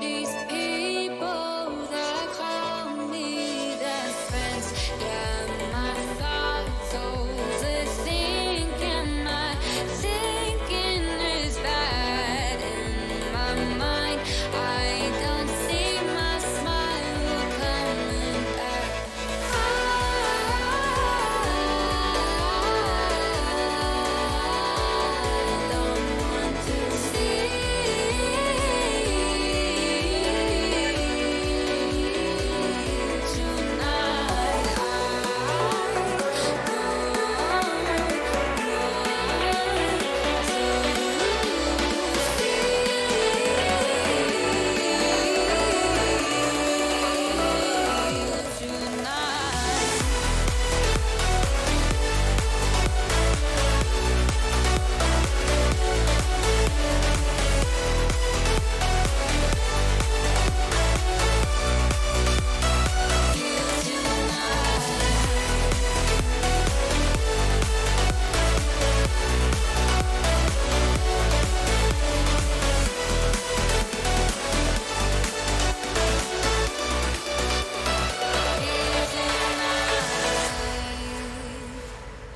These people that call me their friends, yeah, my thoughts overthinking, my thinking is bad in my mind. I don't see my smile coming back. I don't want to see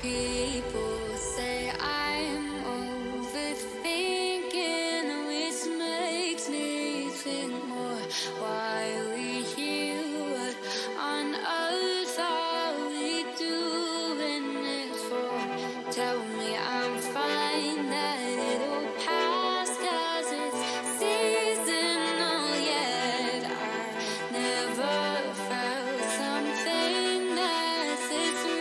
people say I'm overthinking, which makes me think more. Why we here? What on earth are we doing this for? Tell me I'm fine, that it'll pass, 'cause it's seasonal. Yet I never felt something that's this real.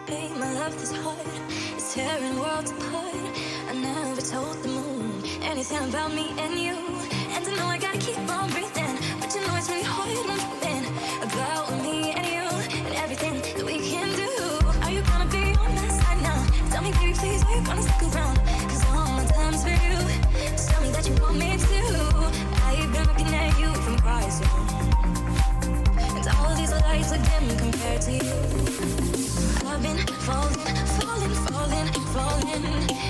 Hey, my love is hard, it's tearing worlds apart. I never told the moon anything about me and you. And I know I gotta keep on breathing, but you know it's really hard when I'm thinking about me and you and everything that we can do. Are you gonna be on my side now? Tell me, baby, please, are you gonna stick around? 'Cause all my time's for you. Just tell me that you want me to. I've been looking at you from across the room, and all of these lights look dim compared to you. I've been falling, falling, falling, falling,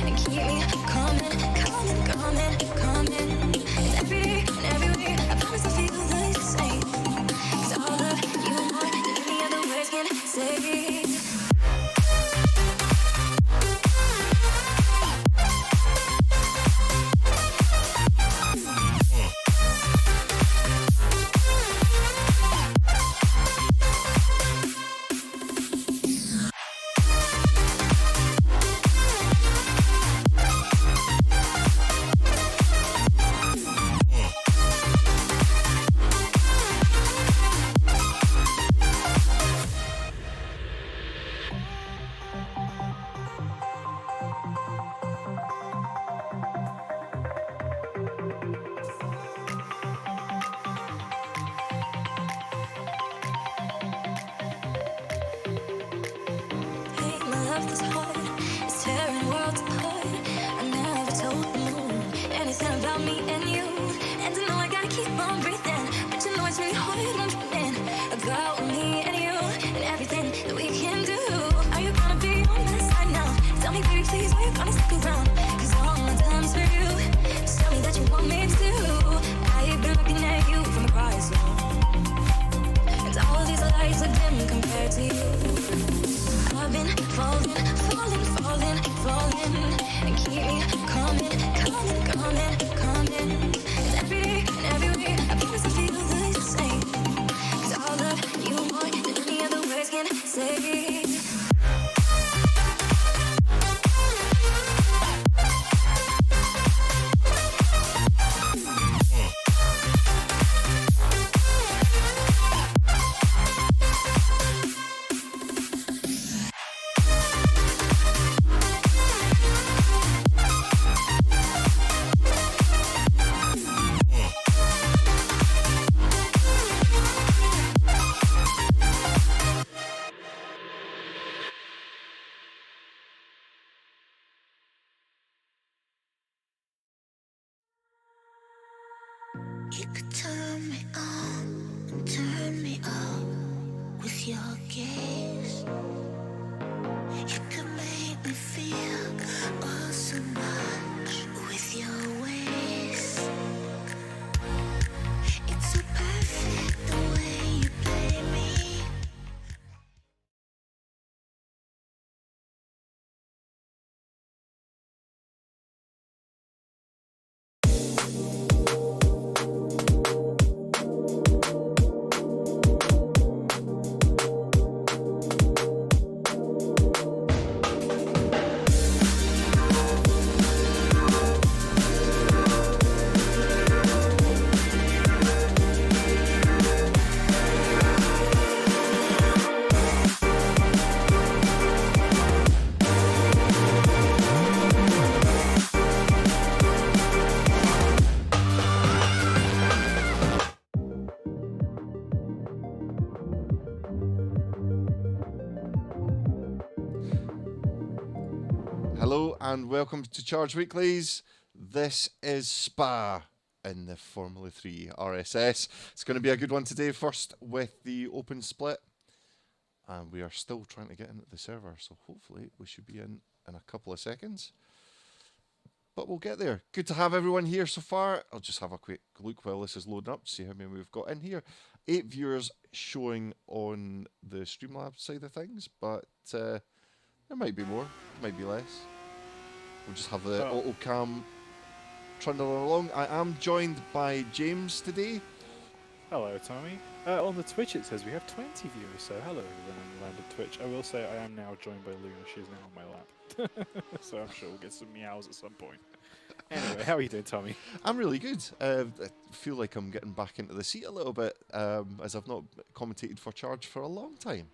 and keep me coming, coming, coming, coming. And every day and every way, I promise I'll feel the same. 'Cause all of you more than any other words can say. I've been looking at you from across the room. You could turn me on and turn me off with your gaze. You could make me feel oh so much with your ways. It's so perfect the way you play me. Hello and welcome to Charge Weeklies. This is Spa in the Formula 3 RSS. It's going to be a good one today. First with the open split. And we are still trying to get into the server, so hopefully we should be in a couple of seconds. But we'll get there. Good to have everyone here so far. I'll just have a quick look while this is loading up to see how many we've got in here. 8 viewers showing on the Streamlabs side of things, but there might be more, might be less. We'll just have the auto cam trundling along. I am joined by James today. Hello, Tommy. On the Twitch it says we have 20 viewers, so hello everyone in the land of Twitch. I will say I am now joined by Luna. She's now on my lap. So I'm sure we'll get some meows at some point. Anyway, how are you doing, Tommy? I'm really good. I feel like I'm getting back into the seat a little bit, as I've not commentated for Charge for a long time.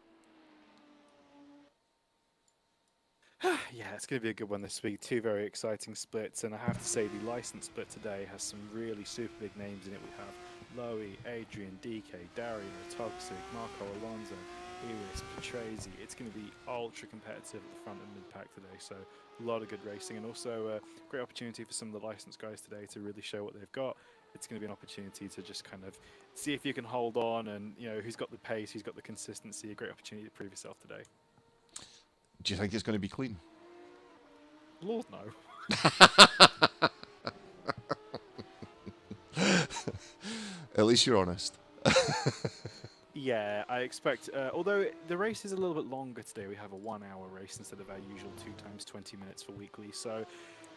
Yeah, it's going to be a good one this week. 2 very exciting splits, and I have to say the license split today has some really super big names in it. We have Loey, Adrian, DK, Dario, Toxic, Marco Alonso, Iris, Petresi. It's going to be ultra competitive at the front and mid-pack today, so a lot of good racing, and also a great opportunity for some of the licensed guys today to really show what they've got. It's going to be an opportunity to just kind of see if you can hold on, and you know who's got the pace, who's got the consistency. A great opportunity to prove yourself today. Do you think it's going to be clean? Lord, no. At least you're honest. Yeah, I expect, although the race is a little bit longer today, we have a 1-hour race instead of our usual 2 times 20 minutes for weekly, so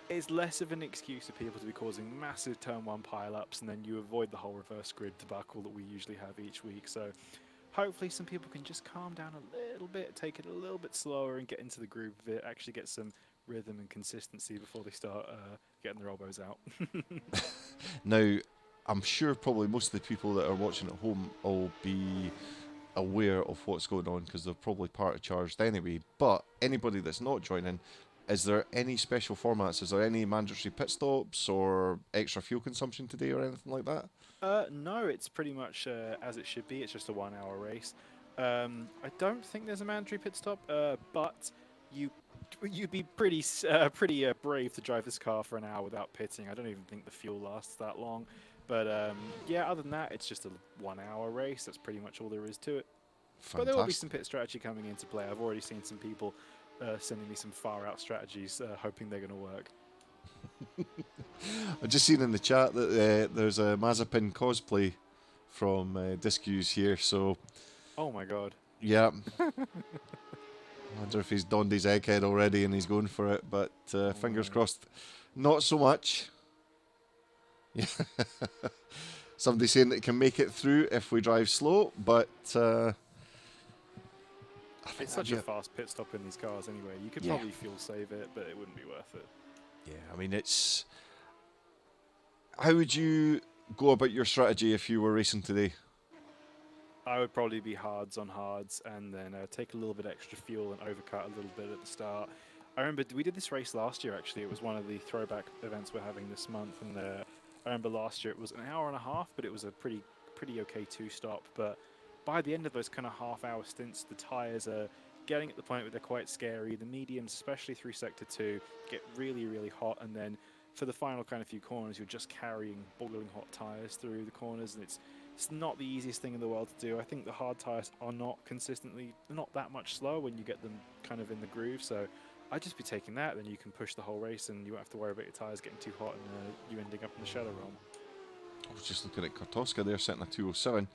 it's less of an excuse for people to be causing massive turn 1 pile-ups, and then you avoid the whole reverse grid debacle that we usually have each week. So hopefully some people can just calm down a little bit, take it a little bit slower and get into the groove of it, actually get some rhythm and consistency before they start getting their elbows out. Now, I'm sure probably most of the people that are watching at home will be aware of what's going on because they're probably part of Charged anyway. But anybody that's not joining, is there any special formats? Is there any mandatory pit stops or extra fuel consumption today or anything like that? No, it's pretty much as it should be. It's just a 1-hour race. I don't think there's a mandatory pit stop, but you'd be pretty brave to drive this car for an hour without pitting. I don't even think the fuel lasts that long. But yeah, other than that, it's just a 1-hour race. That's pretty much all there is to it. Fantastic. But there will be some pit strategy coming into play. I've already seen some people sending me some far-out strategies, hoping they're going to work. I've just seen in the chat that there's a Mazepin cosplay from Discus here, so... Oh my god. Yeah. I wonder if he's donned his egghead already and he's going for it, but fingers crossed, not so much. Yeah. Somebody saying that it can make it through if we drive slow, but I think it's such a fast pit stop in these cars anyway. You could probably fuel save it, but it wouldn't be worth it. Yeah, I mean, it's... How would you go about your strategy if you were racing today? I would probably be hards on hards and then take a little bit extra fuel and overcut a little bit at the start. I remember we did this race last year, actually. It was one of the throwback events we're having this month, and I remember last year it was an hour and a half, but it was a pretty okay 2-stop. But by the end of those kind of half-hour stints, the tyres are getting at the point where they're quite scary. The mediums, especially through Sector 2, get really, really hot, and then for the final kind of few corners, you're just carrying boiling hot tires through the corners, and it's not the easiest thing in the world to do. I think the hard tires are not that much slower when you get them kind of in the groove. So I'd just be taking that, then you can push the whole race, and you won't have to worry about your tires getting too hot and you ending up in the shadow realm. I was just looking at Kartoska there, sitting at 207.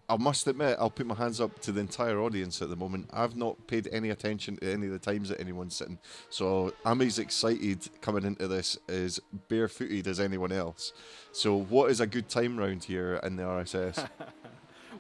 I must admit, I'll put my hands up to the entire audience at the moment. I've not paid any attention to any of the times that anyone's sitting, so I'm as excited coming into this as barefooted as anyone else. So, what is a good time round here in the RSS?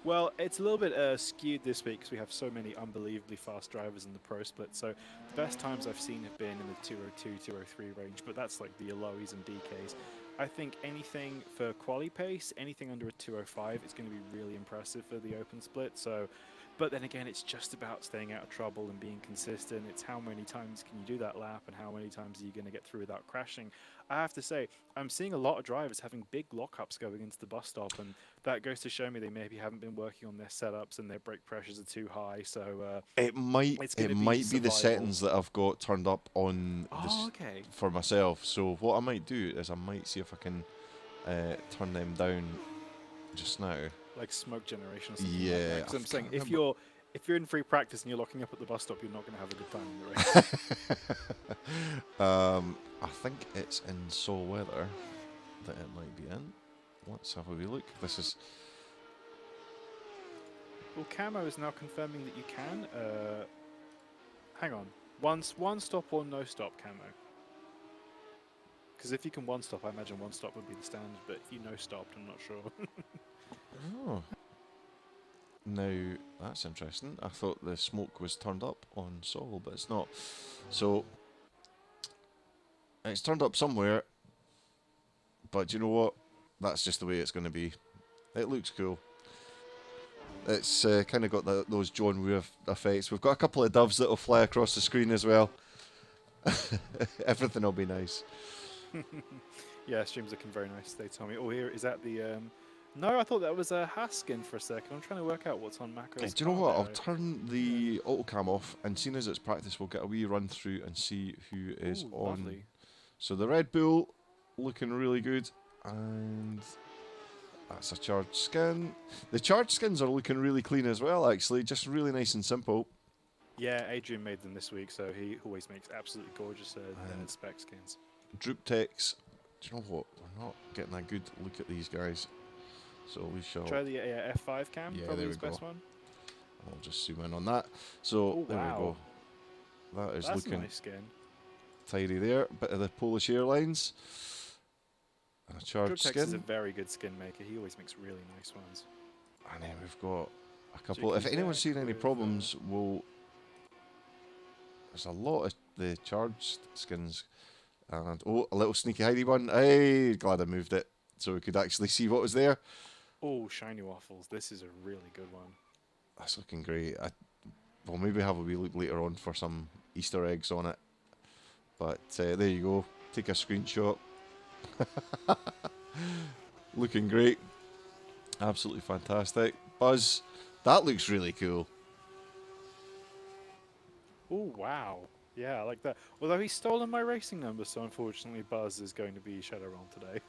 Well, it's a little bit skewed this week because we have so many unbelievably fast drivers in the pro split. So the best times I've seen have been in the 202, 203 range, but that's like the Alois and DKs. I think anything for quali pace, anything under a 205 is going to be really impressive for the open split. So, but then again, it's just about staying out of trouble and being consistent. It's how many times can you do that lap and how many times are you going to get through without crashing. I have to say, I'm seeing a lot of drivers having big lockups going into the bus stop, and that goes to show me they maybe haven't been working on their setups and their brake pressures are too high. So It might be the settings that I've got turned up on okay. for myself. So what I might do is I might see if I can turn them down just now. Like smoke generation or something. Yeah, like that. 'Cause I'm saying if you're in free practice and you're locking up at the bus stop, you're not going to have a good time in the race. I think it's in Sol weather that it might be in. Let's have a wee look. This is Well, Camo is now confirming that you can. Hang on. One stop or no stop Camo? Because if you can one stop, I imagine one stop would be the standard. But if you no stopped, I'm not sure. oh. Now that's interesting. I thought the smoke was turned up on Sol, but it's not. So it's turned up somewhere. But you know what? That's just the way it's going to be. It looks cool. It's kind of got those John Woo effects. We've got a couple of doves that will fly across the screen as well. Everything will be nice. Yeah, stream's looking very nice. They tell me. Oh, here is that the. No, I thought that was a Haskin for a second. I'm trying to work out what's on Macro's. Do you know what? I'll turn the autocam off, and seeing as it's practice, we'll get a wee run through and see who is on. Lovely. So the Red Bull looking really good, and that's a charged skin. The charged skins are looking really clean as well, actually, just really nice and simple. Yeah, Adrian made them this week, so he always makes absolutely gorgeous spec skins. Droop Techs, do you know what? We're not getting a good look at these guys, so we shall try the F5 cam. Yeah, probably there we his best go. one. I'll just zoom in on that. So there we go. That's looking a nice skin. tidy there. Bit of the Polish Airlines. And a charged Droop skin. is a very good skin maker. He always makes really nice ones. And then we've got a couple. If anyone's seen any problems, there's a lot of the charged skins. And a little sneaky hidey one. Hey, glad I moved it so we could actually see what was there. Oh, shiny waffles. This is a really good one. That's looking great. We'll maybe have a wee look later on for some Easter eggs on it. But there you go. Take a screenshot. Looking great. Absolutely fantastic. Buzz, that looks really cool. Oh, wow. Yeah, I like that. Although he's stolen my racing number, so unfortunately Buzz is going to be Shadow Realm today.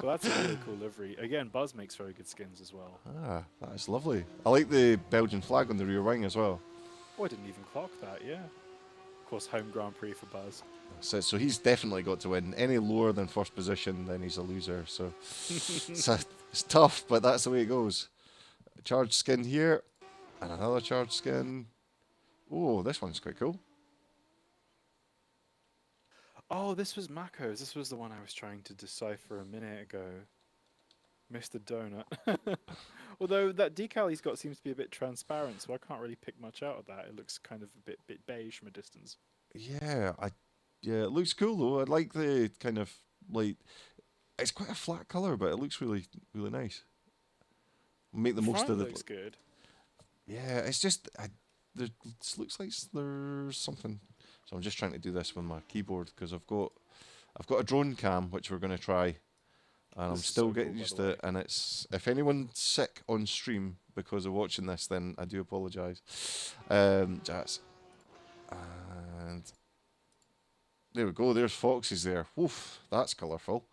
Well, that's a really cool livery. Again, Buzz makes very good skins as well. Ah, that is lovely. I like the Belgian flag on the rear wing as well. Oh, I didn't even clock that, yeah. Of course, home Grand Prix for Buzz. So he's definitely got to win. Any lower than first position, then he's a loser. So it's tough, but that's the way it goes. Charged skin here, and another charged skin. Oh, this one's quite cool. Oh, this was Mako's. This was the one I was trying to decipher a minute ago. Mr. Donut. Although that decal he's got seems to be a bit transparent, so I can't really pick much out of that. It looks kind of a bit beige from a distance. Yeah, it looks cool though. I like the kind of like it's quite a flat color, but it looks really really nice. Make the most of it. Looks good. Yeah, it's just it looks like there's something. So I'm just trying to do this with my keyboard because I've got a drone cam which we're going to try, and I'm still getting used to it. And it's if anyone's sick on stream because of watching this, then I do apologise. Jazz. And There we go. There's Foxes there. Woof, that's colourful.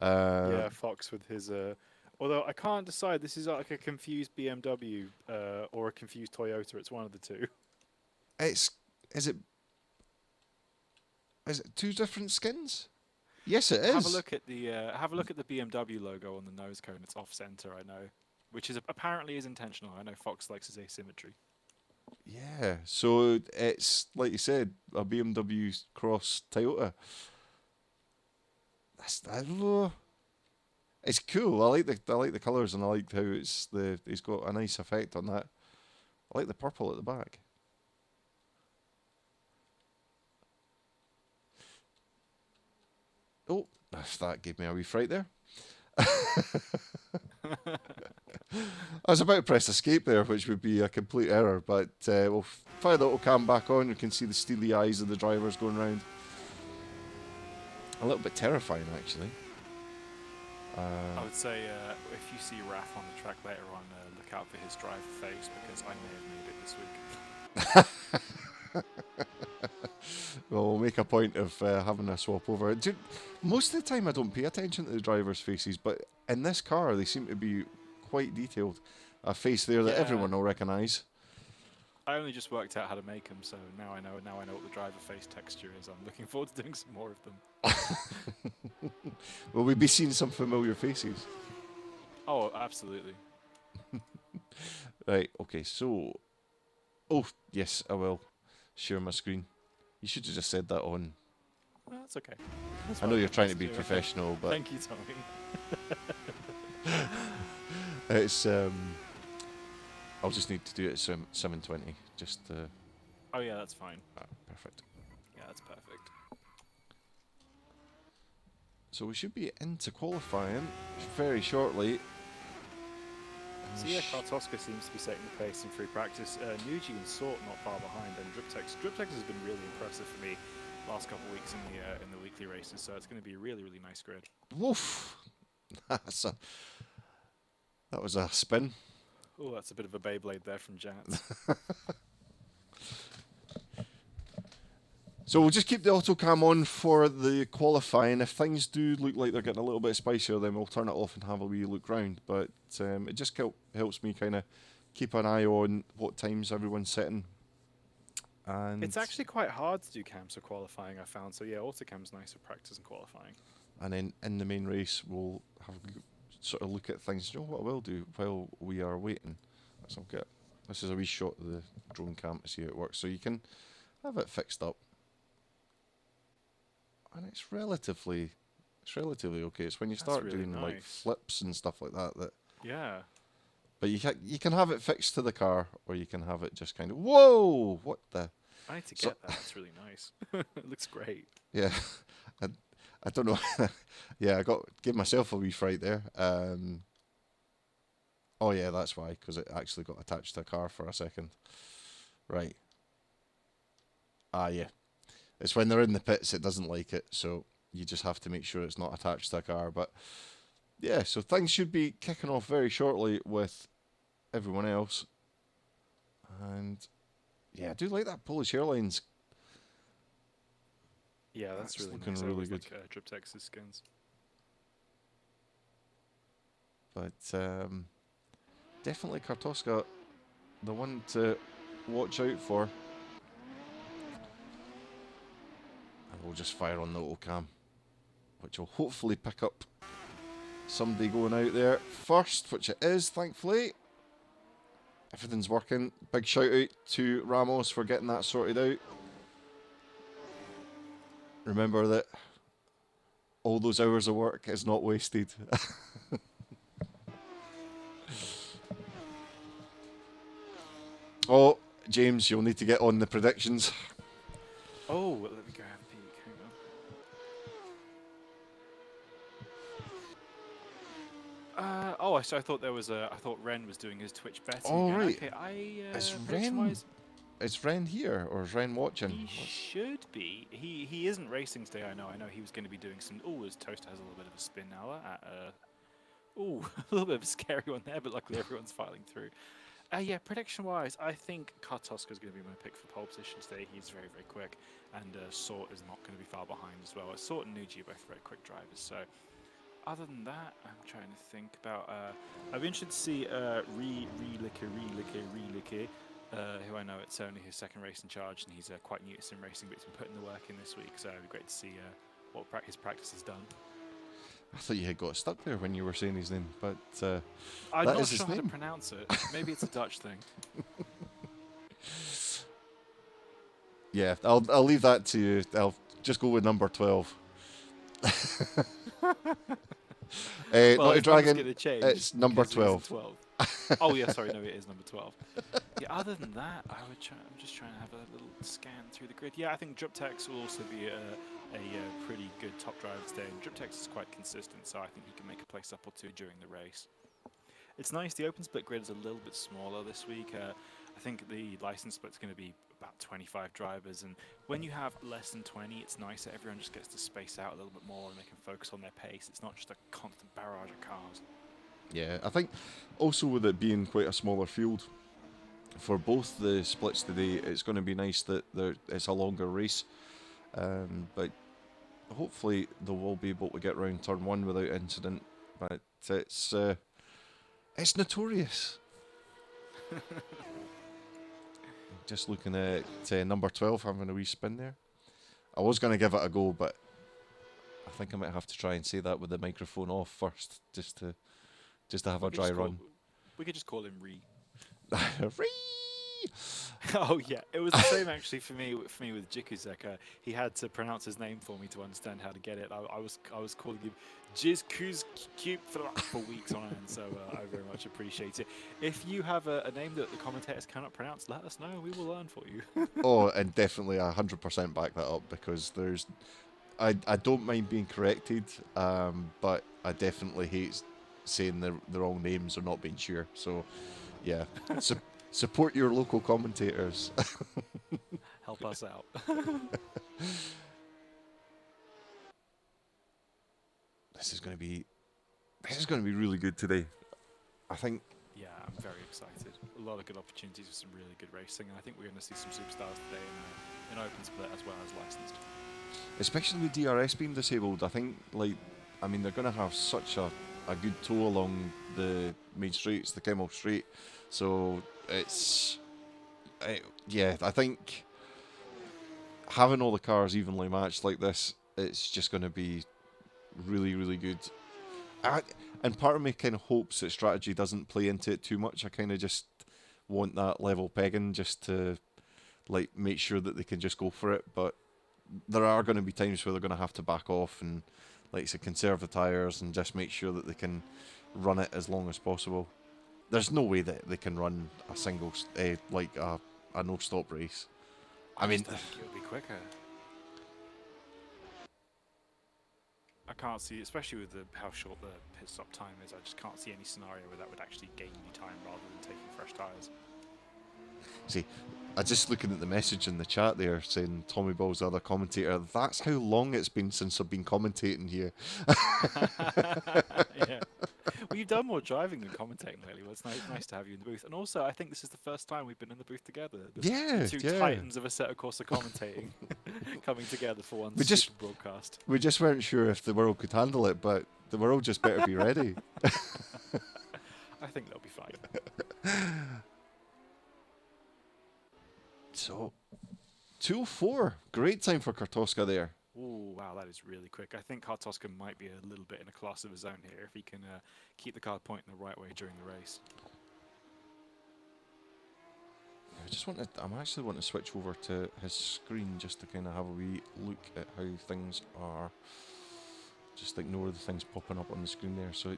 Yeah, Fox with his. Although I can't decide, this is like a confused BMW or a confused Toyota. It's one of the two. It's is it two different skins? Yes, it Have a is. look at the BMW logo on the nose cone. It's off center, I know, which is apparently is intentional. I know Fox likes his asymmetry. Yeah. So it's like you said, a BMW cross Toyota. It's cool. I like the colours and I like how he's got a nice effect on that. I like the purple at the back. Oh, that gave me a wee fright there. I was about to press escape there, which would be a complete error, but we'll fire the auto cam back on. You can see the steely eyes of the drivers going round. A little bit terrifying, actually. I would say if you see Raf on the track later on, look out for his driver face because I may have made it this week. Well, we'll make a point of having a swap over. Most of the time, I don't pay attention to the drivers' faces, but in this car, they seem to be quite detailed. A face there that Yeah. everyone will recognise. I only just worked out how to make them, so now I know what the driver face texture is. I'm looking forward to doing some more of them. Will we be seeing some familiar faces? Oh, absolutely. Right, okay, so... Oh, yes, I will. Share my screen. You should have just said that on... Well, that's okay. I know you're trying to be professional, but... Thank you, Tommy. It's... I'll just need to do it at 720. Just... Oh yeah, that's fine. Perfect. Yeah, that's perfect. So we should be into qualifying very shortly. So yeah, Kartoska seems to be setting the pace in free practice. Nuji and Sort not far behind, and Driptex has been really impressive for me last couple of weeks in the weekly races. So it's going to be a really nice grid. Woof! That was a spin. Oh, that's a bit of a Beyblade there from Jats. So we'll just keep the auto cam on for the qualifying. If things do look like they're getting a little bit spicier, then we'll turn it off and have a wee look round. But it just helps me kind of keep an eye on what times everyone's setting. And It's actually quite hard to do cams for qualifying, I found. So yeah, autocam's nice for practice and qualifying. And then in the main race, we'll have a sort of look at things. You know what I will do while we are waiting? This is a wee shot of the drone cam to see how it works. So you can have it fixed up. And it's relatively okay. It's when you start really doing like nice. flips and stuff like that. Yeah. But you can have it fixed to the car, or you can have it just kind of whoa. What the? I need to get that. That's really nice. It looks great. Yeah, I don't know. Yeah, gave myself a wee fright there. Oh yeah, that's why, because it actually got attached to a car for a second. Right. Ah yeah. It's when they're in the pits, it doesn't like it, so you just have to make sure it's not attached to a car. But yeah, so things should be kicking off very shortly with everyone else. And yeah, I do like that Polish Airlines. Yeah, that's That's really looking nice. I really always good. like Driptex's skins. But definitely Kartoska, the one to watch out for. And we'll just fire on the auto cam, which will hopefully pick up somebody going out there first, which it is, thankfully. Everything's working. Big shout out to Ramos for getting that sorted out. Remember that all those hours of work is not wasted. Oh, James, you'll need to get on the predictions. Oh, let me go have a peek. Hang on. I thought there was I thought Ren was doing his Twitch betting. Oh, again. right. Okay, Is prediction-wise, Is Ren here or is Ren watching? he should be. He isn't racing today. I know he was going to be doing some. Oh, his toaster has a little bit of a spin now. A little bit of a scary one there, but luckily everyone's filing through. Yeah, prediction-wise, I think Kartoska is going to be my pick for pole position today. He's very, very quick, and Sort is not going to be far behind as well. Sort and Nuji are both very quick drivers, so other than that, I'm trying to think about. I'd be interested to see Relicker, who I know it's only his second race in charge, and he's quite new to sim racing, but he's been putting the work in this week, so it'd be great to see what his practice has done. I thought you had got stuck there when you were saying his name, but I'm that not is his sure how to name. pronounce it. Maybe it's a Dutch thing. Yeah, I'll leave that to you. I'll just go with number 12. Well, Not a his number's dragon. going to change. It's number because he's 12. 12. Oh yeah, sorry, no, it is number 12. Yeah, other than that, I'm just trying to have a little scan through the grid. Yeah, I think Driptex will also be a pretty good top driver today. And Driptex is quite consistent, so I think he can make a place up or two during the race. It's nice. The open split grid is a little bit smaller this week. I think the license split's going to be about 25 drivers, and when you have less than 20, it's nice that everyone just gets to space out a little bit more and they can focus on their pace. It's not just a constant barrage of cars. Yeah, I think also with it being quite a smaller field, for both the splits today, it's going to be nice that it's a longer race. But hopefully they will be able to get round turn 1 without incident. But it's notorious. Just looking at number 12 having a wee spin there. I was going to give it a go, but I think I might have to try and say that with the microphone off first, just to have a dry run. We could just call him Ree. Free! Oh yeah, it was the same actually for me with Jikuzek. He had to pronounce his name for me to understand how to get it. I was calling him Jizkuz for weeks on end, so I very much appreciate it. If you have a name that the commentators cannot pronounce, let us know. We will learn for you. Oh, and definitely 100% back that up, because I don't mind being corrected, but I definitely hate saying the wrong names or not being sure. So, yeah, support your local commentators. Help us out. This is going to be really good today. I think. Yeah, I'm very excited. A lot of good opportunities for some really good racing, and I think we're going to see some superstars today in open split as well as licensed. Especially with DRS being disabled, I think they're going to have such a good tow along the main streets, the Kemmel Street. So I think having all the cars evenly matched like this, it's just going to be really, really good. And part of me kind of hopes that strategy doesn't play into it too much. I kind of just want that level pegging just to make sure that they can just go for it. But there are going to be times where they're going to have to back off and conserve the tyres and just make sure that they can run it as long as possible. There's no way that they can run a single a no-stop race. I mean, think it would be quicker. I can't see, especially with how short the pit stop time is, I just can't see any scenario where that would actually gain you time rather than taking fresh tyres. see, I just looking at the message in the chat there saying Tommy Ball's the other commentator. That's how long it's been since I've been commentating here. Yeah. Well, you've done more driving than commentating lately. Well, it's nice to have you in the booth. And also, I think this is the first time we've been in the booth together. The two titans of a set of Corsa commentating coming together for one super broadcast. We just weren't sure if the world could handle it, but the world just better be ready. I think they'll be fine. So, 2:04. Great time for Kartoska there. Oh, wow, that is really quick. I think Kartoska might be a little bit in a class of his own here if he can keep the car pointing the right way during the race. I'm actually wanting to switch over to his screen just to kind of have a wee look at how things are. Just ignore the things popping up on the screen there. So,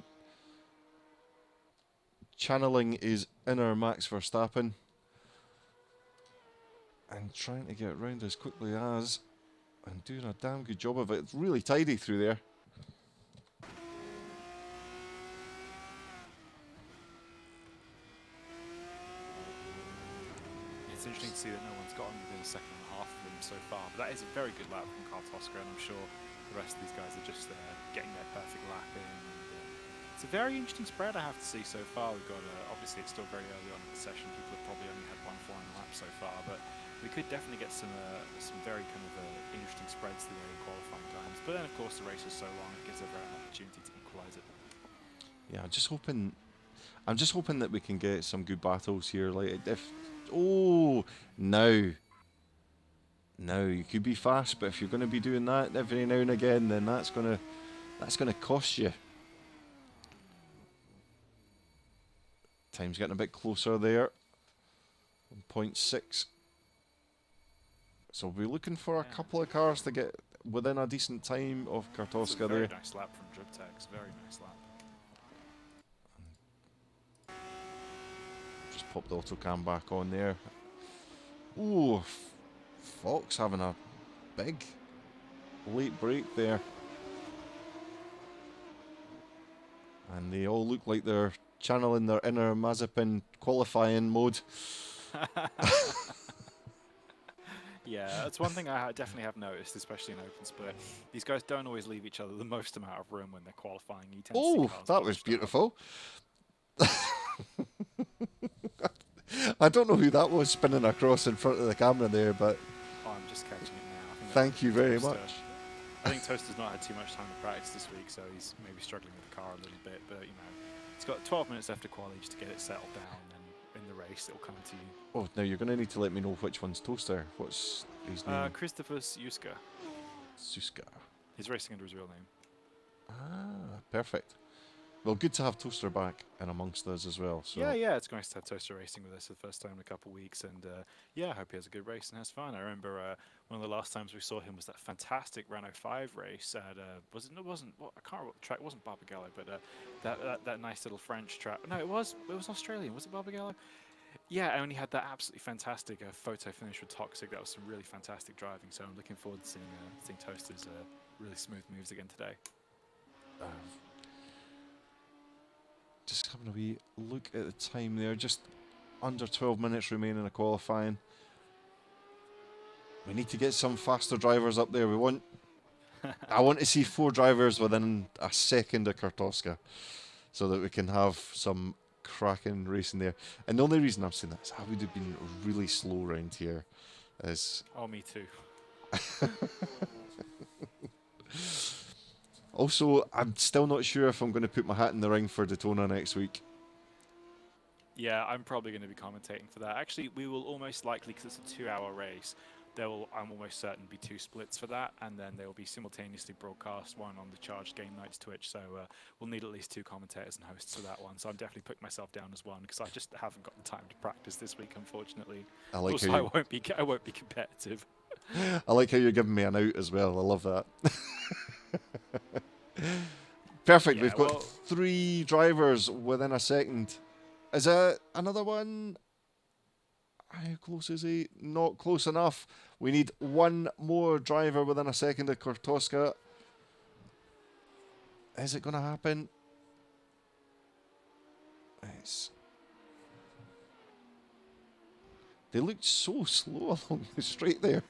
channeling is inner Max Verstappen. And trying to get around as quickly as, and doing a damn good job of it. It's really tidy through there. It's interesting to see that no one's gotten within a second and a half of him so far, but that is a very good lap from Kartoska, and I'm sure the rest of these guys are just getting their perfect lap in and It's a very interesting spread, I have to see so far. We've got obviously it's still very early on in the session. People have probably only had one final lap so far, but we could definitely get some very kind of interesting spreads the early qualifying times. But then of course the race is so long, it gives everyone an opportunity to equalise it. Yeah, I'm just hoping that we can get some good battles here. Like if now you could be fast, but if you're going to be doing that every now and again, then that's gonna cost you. Time's getting a bit closer there. 1.6. So we'll be looking for a couple of cars to get within a decent time of Kartoska there. Very nice lap from Dribtex. Very nice lap. Just pop the autocam back on there. Ooh, Fox having a big late break there. And they all look like they're channeling their inner Mazepin qualifying mode. Yeah, that's one thing I definitely have noticed, especially in open split. These guys don't always leave each other the most amount of room when they're qualifying. You tend to see cars that was bunched up. beautiful. I don't know who that was spinning across in front of the camera there, but Oh, I'm just catching it now. I think thank you very Toaster. much. I think Toaster's not had too much time to practice this week, so he's maybe struggling with the car a little bit. But he's got 12 minutes left of qualifying to get it settled down, and in the race it'll come to you. Oh, now you're going to need to let me know which one's Toaster. What's his name? Christopher Juska. Suska. He's racing under his real name. Ah, perfect. Well, good to have Toaster back and amongst us as well. So Yeah, it's nice to have Toaster racing with us for the first time in a couple of weeks, and I hope he has a good race and has fun. I remember one of the last times we saw him was that fantastic Renault 5 race at I can't remember what the track. It wasn't Barbagallo, but that nice little French track. No, it was Australian. Was it Barbagallo? Yeah, and he had that absolutely fantastic photo finish with Toxic. That was some really fantastic driving. So I'm looking forward to seeing Toaster's really smooth moves again today. Just having a wee look at the time there. Just under 12 minutes remaining in qualifying. We need to get some faster drivers up there. I want to see 4 drivers within a second of Kartoska, so that we can have some cracking racing there. And the only reason I'm saying that is I would have been really slow around here. Oh, me too. Also, I'm still not sure if I'm going to put my hat in the ring for Daytona next week. Yeah, I'm probably going to be commentating for that. Actually, we will almost likely, because it's a 2-hour race, I'm almost certain, be 2 splits for that, and then they will be simultaneously broadcast, one on the Charged Game Nights Twitch, so we'll need at least 2 commentators and hosts for that one. So I'm definitely putting myself down as one, because I just haven't got the time to practice this week, unfortunately. I like also, how I won't be competitive. I like how you're giving me an out as well. I love that. Perfect. Yeah, We've got 3 drivers within a second. Is that another one? How close is he? Not close enough. We need 1 more driver within a second of Kartoska. Is it going to happen? They looked so slow along the straight there.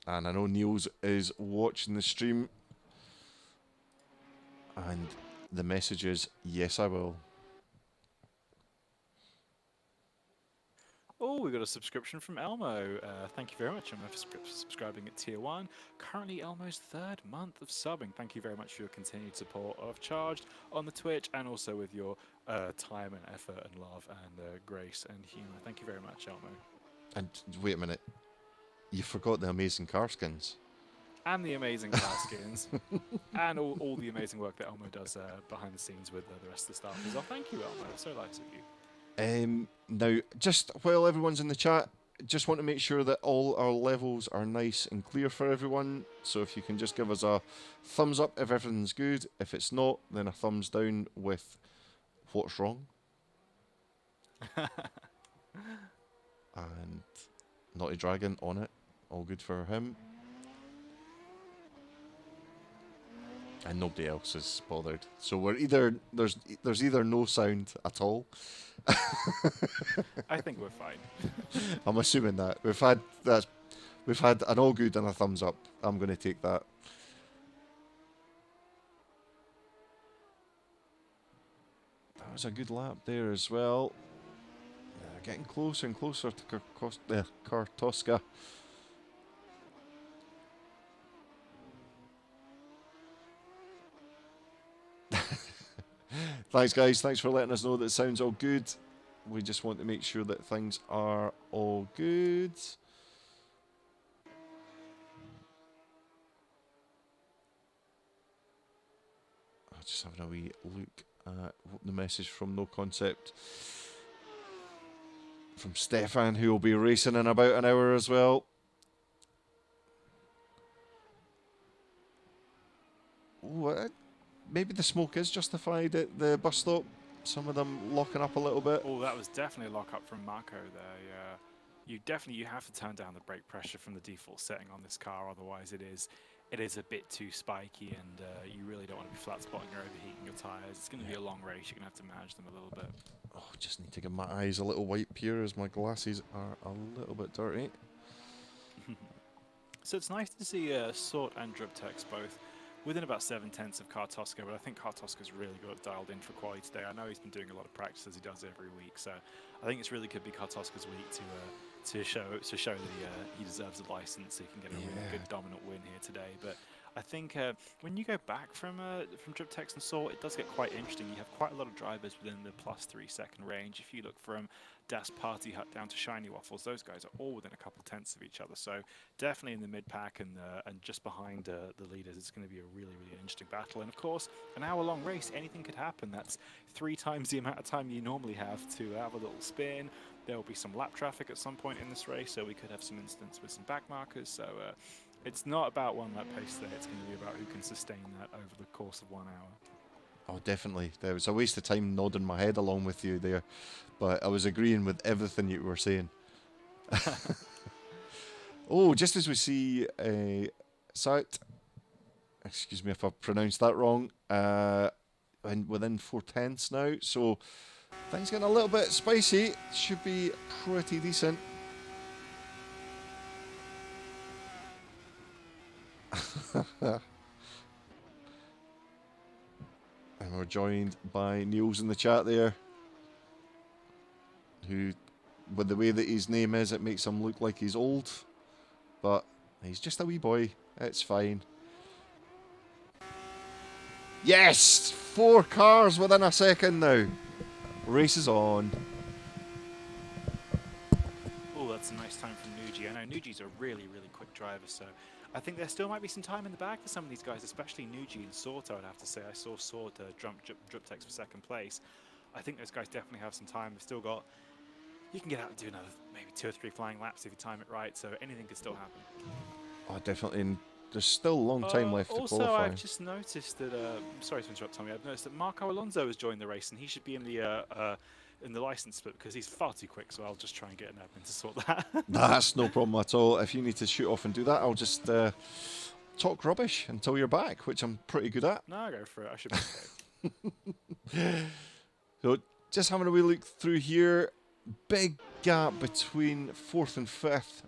And I know Niels is watching the stream. And the message is, yes, I will. Oh, we got a subscription from Elmo. Thank you very much, Elmo, for subscribing at Tier 1. Currently Elmo's 3rd month of subbing. Thank you very much for your continued support of Charged on the Twitch, and also with your time and effort and love and grace and humour. Thank you very much, Elmo. And wait a minute. You forgot the amazing car skins. And the amazing car skins. And all the amazing work that Elmo does behind the scenes with the rest of the staff as well. Thank you, Elmo. It's so nice of you. Now, just while everyone's in the chat, just want to make sure that all our levels are nice and clear for everyone. So if you can just give us a thumbs up if everything's good. If it's not, then a thumbs down with what's wrong. And Naughty Dragon on it. All good for him. And nobody else is bothered. So we're there's either no sound at all. I think we're fine. I'm assuming that we've had that's We've had an all good and a thumbs up. I'm going to take that. That was a good lap there as well. Getting closer and closer to Kartoska. Thanks, guys. Thanks for letting us know that it sounds all good. We just want to make sure that things are all good. I'm just having a wee look at the message from No Concept. From Stefan, who will be racing in about an hour as well. Ooh, maybe the smoke is justified at the bus stop. Some of them locking up a little bit. Oh, that was definitely a lock up from Marco there. Yeah. You have to turn down the brake pressure from the default setting on this car, otherwise it is a bit too spiky, and you really don't want to be flat spotting or overheating your tyres. It's going to be a long race. You're going to have to manage them a little bit. Oh, just need to get my eyes a little wipe here as my glasses are a little bit dirty. So it's nice to see Sort and Driptex both within about 7/10 of Kartoska, but I think Kartoska's really got it dialed in for quality today. I know he's been doing a lot of practice as he does every week, so I think it's really could be Kartoska's week to show that he deserves a license, so he can get a really good dominant win here today. But I think when you go back from Driptex and Sort, it does get quite interesting. You have quite a lot of drivers within the +3 second range. If you look from Das Party Hut down to Shiny Waffles, those guys are all within a couple tenths of each other. So definitely in the mid pack and just behind the leaders, it's going to be a really, really interesting battle. And of course, an hour-long race, anything could happen. That's 3 times the amount of time you normally have to have a little spin. There will be some lap traffic at some point in this race, so we could have some incidents with some back markers. So it's not about one lap pace today. It's going to be about who can sustain that over the course of 1 hour. Oh, definitely. There was a waste of time nodding my head along with you there, but I was agreeing with everything you were saying. Oh, just as we see Sout, excuse me if I pronounced that wrong, and within 4/10 now, so things getting a little bit spicy. Should be pretty decent. And we're joined by Niels in the chat there, who, with the way that his name is, it makes him look like he's old, but he's just a wee boy. It's fine. Yes! 4 cars within a second now. Race is on. Oh, that's a nice time from Nuji. I know Nuji's a really, really quick driver, so I think there still might be some time in the bag for some of these guys, especially Nuji and Sort, I would have to say. I saw Sort Driptex for second place. I think those guys definitely have some time. They've still got... You can get out and do another maybe 2 or 3 flying laps if you time it right, so anything could still happen. Oh, definitely. And there's still a long time left to qualify. Also, I've just noticed that... sorry to interrupt, Tommy. I've noticed that Marco Alonso has joined the race, and he should be in the license split because he's far too quick, so I'll just try and get an admin to sort that. That's no problem at all. If you need to shoot off and do that, I'll just talk rubbish until you're back, which I'm pretty good at. No, go for it. I should be okay. So just having a wee look through here. Big gap between 4th and 5th.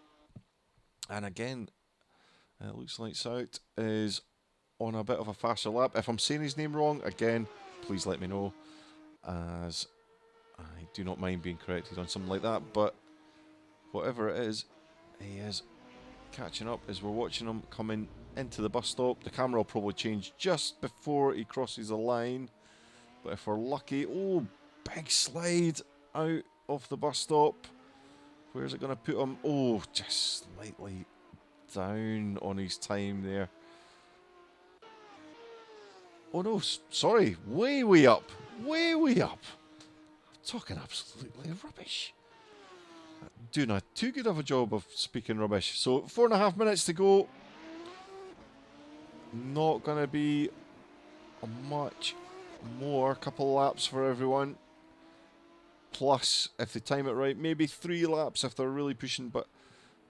And again, it looks like Sout is on a bit of a faster lap. If I'm saying his name wrong, again, please let me know, as I do not mind being corrected on something like that. But whatever it is, he is catching up as we're watching him coming into the bus stop. The camera will probably change just before he crosses the line. But if we're lucky, oh, big slide out of the bus stop. Where's it going to put him? Oh, just slightly down on his time there. Oh no, sorry, way up. Way up. Talking absolutely rubbish. Doing a too good of a job of speaking rubbish. So 4.5 minutes to go. Not going to be much more. A couple laps for everyone. Plus, if they time it right, maybe 3 laps if they're really pushing, but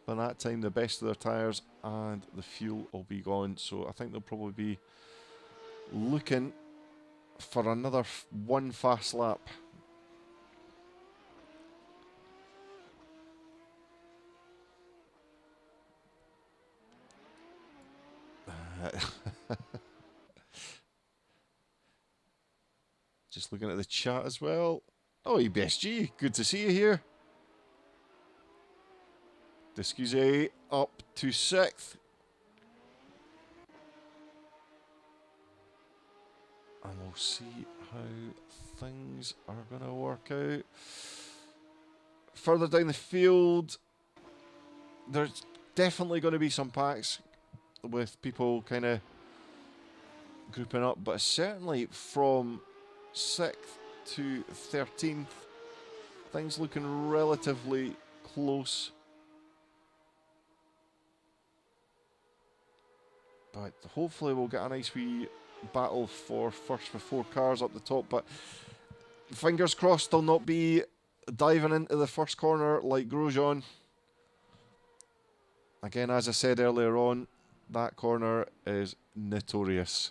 by that time the best of their tyres and the fuel will be gone. So I think they'll probably be looking for another 1 fast lap. Just looking at the chat as well. Oh, EBSG, good to see you here. Discuse up to 6th. And we'll see how things are going to work out. Further down the field, there's definitely going to be some packs with people kind of grouping up, but certainly from 6th to 13th, things looking relatively close. But hopefully we'll get a nice wee battle for first with 4 cars up the top. But fingers crossed they'll not be diving into the first corner like Grosjean. Again, as I said earlier on, that corner is notorious.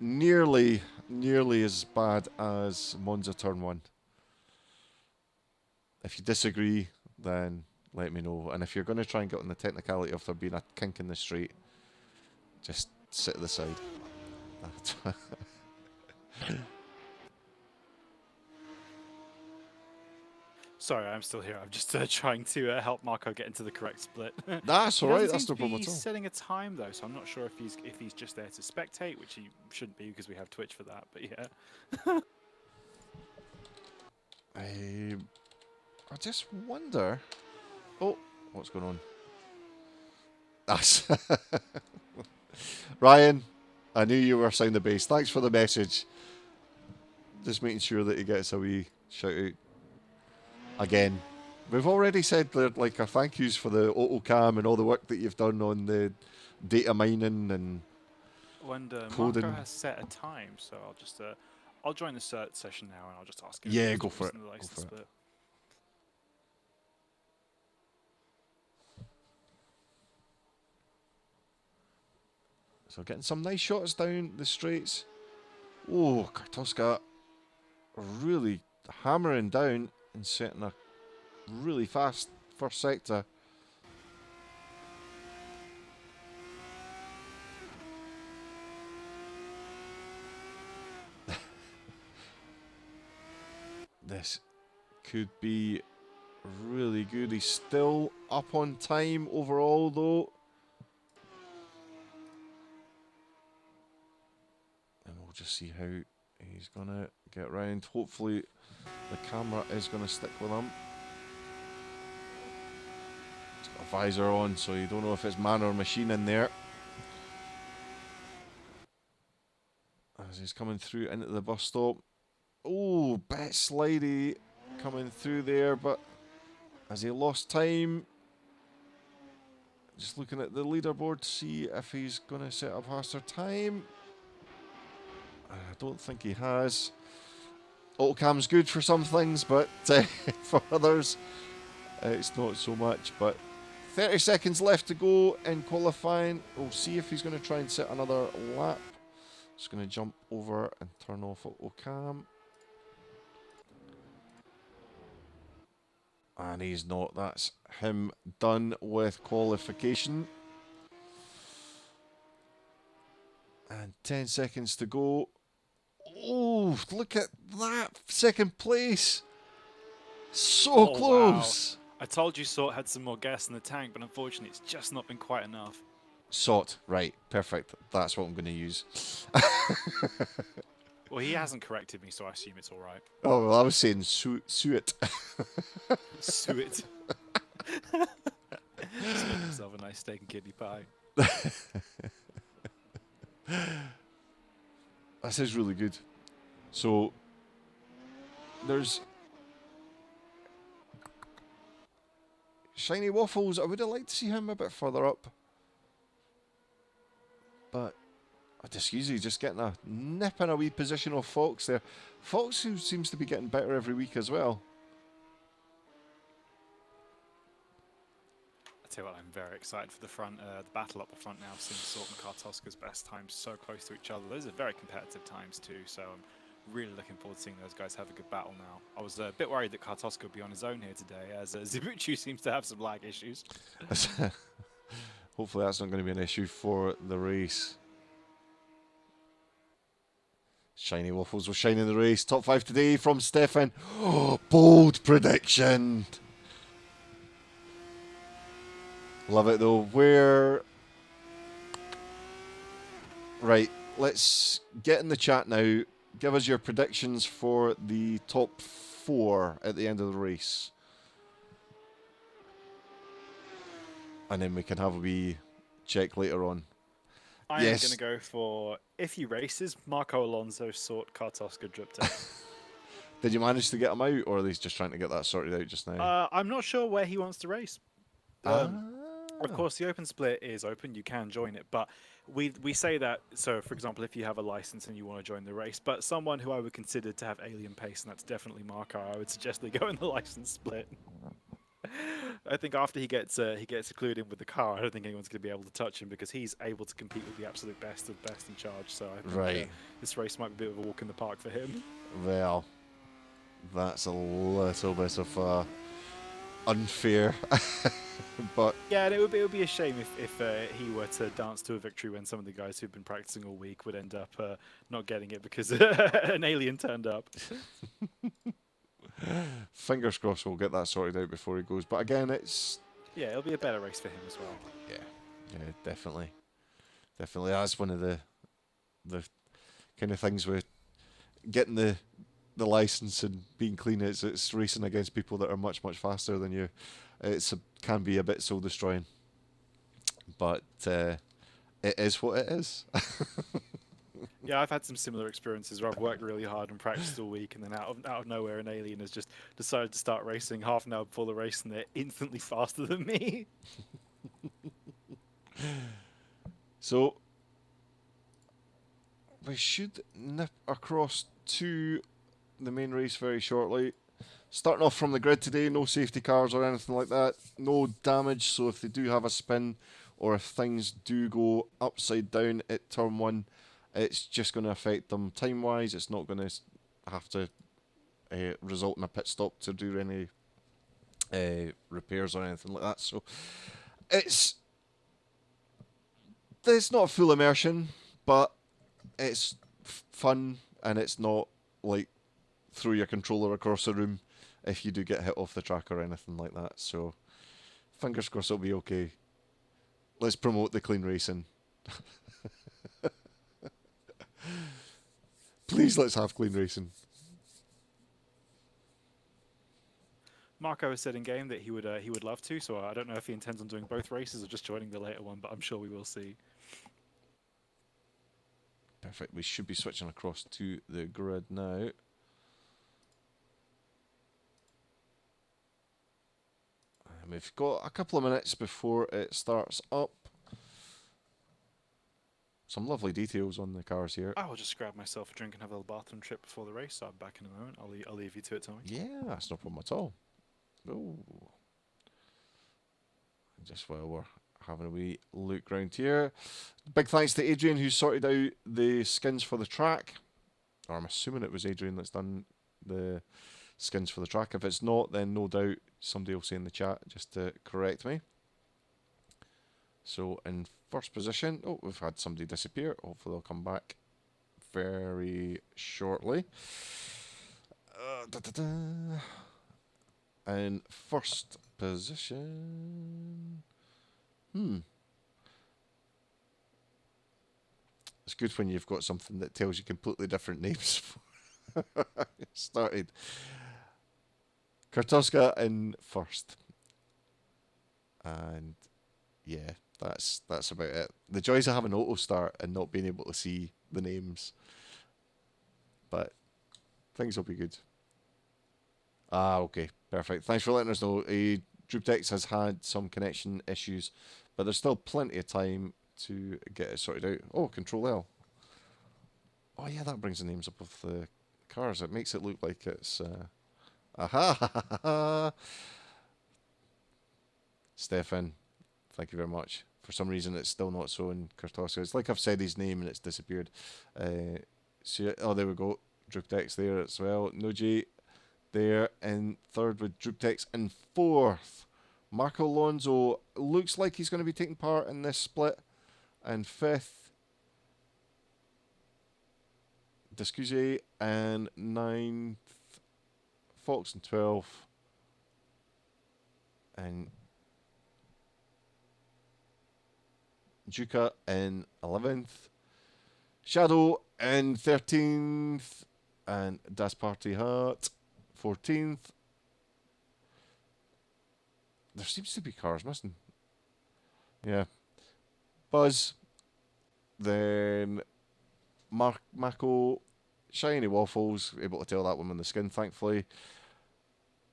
Nearly as bad as Monza Turn 1. If you disagree, then let me know. And if you're going to try and get on the technicality of there being a kink in the straight, just sit to the side. Sorry, I'm still here. I'm just trying to help Marco get into the correct split. That's He alright, doesn't that's seem no to problem be at all. setting a time though, so I'm not sure if he's just there to spectate, which he shouldn't be because we have Twitch for that. But yeah. I just wonder. Oh, what's going on? That's Ryan, I knew you were sound the bass. Thanks for the message. Just making sure that he gets a wee shout out. Again, we've already said that, like, our thank yous for the AutoCam and all the work that you've done on the data mining and coding. Marco has set a time, so I'll just I'll join the cert session now and I'll just ask him. Yeah, if go he's for it. in the Go license for it. split. So getting some nice shots down the straights. Oh, Kartoska really hammering down and setting a really fast first sector. This could be really good. He's still up on time overall though. And we'll just see how he's going to get round. Hopefully the camera is going to stick with him. He's got a visor on, so you don't know if it's man or machine in there. As he's coming through into the bus stop. Oh, bit slidey coming through there, but as he lost time, just looking at the leaderboard to see if he's going to set up faster time. I don't think he has. AutoCam's good for some things, but for others, it's not so much. But 30 seconds left to go in qualifying. We'll see if he's going to try and set another lap. Just going to jump over and turn off AutoCam. And he's not. That's him done with qualification. And 10 seconds to go. Oh, look at that. Second place. So close. Wow. I told you Sort had some more gas in the tank, but unfortunately it's just not been quite enough. Sort. Right. Perfect. That's what I'm going to use. Well, he hasn't corrected me, so I assume it's all right. Oh, well, I was saying suet. Suet. Just make himself a nice steak and kidney pie. This is really good. So, there's Shiny Waffles. I would have liked to see him a bit further up. But just easy, just getting a nip in a wee position of Fox there. Fox, who seems to be getting better every week as well. I tell you what, I'm very excited for the front, the battle up the front now. I've seen Sort and Kartoska's best times so close to each other. Those are very competitive times too, so I'm really looking forward to seeing those guys have a good battle now. I was a bit worried that Kartoska would be on his own here today, as Zibuchu seems to have some lag issues. Hopefully that's not going to be an issue for the race. Shiny Waffles will shine in the race. Top 5 today from Stefan. Oh, bold prediction. Love it though. Right, let's get in the chat now. Give us your predictions for the top 4 at the end of the race. And then we can have a wee check later on. I am Yes. going to go for, if he races, Marco Alonso, Sort, Kartoska, Driptex. Did you manage to get him out, or are they just trying to get that sorted out just now? I'm not sure where he wants to race. Of course, the open split is open. You can join it, but we say that. So, for example, if you have a license and you want to join the race, but someone who I would consider to have alien pace, and that's definitely Marco, I would suggest they go in the license split. I think after he gets clued in with the car, I don't think anyone's going to be able to touch him because he's able to compete with the absolute best of best in charge. So I think Right. this race might be a bit of a walk in the park for him. Well, that's a little bit of unfair, but Yeah, and it would be a shame if he were to dance to a victory when some of the guys who've been practicing all week would end up not getting it because an alien turned up. fingers crossed we'll get that sorted out before he goes. But again, it's Yeah, it'll be a better race for him as well. yeah, definitely. That's one of the kind of things with getting the license and being clean. It's racing against people that are much faster than you. Can be a bit soul destroying, but it is what it is. Yeah, I've had some similar experiences where I've worked really hard and practiced all week, and then out of nowhere, an alien has just decided to start racing half an hour before the race, and they're instantly faster than me. So we should nip across to the main race very shortly. Starting off from the grid today, no safety cars or anything like that. No damage, so if they do have a spin or if things do go upside down at turn 1, it's just going to affect them time-wise. It's not going to have to result in a pit stop to do any repairs or anything like that. So it's not a full immersion, but it's fun, and it's not like throw your controller across the room if you do get hit off the track or anything like that. So fingers crossed it'll be okay. Let's promote the clean racing. Please, let's have clean racing. Marco has said in game that he would love to, so I don't know if he intends on doing both races or just joining the later one, but I'm sure we will see. Perfect. We should be switching across to the grid now. And we've got a couple of minutes before it starts up. Some lovely details on the cars here. I will just grab myself a drink and have a little bathroom trip before the race, so I'm back in a moment. I'll leave you to it, Tommy. Yeah, that's no problem at all. Oh. Just while we're having a wee look round here. Big thanks to Adrian who sorted out the skins for the track. Or I'm assuming it was Adrian that's done the skins for the track. If it's not, then no doubt somebody will say in the chat just to correct me. So in first position, oh, we've had somebody disappear. Hopefully they'll come back very shortly. In first position, it's good when you've got something that tells you completely different names. Started Kartoska in first, and yeah, that's about it. The joys of having auto start and not being able to see the names, but things will be good. Ah, okay, perfect. Thanks for letting us know. Druptex has had some connection issues, but there's still plenty of time to get it sorted out. Oh, Control L. Oh yeah, that brings the names up of the cars. It makes it look like it's aha. Stefan, thank you very much. For some reason, it's still not showing Kartoska. It's like I've said his name and it's disappeared. So, oh, there we go. Druptex there as well. Noji there in third with Druptex in fourth Marco Alonso looks like he's going to be taking part in this split. And 5th, Discuze, and 9th, Fox, and 12th, and Duca in 11th, Shadow in 13th, and Das Party Hut 14th. There seems to be cars missing. Yeah. Buzz, then Mako, Shiny Waffles, able to tell that one on the skin, thankfully.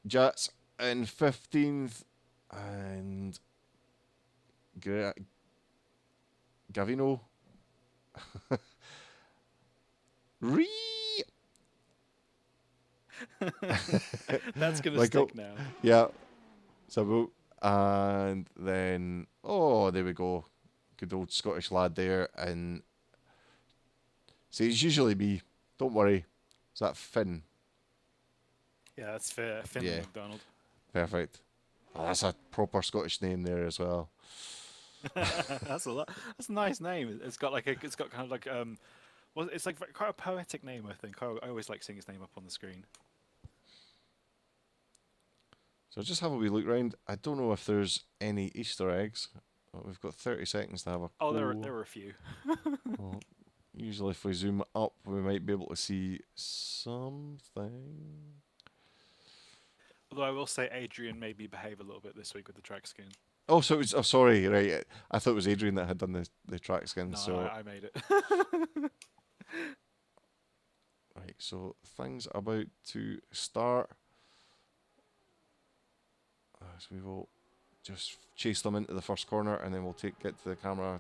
Jats in 15th, and Gavino. That's gonna Like, stick now. Yeah. So, and then, oh, there we go. Good old Scottish lad there. And see, it's usually me. Don't worry. Is that Finn? Yeah, that's fair. Finley Yeah. McDonald. Perfect. Oh, that's a proper Scottish name there as well. That's a lot. That's a nice name. It's got like a. It's got kind of like well, it's like quite a poetic name. I think. I always like seeing his name up on the screen. So just have a wee look round. I don't know if there's any Easter eggs. Oh, we've got 30 seconds to have a Oh, there clue. were a few. Well, usually if we zoom up, we might be able to see something. Although I will say Adrian made me behave a little bit this week with the track skin. Oh, so it was. Oh, sorry. Right. I thought it was Adrian that had done the track skin. No, So I made it. right. So things are about to start. So we will just chase them into the first corner, and then we'll get to the camera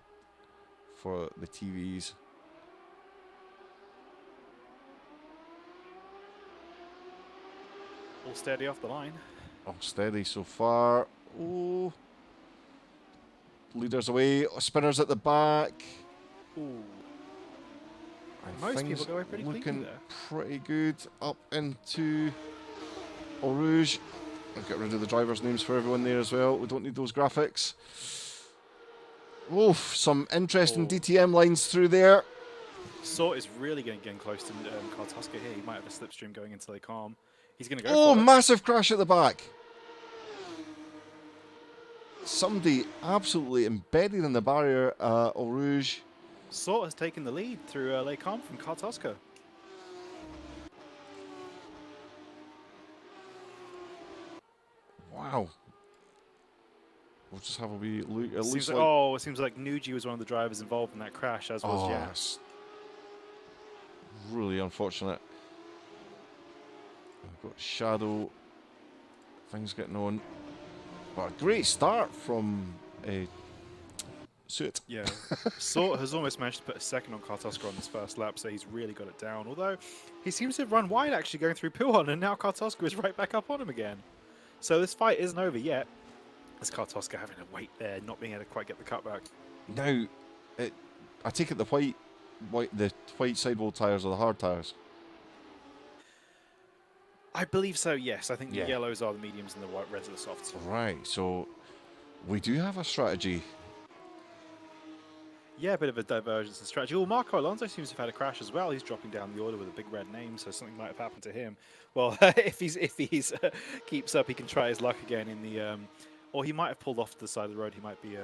for the TVs. All steady off the line. Oh, steady so far. Oh, leaders away. Spinners at the back. Ooh. And Most things people go away pretty cleanly looking there. pretty good up into Eau Rouge. I'll get rid of the drivers' names for everyone there as well. We don't need those graphics. Oof, some interesting Oh. DTM lines through there. Sort is really getting close to Kartuska here. He might have a slipstream going into Lake Calm. He's going to go Oh, for it. massive crash at the back. Somebody absolutely embedded in the barrier, Eau Rouge. Sort has taken the lead through Lake Calm from Kartuska. Wow. We'll just have a wee look. It looks like... Oh, it seems like Nuji was one of the drivers involved in that crash, as was Jats. That's really unfortunate. We've got Shadow. Things getting on. But a great start from Suit. Yeah. Sort has almost managed to put a second on Kartuska on this first lap, so he's really got it down. Although, he seems to have run wide actually going through Puon, and now Kartuska is right back up on him again. So this fight isn't over yet. It's Kartuska having to wait there, not being able to quite get the cutback. Now, I take it the white sidewall tyres are the hard tyres. I believe so, yes. I think Yeah. the yellows are the mediums and the white reds are the softs. Right, so we do have a strategy. Yeah, a bit of a divergence in strategy. Well, Marco Alonso seems to have had a crash as well. He's dropping down the order with a big red name, so something might have happened to him. Well, if he's keeps up, he can try his luck again in the, or he might have pulled off to the side of the road. He might be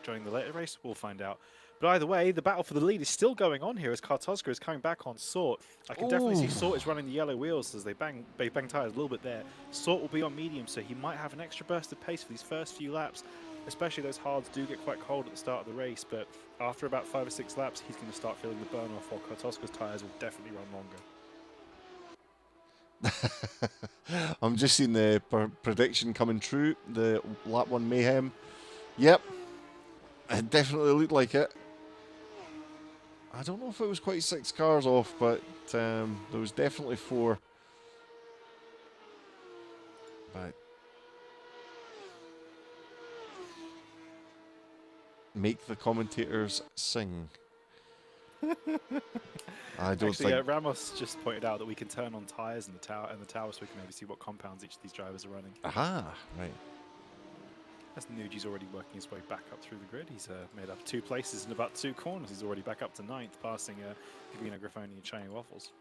joining the later race. We'll find out. But either way, the battle for the lead is still going on here as Kartuska is coming back on Sort. I can definitely see Sort is running the yellow wheels as they bang tires a little bit there. Sort will be on medium, so he might have an extra burst of pace for these first few laps. Especially those hards do get quite cold at the start of the race, but after about 5 or 6 laps, he's going to start feeling the burn off, while Kartuska's tyres will definitely run longer. I'm just seeing the prediction coming true. The lap 1 mayhem. Yep. It definitely looked like it. I don't know if it was quite 6 cars off, but there was definitely 4. But make the commentators sing. I don't Actually, think. Ramos just pointed out that we can turn on tyres in the tower, so we can maybe see what compounds each of these drivers are running. Aha, right. As Nuji's already working his way back up through the grid, he's made up 2 places in about 2 corners. He's already back up to 9th, passing Gavino, Grifoni and Shiny Waffles.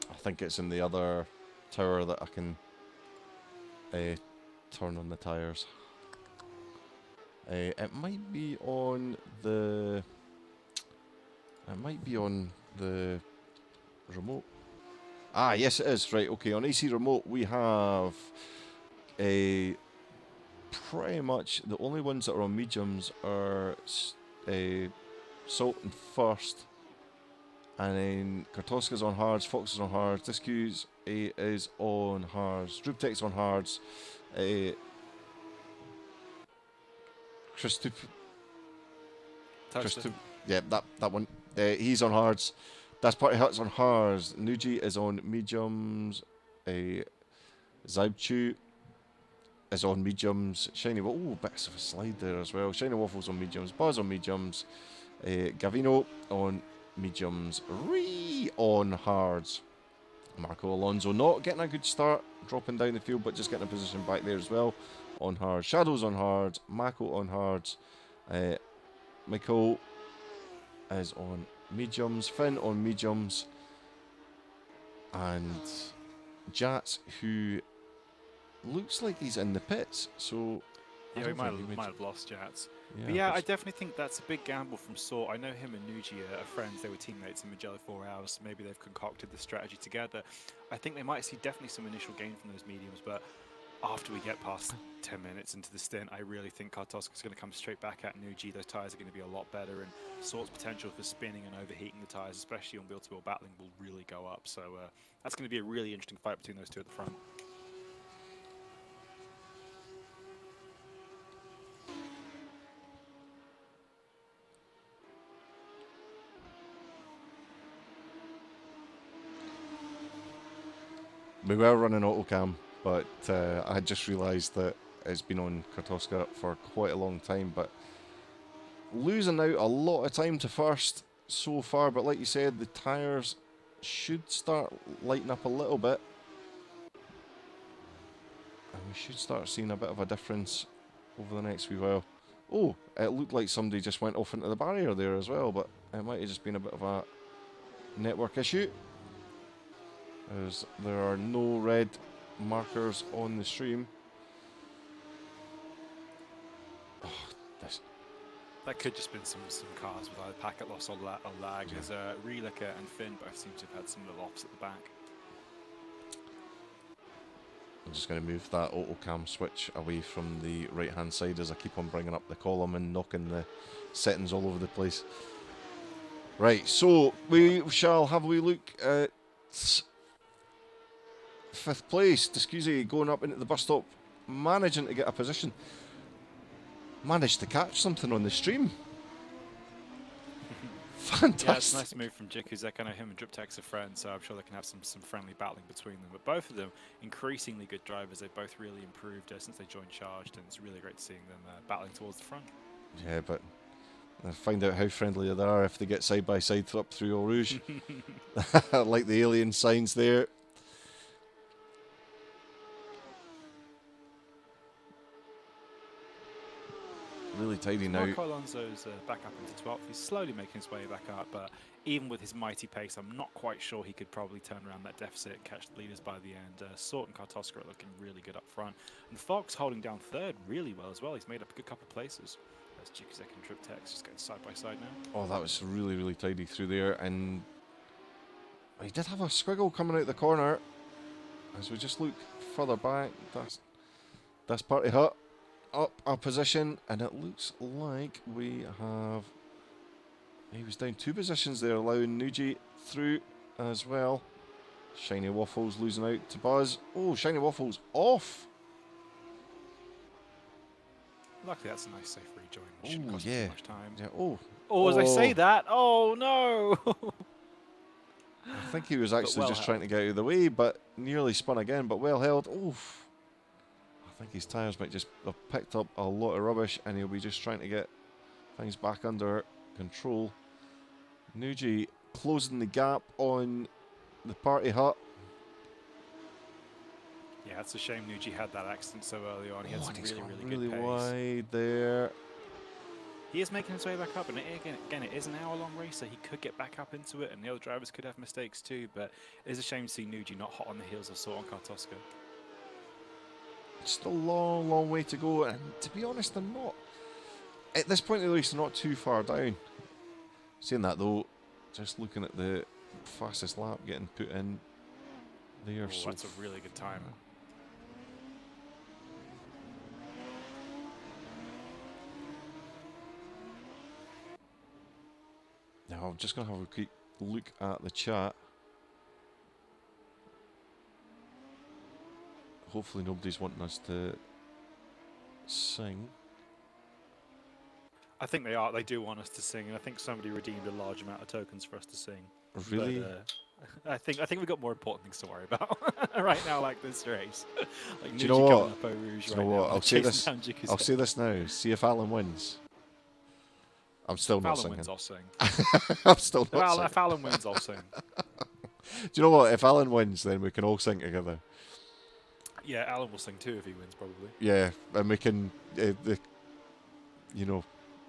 I think it's in the other tower that I can turn on the tyres. It might be on the. It might be on the remote. Ah, yes, it is. Right, okay. On AC remote, we have a pretty much the only ones that are on mediums are Salt and First, and then Kartoska's on hards, Fox is on hards, Discu's is on hards, Druptek's on hards, Christup, yeah, that one. He's on hards. Das Party Hut's on hards. Nuji is on mediums. Zybchu is on mediums. Shiny bits of a slide there as well. Shiny Waffles on mediums. Buzz on mediums. Gavino on mediums. Ree on hards. Marco Alonso not getting a good start, dropping down the field, but just getting a position back there as well. On hards. Shadows on hards. Mako on hards. Michael is on mediums. Finn on mediums. And Jats, who looks like he's in the pits, so yeah, we might have lost Jats. Yeah, but yeah, I definitely think that's a big gamble from Sort. I know him and Nuji are friends. They were teammates in Magellan 4 Hours, so maybe they've concocted the strategy together. I think they might see definitely some initial gain from those mediums, but after we get past 10 minutes into the stint, I really think Kartoska's going to come straight back at Nuji. Those tyres are going to be a lot better, and Sort's potential for spinning and overheating the tyres, especially on wheel-to-wheel battling, will really go up. So that's going to be a really interesting fight between those two at the front. We were running autocam, but I just realised that it's been on Kartoska for quite a long time, but losing out a lot of time to first so far, but like you said, the tyres should start lighting up a little bit. And we should start seeing a bit of a difference over the next wee while. Oh, it looked like somebody just went off into the barrier there as well, but it might have just been a bit of a network issue, as there are no red markers on the stream. Oh, this. That could just been some cars with either packet loss or lag. As Relica and Finn both seem to have had some little offs at the back. I'm just going to move that autocam switch away from the right hand side as I keep on bringing up the column and knocking the settings all over the place. Right, so we shall have a wee look at 5th place. Discusi going up into the bus stop, managing to get a position. Managed to catch something on the stream. Fantastic. Yeah, it's a nice move from Jikuzek. I know him and Driptek's are friends, so I'm sure they can have some friendly battling between them. But both of them, increasingly good drivers. They've both really improved since they joined Charged, and it's really great seeing them battling towards the front. Yeah, but I'll find out how friendly they are if they get side by side up through Eau Rouge. Like the alien signs there. Really tidy now. Marco Alonso's back up into 12th. He's slowly making his way back up, but even with his mighty pace, I'm not quite sure he could probably turn around that deficit and catch the leaders by the end. Sort and Kartoska are looking really good up front. And Fox holding down 3rd really well as well. He's made up a good couple of places. There's Jikuzek and Driptek just going side by side now. Oh, that was really, really tidy through there. And he did have a squiggle coming out the corner. As we just look further back, that's Party Hut up our position, and it looks like we have. He was down 2 positions there, allowing Nuji through as well. Shiny Waffles losing out to Buzz. Oh, Shiny Waffles off. Luckily, that's a nice safe rejoin. Which shouldn't cost yeah. too much time. Yeah. Oh, as I say that, oh no! I think he was actually well just held. trying to get out of the way, but nearly spun again, but well held. Oof. think his tyres might just have picked up a lot of rubbish and he'll be just trying to get things back under control. Nuji closing the gap on the party hut. Yeah, it's a shame Nuji had that accident so early on. He had some He's really, gone really good pace. wide there. He is making his way back up, and again, it is an hour-long race, so he could get back up into it, and the other drivers could have mistakes too, but it is a shame to see Nuji not hot on the heels of Sort on Kartoska. Still a long, long way to go, and to be honest, they're not, at this point of the race, they're not too far down. Saying that though, just looking at the fastest lap getting put in there. Oh, that's a really good time. Now I'm just going to have a quick look at the chat. Hopefully nobody's wanting us to sing. I think they are. They do want us to sing, and I think somebody redeemed a large amount of tokens for us to sing. Really? But, I think we've got more important things to worry about right now, like this race. Like Do you know what? Do you know what? I'll say this now. See if Alan wins. I'm still not singing. Wins, I'll sing. I'm still not singing. If Alan wins, I'll sing. Do you know what? If Alan wins, then we can all sing together. Yeah, Alan will sing too if he wins, probably. Yeah, and we can,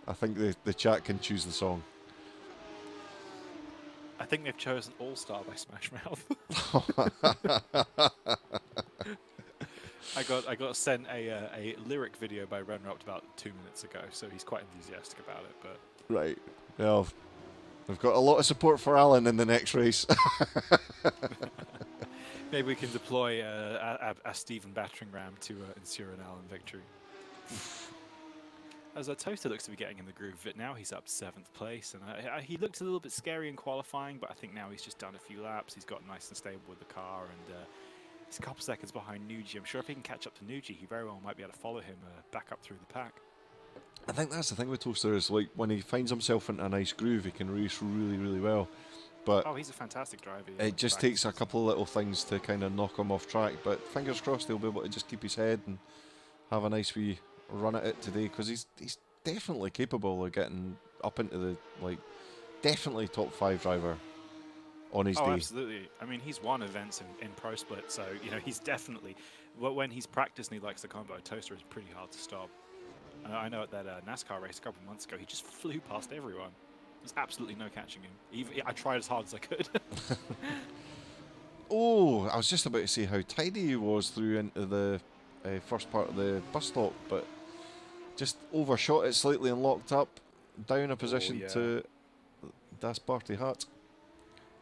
I think the chat can choose the song. I think they've chosen All Star by Smash Mouth. I got sent a lyric video by Runner Up about 2 minutes ago, so he's quite enthusiastic about it. But Right. Well, we've got a lot of support for Alan in the next race. maybe we can deploy a Stephen battering ram to ensure an Alan victory. As Toaster looks to be getting in the groove of it now, he's up 7th place, and he looked a little bit scary in qualifying, but I think now he's just done a few laps. He's got nice and stable with the car, and he's a couple seconds behind Nuji. I'm sure if he can catch up to Nuji, he very well might be able to follow him back up through the pack. I think that's the thing with Toaster is like when he finds himself into a nice groove, he can race really, really well. But oh, he's a fantastic driver. It just takes a couple of little things to kind of knock him off track. But fingers crossed he'll be able to just keep his head and have a nice wee run at it today, because he's definitely capable of getting up into the definitely top 5 driver on his day. Oh, absolutely. I mean, he's won events in Pro Split, so he's definitely when he's practiced and he likes the combo. Toaster is pretty hard to stop. I know at that NASCAR race a couple of months ago, he just flew past everyone. There's absolutely no catching him. I tried as hard as I could. Oh, I was just about to say how tidy he was through into the first part of the bus stop, but just overshot it slightly and locked up, down a position to Das Party Hut.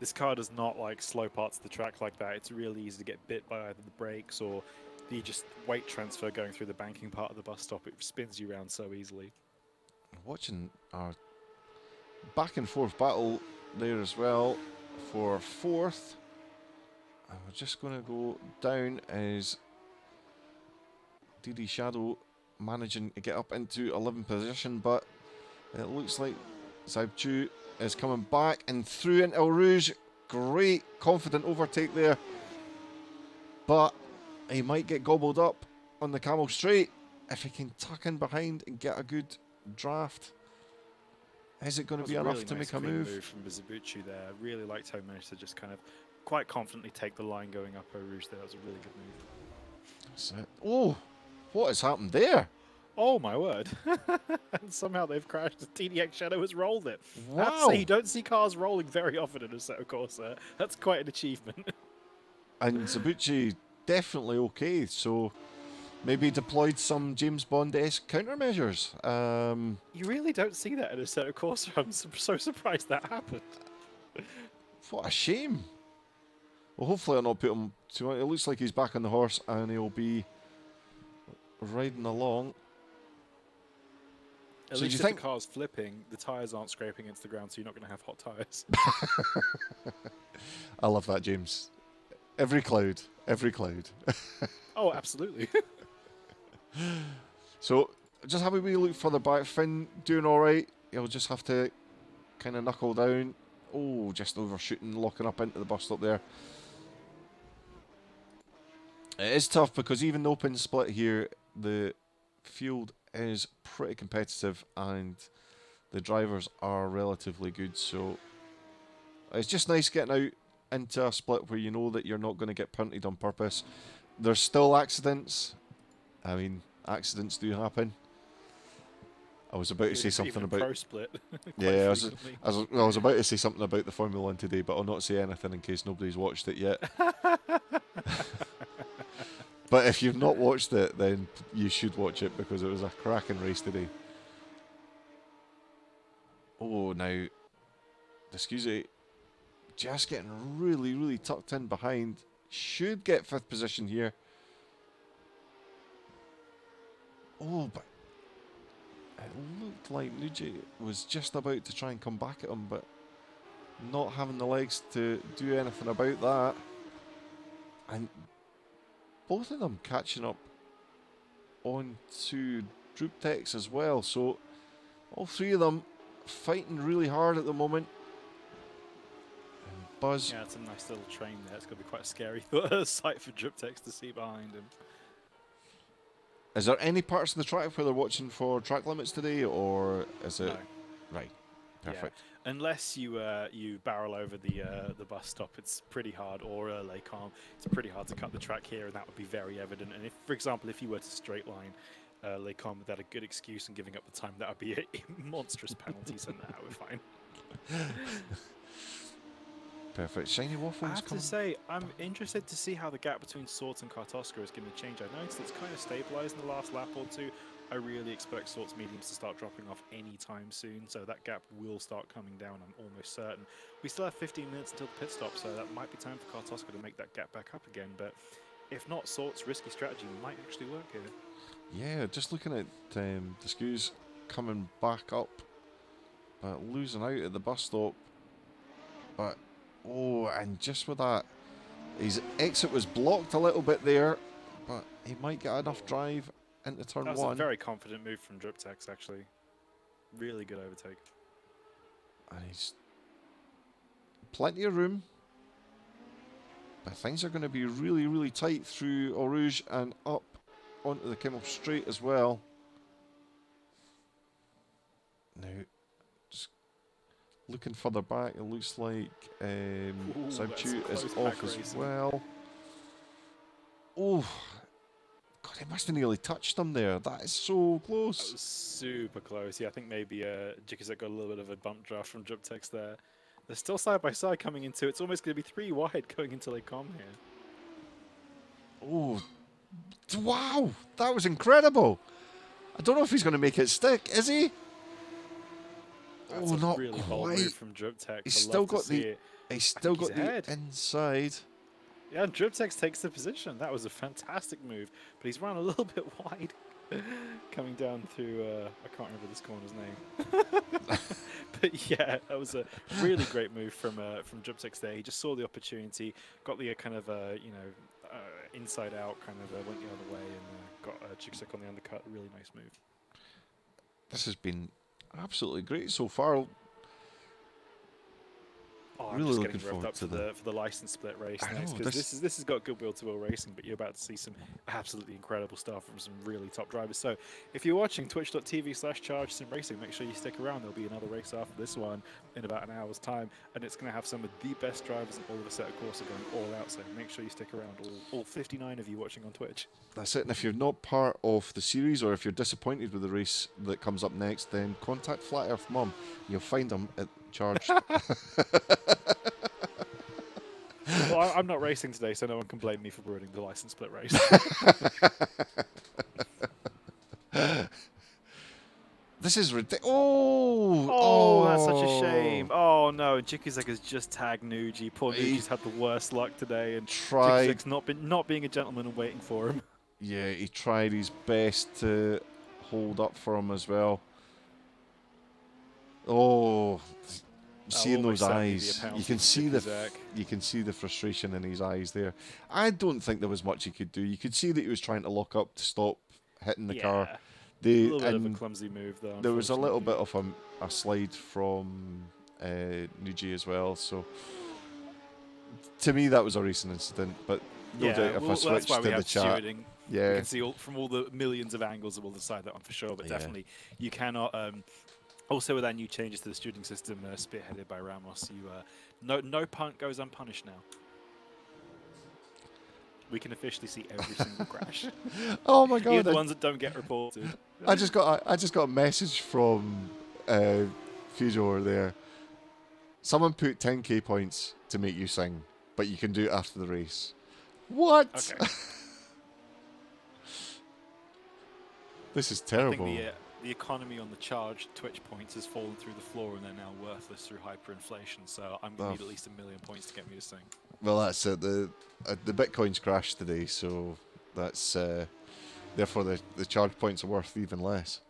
This car does not like slow parts of the track like that. It's really easy to get bit by either the brakes or the just weight transfer going through the banking part of the bus stop. It spins you around so easily. Watching our back and forth battle there as well for 4th. And we're just going to go down as DD Shadow managing to get up into 11th position, but it looks like Zaibchu is coming back and through into El Rouge. Great confident overtake there, but he might get gobbled up on the Camel Straight if he can tuck in behind and get a good draft. Is it going to be enough really to nice make a move? From Mizubuchi there. I really liked how he managed to just kind of quite confidently take the line going up El Rouge there. That was a really good move. That's it. Oh, what has happened there? Oh my word. And somehow they've crashed. The TDX Shadow has rolled it. Wow. You don't see cars rolling very often in Assetto Corsa. That's quite an achievement. And Zabucci definitely okay, so maybe deployed some James Bond-esque countermeasures. You really don't see that in Assetto Corsa. I'm so surprised that happened. What a shame. Well, hopefully I'll not put him too much. It looks like he's back on the horse and he'll be riding along. At least if the car's flipping, the tyres aren't scraping against the ground, so you're not going to have hot tyres. I love that, James. Every cloud. Every cloud. Oh, absolutely. So, just have a wee look further back. Finn doing alright. He'll just have to kind of knuckle down. Oh, just overshooting, locking up into the bus stop there. It is tough because even the open split here, the field is pretty competitive and the drivers are relatively good. So it's just nice getting out into a split where you know that you're not going to get punted on purpose. There's still accidents. I mean, accidents do happen. I was about to say something Even about pro split. yeah. Frequently. I was about to say something about the Formula One today, but I'll not say anything in case nobody's watched it yet. But if you've not watched it, then you should watch it because it was a cracking race today. Oh, now, excuse me, just getting really, really tucked in behind. Should get 5th position here. Oh, but it looked like Nuji was just about to try and come back at him, but not having the legs to do anything about that. And both of them catching up onto Drooptex as well. So all three of them fighting really hard at the moment. And Buzz. Yeah, it's a nice little train there. It's going to be quite a scary sight for Driptex to see behind him. Is there any parts of the track where they're watching for track limits today, or is it No. right? Perfect. Yeah. Unless you you barrel over the bus stop, it's pretty hard, or Les Calm, it's pretty hard to cut the track here, and that would be very evident. And if, for example, if you were to straight line Les Calm without a good excuse and giving up the time, that would be a monstrous penalty. So now we're fine. Perfect. Shiny waffles. I have coming. to say, I'm interested to see how the gap between Swords and Kartoska is going to change. I noticed it's kind of stabilized in the last lap or two. I really expect Swords mediums to start dropping off anytime soon, so that gap will start coming down, I'm almost certain. We still have 15 minutes until the pit stop, so that might be time for Kartoska to make that gap back up again, but if not, Swords' risky strategy might actually work here. Yeah, just looking at the Scoos coming back up, but losing out at the bus stop. But oh, and just with that, his exit was blocked a little bit there, but he might get enough drive into turn That was one. a very confident move from Driptex, actually. Really good overtake. And he's plenty of room. But things are going to be really, really tight through Eau Rouge and up onto the Kimmel Straight as well. Now, just looking further back, it looks like Sabchu that's is close off back as racing. well. Oh, God, he must have nearly touched him there. That is so That close. was super close. Yeah, I think maybe Jikizek got a little bit of a bump draft from Driptex there. They're still side by side coming into it. It's almost going to be 3 wide going into Les Calm here. Oh, wow, that was incredible. I don't know if he's going to make it stick, is he? That's Oh, a not really bold quite. move from Driptex. He's I'd still love to got see the. it. He's still he's got the ahead. inside. Yeah, Driptex takes the position. That was a fantastic move, but he's run a little bit wide coming down through, I can't remember this corner's name. But yeah, that was a really great move from Driptex there. He just saw the opportunity, got the kind of, inside out, kind of went the other way and got Jikizek on the undercut. A really nice move. This has been absolutely great so far. Oh, I'm Really just looking getting revved forward up to for the license split race I next, know, because this- this has got Goodwill to Will Racing, but you're about to see some absolutely incredible stuff from some really top drivers. So if you're watching twitch.tv/ChargeSim Racing, make sure you stick around. There'll be another race after this one in about an hour's time, and it's going to have some of the best drivers in all of the set of course are going all out. So make sure you stick around. All 59 of you watching on Twitch. That's it. And if you're not part of the series, or if you're disappointed with the race that comes up next, then contact Flat Earth Mum. You'll find him at Charged. Well, I'm not racing today, so no one can blame me for ruining the license split race. This is ridiculous. Oh, Oh, that's such a shame. Oh no, Jikizek has just tagged Nuji. Poor He Nuji's had the worst luck today, and tried. Jikizek's not being a gentleman and waiting for him. Yeah, he tried his best to hold up for him as well. Oh, seeing almost those certainly be a eyes, penalty you can for see the Jikizek. you can see the frustration in his eyes there. I don't think there was much he could do. You could see that he was trying to lock up to stop hitting the car. A They little bit of a and clumsy move, though. there was a little unfortunately. bit of a slide from Nuji as well. So to me, that was a racing incident. But no doubt if I well, that's switch why we to the have chat. stewarding. We Yeah, can see from all the millions of angles, and we'll decide that one for sure. But yeah. definitely, you cannot. Also, with our new changes to the stewarding system, spearheaded by Ramos, no punt goes unpunished now. We can officially see every single crash, Oh my even god! the ones that don't get reported. I just got a message from Fujo over there. Someone put 10k points to make you sing, but you can do it after the race. What? Okay. This is I terrible. think the economy on the charged Twitch points has fallen through the floor, and they're now worthless through hyperinflation. So I'm going to need at least 1 million points to get me to sing. Well, that's it. The bitcoins crashed today, so that's therefore the charge points are worth even less.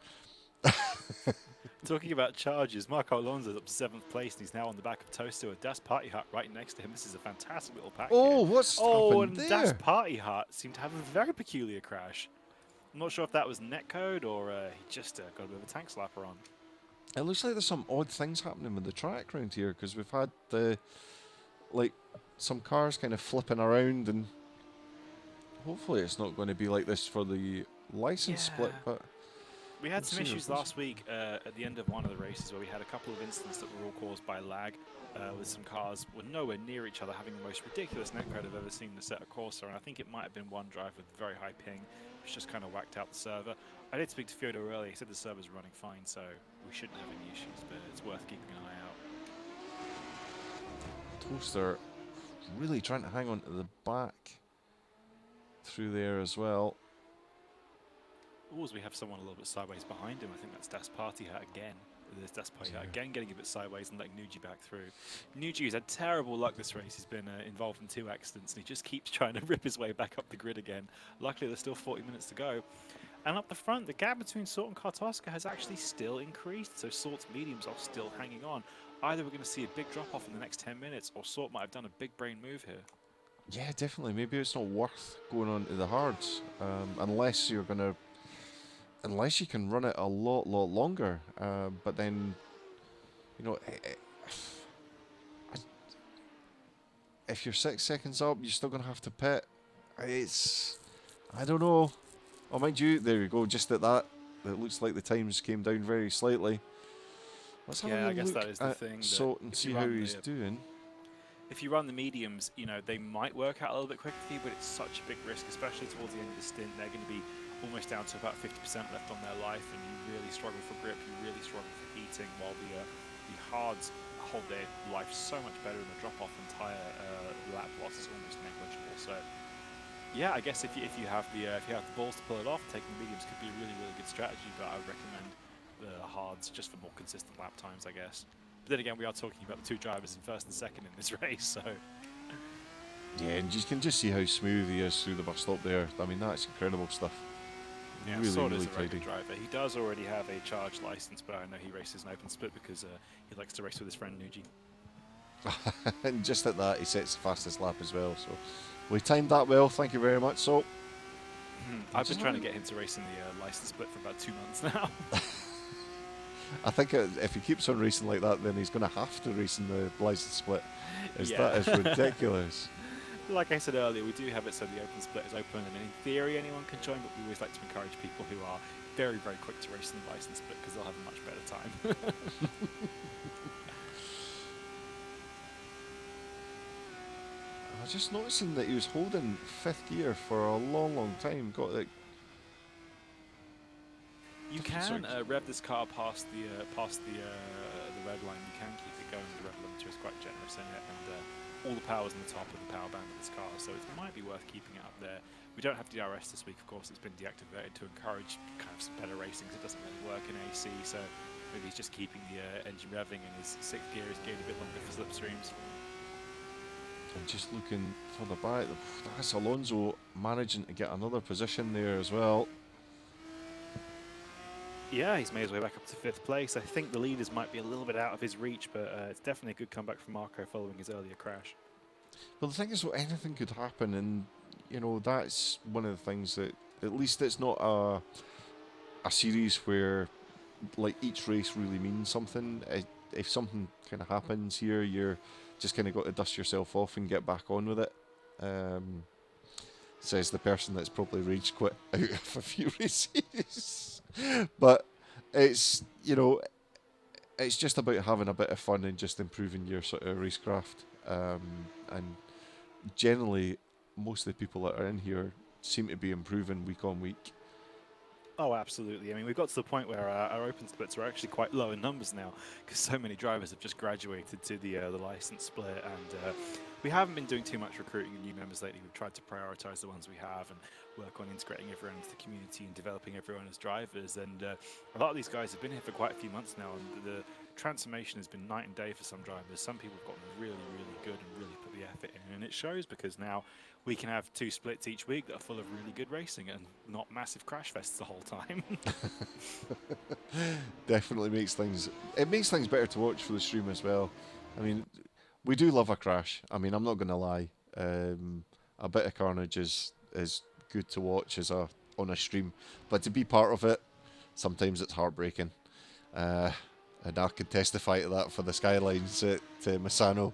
Talking about charges, Marco Alonso's up to 7th place, and he's now on the back of Toaster with Das Party Hut right next to him. This is a fantastic little pack Oh, here. what's Oh, happened and there? Das Party Hut seemed to have a very peculiar crash. I'm not sure if that was netcode or he just got a bit of a tank slapper on. It looks like there's some odd things happening with the track around here because we've had some cars kind of flipping around, and hopefully it's not going to be like this for the license split. But we had let's some see issues what last week at the end of one of the races where we had a couple of incidents that were all caused by lag, with some cars were nowhere near each other, having the most ridiculous netcode I've ever seen in a set of Corsa, and I think it might have been one drive with very high ping, which just kind of whacked out the server. I did speak to Fyodo earlier. He said the server's running fine, so we shouldn't have any issues, but it's worth keeping an eye out. Toaster really trying to hang on to the back through there as well. Or we have someone a little bit sideways behind him. I think that's Das Party Hat again. There's Das Party Hat again getting a bit sideways and letting Nuji back through. Nuji's had terrible luck this race. He's been involved in 2 accidents, and he just keeps trying to rip his way back up the grid again. Luckily, there's still 40 minutes to go. And up the front, the gap between Sort and Kartoska has actually still increased, so Sort's mediums are still hanging on. Either we're going to see a big drop-off in the next 10 minutes, or Sort might have done a big brain move here. Yeah, definitely. Maybe it's not worth going on to the hards unless you're going to... Unless you can run it a lot longer, but then, you know, if you're 6 seconds up, you're still going to have to pit. I don't know. Oh, mind you, there we go. Just at that, it looks like the times came down very slightly. Let's have a I guess look that is the at thing. Salt and see how he's doing. If you run the mediums, you know, they might work out a little bit quicker for you, but it's such a big risk, especially towards the end of the stint. They're going to be almost down to about 50% left on their life, and you really struggle for grip, you really struggle for heating, while the hards hold their life so much better, and the drop-off entire lap loss is almost negligible. So, yeah, I guess if you have the balls to pull it off, taking the mediums could be a really good strategy. But I would recommend the hards just for more consistent lap times, I guess. But then again, we are talking about the 2 drivers in first and second in this race, so. Yeah, and you can just see how smooth he is through the bus stop there. I mean, that's incredible stuff. Yeah, really, Sword really is a very good tidy. driver. He does already have a charged license, but I know he races an open split because he likes to race with his friend Nuji. And just at that, he sets the fastest lap as well. So we timed that well. Thank you very much. So I've been trying to get him to race in the license split for about 2 months now. I think if he keeps on racing like that, then he's going to have to race in the license split. That is ridiculous. Like I said earlier, we do have it so the open split is open, and in theory anyone can join, but we always like to encourage people who are very quick to race in the license split because they'll have a much better time. I was just noticing that he was holding 5th gear for a long time. You can rev this car past the red line. You can keep it going. The rev limiter is quite generous in it, and all the power's in the top of the power band of this car, so it might be worth keeping it up there. We don't have DRS this week, of course. It's been deactivated to encourage kind of some better racing, because it doesn't really work in AC, so maybe he's just keeping the engine revving, and his 6th gear is getting a bit longer for slipstreams. I'm just looking for the back. That's Alonso managing to get another position there as well. Yeah, he's made his way back up to 5th place. I think the leaders might be a little bit out of his reach, but it's definitely a good comeback from Marco following his earlier crash. Well, the thing is, anything could happen, and you know that's one of the things that at least it's not a series where like each race really means something. If something kind of happens here, you're just kind of got to dust yourself off and get back on with it. says the person that's probably rage quit out of a few races. But it's, it's just about having a bit of fun and just improving your sort of racecraft. And generally, most of the people that are in here seem to be improving week on week. Oh, absolutely. I mean, we've got to the point where our open splits are actually quite low in numbers now because so many drivers have just graduated to the license split, and we haven't been doing too much recruiting new members lately. We've tried to prioritise the ones we have and work on integrating everyone into the community and developing everyone as drivers. And a lot of these guys have been here for quite a few months now, and the transformation has been night and day for some drivers. Some people have gotten really, really good and really put the effort in, and it shows because now we can have 2 splits each week that are full of really good racing and not massive crash fests the whole time. Definitely makes things better to watch for the stream as well. I mean, we do love a crash. I mean, I'm not going to lie. A bit of carnage is good to watch on a stream, but to be part of it, sometimes it's heartbreaking. And I can testify to that for the Skylines at Misano.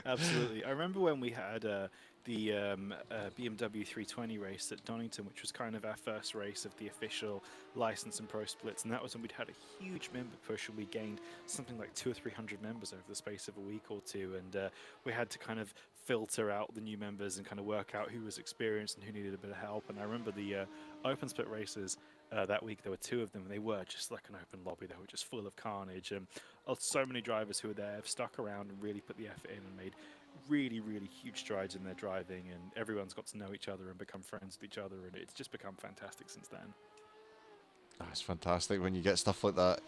Absolutely. I remember when we had the BMW 320 race at Donington, which was kind of our first race of the official license and pro splits, and that was when we'd had a huge member push, and we gained something like 200 or 300 members over the space of a week or two, and we had to kind of filter out the new members and kind of work out who was experienced and who needed a bit of help. And I remember the open split races that week. There were 2 of them, and they were just like an open lobby. They were just full of carnage, and so many drivers who were there have stuck around and really put the effort in and made really, really huge strides in their driving, and everyone's got to know each other and become friends with each other, and it's just become fantastic since then. It's fantastic when you get stuff like that.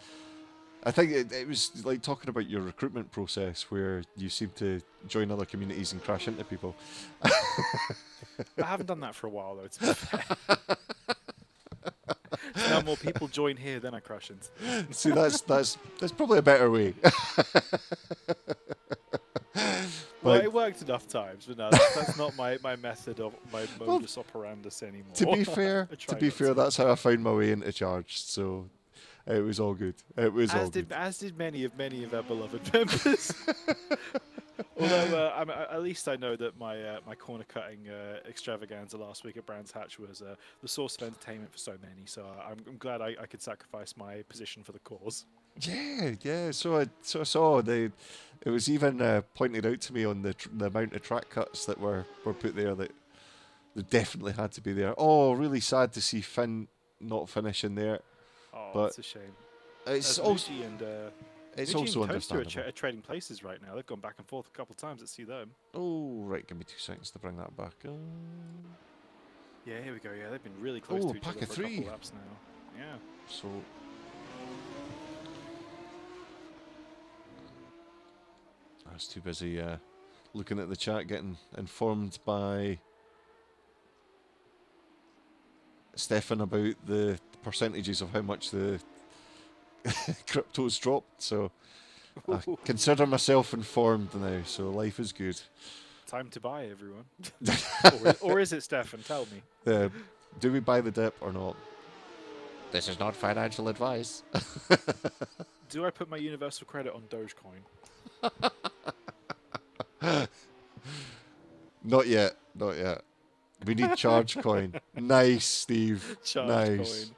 I think it was like talking about your recruitment process where you seem to join other communities and crash into people. I haven't done that for a while, though, to be fair. Now more people join here than I crash into them. See, that's probably a better way. Well, it worked enough times, but no, that's not my method of my modus operandus anymore. To be fair, that's how I found my way into Charged. So it was all good. It was all good. As did many of our beloved members. Although at least I know that my my corner cutting extravaganza last week at Brands Hatch was the source of entertainment for so many. So I'm glad I could sacrifice my position for the cause. Yeah. So I saw it was even pointed out to me on the amount of track cuts that were put there that they definitely had to be there. Oh, really sad to see Finn not finishing there. Oh, but that's a shame. It's also it's Nucci also and Coaster understandable. are trading places right now. They've gone back and forth a couple of times. Let's see them. Oh, right. Give me 2 seconds to bring that back. Yeah, here we go. Yeah, they've been really close to each pack other of for a 3. couple laps now. Yeah. So I was too busy looking at the chat, getting informed by Stefan about the percentages of how much the crypto's dropped. So I consider myself informed now. So life is good. Time to buy, everyone. or is it, Stefan? Tell me. Do we buy the dip or not? This is not financial advice. Do I put my universal credit on Dogecoin? Not yet. We need charge coin. Nice, Steve. Charge nice. coin.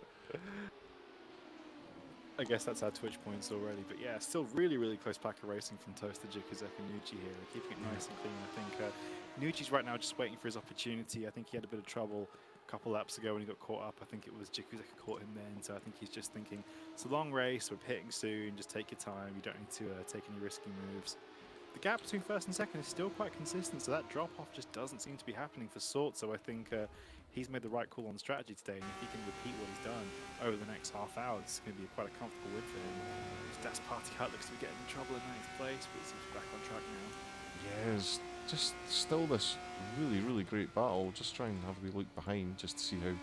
I guess that's our Twitch points already. But yeah, still really, really close pack of racing from Toaster, Jikuzek and Nucci here. They're keeping it nice and clean. I think Nucci's right now just waiting for his opportunity. I think he had a bit of trouble a couple laps ago when he got caught up. I think it was Jikuzek who caught him then. So I think he's just thinking, it's a long race. We're pitting soon. Just take your time. You don't need to take any risky moves. The gap between first and second is still quite consistent, so that drop-off just doesn't seem to be happening for Sort. So I think he's made the right call on strategy today, and if he can repeat what he's done over the next half hour, it's going to be quite a comfortable win for him. His Das Party Cut looks to be getting in trouble in 9th place, but it seems to be back on track now. Yeah, it's just still this really, really great battle. Just try and have a wee look behind just to see how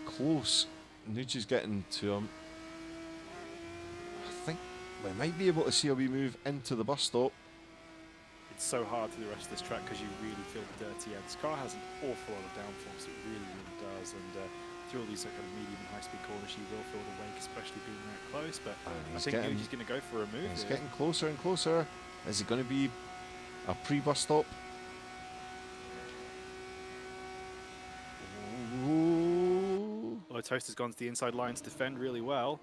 close Nucci's getting to him. I think we might be able to see a wee move into the bus stop. It's so hard to the rest of this track because you really feel the dirty end. This car has an awful lot of downforce, it really, really does. And through all these kind of medium and high-speed corners, you will feel the wake, especially being that close. But I think Nucci's going to go for a move. He's getting closer and closer. Is it going to be a pre-bus stop? Toaster's gone to the inside line to defend really well.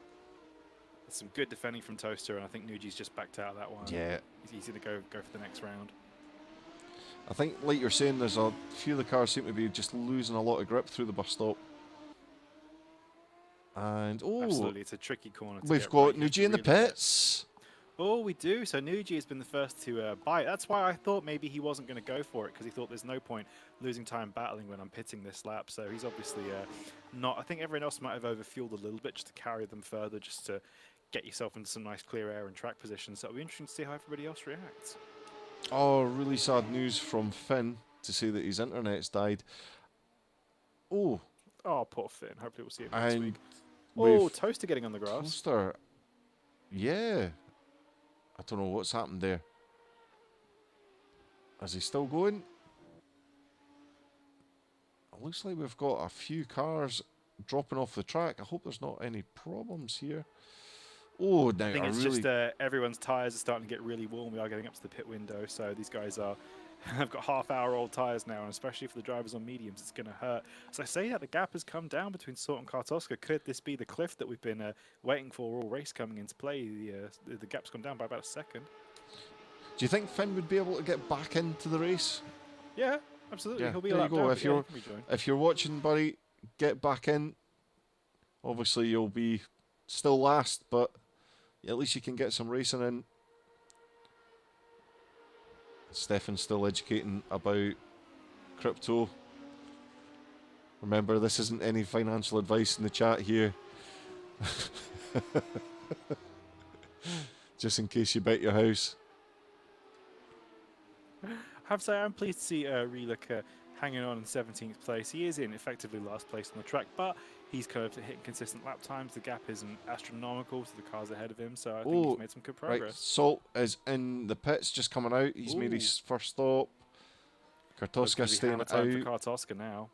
There's some good defending from Toaster, and I think Nuji's just backed out of that one. Yeah. He's going to go for the next round. I think, like you're saying, there's a few of the cars seem to be just losing a lot of grip through the bus stop. And, Absolutely, it's a tricky corner. We've got Nuji in the pits. Oh, we do. So Nuji has been the first to bite. That's why I thought maybe he wasn't going to go for it, because he thought there's no point losing time battling when I'm pitting this lap. So he's obviously not. I think everyone else might have overfueled a little bit just to carry them further, just to get yourself into some nice clear air and track position. So it'll be interesting to see how everybody else reacts. Oh, really sad news from Finn to say that his internet's died. Oh, poor Finn. Hopefully we'll see him next and week. Oh, Toaster getting on the grass. Toaster, yeah. I don't know what's happened there. Is he still going? It looks like we've got a few cars dropping off the track. I hope there's not any problems here. Oh, now I think it's just everyone's tyres are starting to get really warm. We are getting up to the pit window, so these guys are have got half-hour-old tyres now, and especially for the drivers on mediums, it's going to hurt. So I say that the gap has come down between Sort and Kartoska. Could this be the cliff that we've been waiting for all race coming into play? The gap's gone down by about a second. Do you think Finn would be able to get back into the race? Yeah, absolutely. Yeah, He'll be there you allowed go. down, If you're watching, buddy, get back in. Obviously, you'll be still last, but at least you can get some racing in. Stefan's still educating about crypto. Remember, this isn't any financial advice in the chat here. Just in case you bet your house. I have to say, I'm pleased to see Relik hanging on in 17th place. He is in effectively last place on the track, but he's kind of hitting consistent lap times. The gap isn't astronomical to the cars ahead of him, so I think he's made some good progress. Right, Salt is in the pits, just coming out. He's made his first stop. Kartoska staying out. Time for Kartoska now.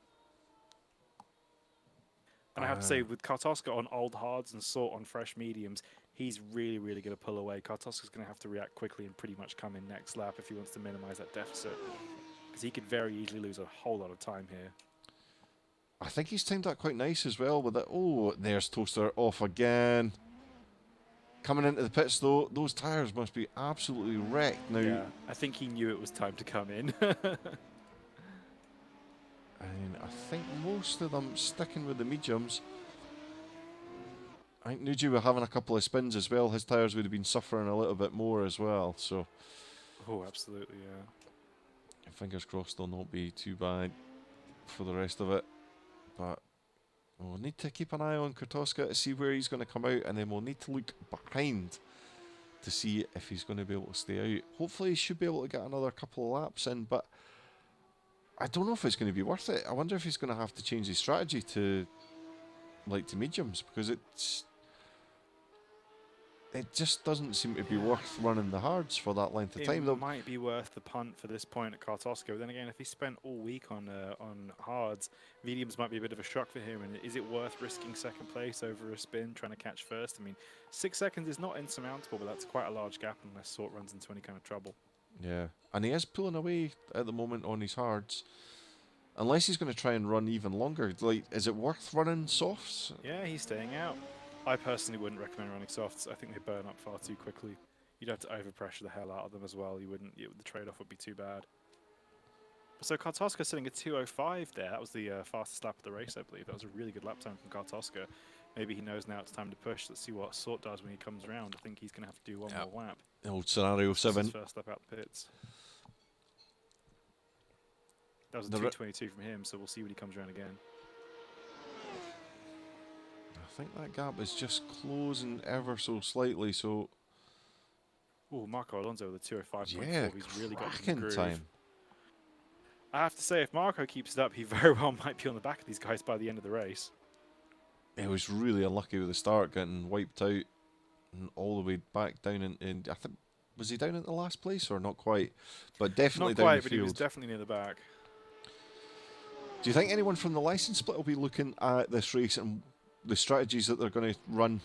And I have to say, with Kartoska on old hards and Salt on fresh mediums, he's really, really going to pull away. Kartoska's going to have to react quickly and pretty much come in next lap if he wants to minimize that deficit, because he could very easily lose a whole lot of time here. I think he's timed that quite nice as well with it. Oh, there's Toaster off again. Coming into the pits though, those tyres must be absolutely wrecked now. Yeah, I think he knew it was time to come in. And I think most of them sticking with the mediums. I think Nuji were having a couple of spins as well. His tyres would have been suffering a little bit more as well. So, oh, absolutely, yeah. Fingers crossed they'll not be too bad for the rest of it. But we'll need to keep an eye on Kartoska to see where he's going to come out, and then we'll need to look behind to see if he's going to be able to stay out. Hopefully he should be able to get another couple of laps in, but I don't know if it's going to be worth it. I wonder if he's going to have to change his strategy to mediums, because it just doesn't seem to be worth running the hards for that length of time. It might be worth the punt for this point at Kartoska. But then again, if he spent all week on hards, mediums might be a bit of a shock for him. And is it worth risking second place over a spin, trying to catch first? I mean, 6 seconds is not insurmountable, but that's quite a large gap unless Sort runs into any kind of trouble. Yeah, and he is pulling away at the moment on his hards. Unless he's going to try and run even longer. Like, is it worth running softs? Yeah, he's staying out. I personally wouldn't recommend running softs. I think they burn up far too quickly. You'd have to overpressure the hell out of them as well. You wouldn't. The trade-off would be too bad. So Kartoska sitting at 2:05 there. That was the fastest lap of the race, I believe. That was a really good lap time from Kartoska. Maybe he knows now it's time to push. Let's see what Sort does when he comes around. I think he's going to have to do one more lap. Old scenario 7. His first lap out the pits. That was a 2:22 from him, so we'll see when he comes around again. I think that gap is just closing ever so slightly, so... Oh, Marco Alonso with a 2:05.4. Yeah, He's really got cracking the groove. time. I have to say, if Marco keeps it up, he very well might be on the back of these guys by the end of the race. He was really unlucky with the start, getting wiped out and all the way back down in I think, was he down at the last place or not quite? But definitely not down quite, the but field. he was definitely near the back. Do you think anyone from the license split will be looking at this race and the strategies that they're going to run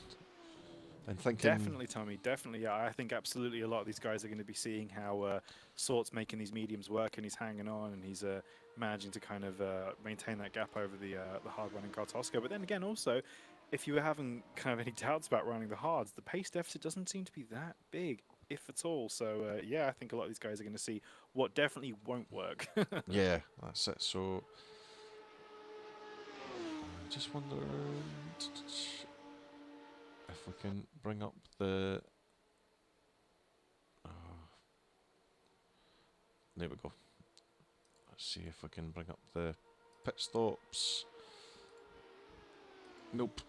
And thinking, Definitely, Tommy. Definitely. Yeah, I think absolutely a lot of these guys are going to be seeing how Sort's making these mediums work, and he's hanging on, and he's managing to kind of maintain that gap over the hard running Kartoska. But then again, also, if you were having kind of any doubts about running the hards, the pace deficit doesn't seem to be that big, if at all. So yeah, I think a lot of these guys are going to see what definitely won't work. yeah, that's it. So I'm just wondering if we can bring up the. There we go. Let's see if we can bring up the pit stops. Nope.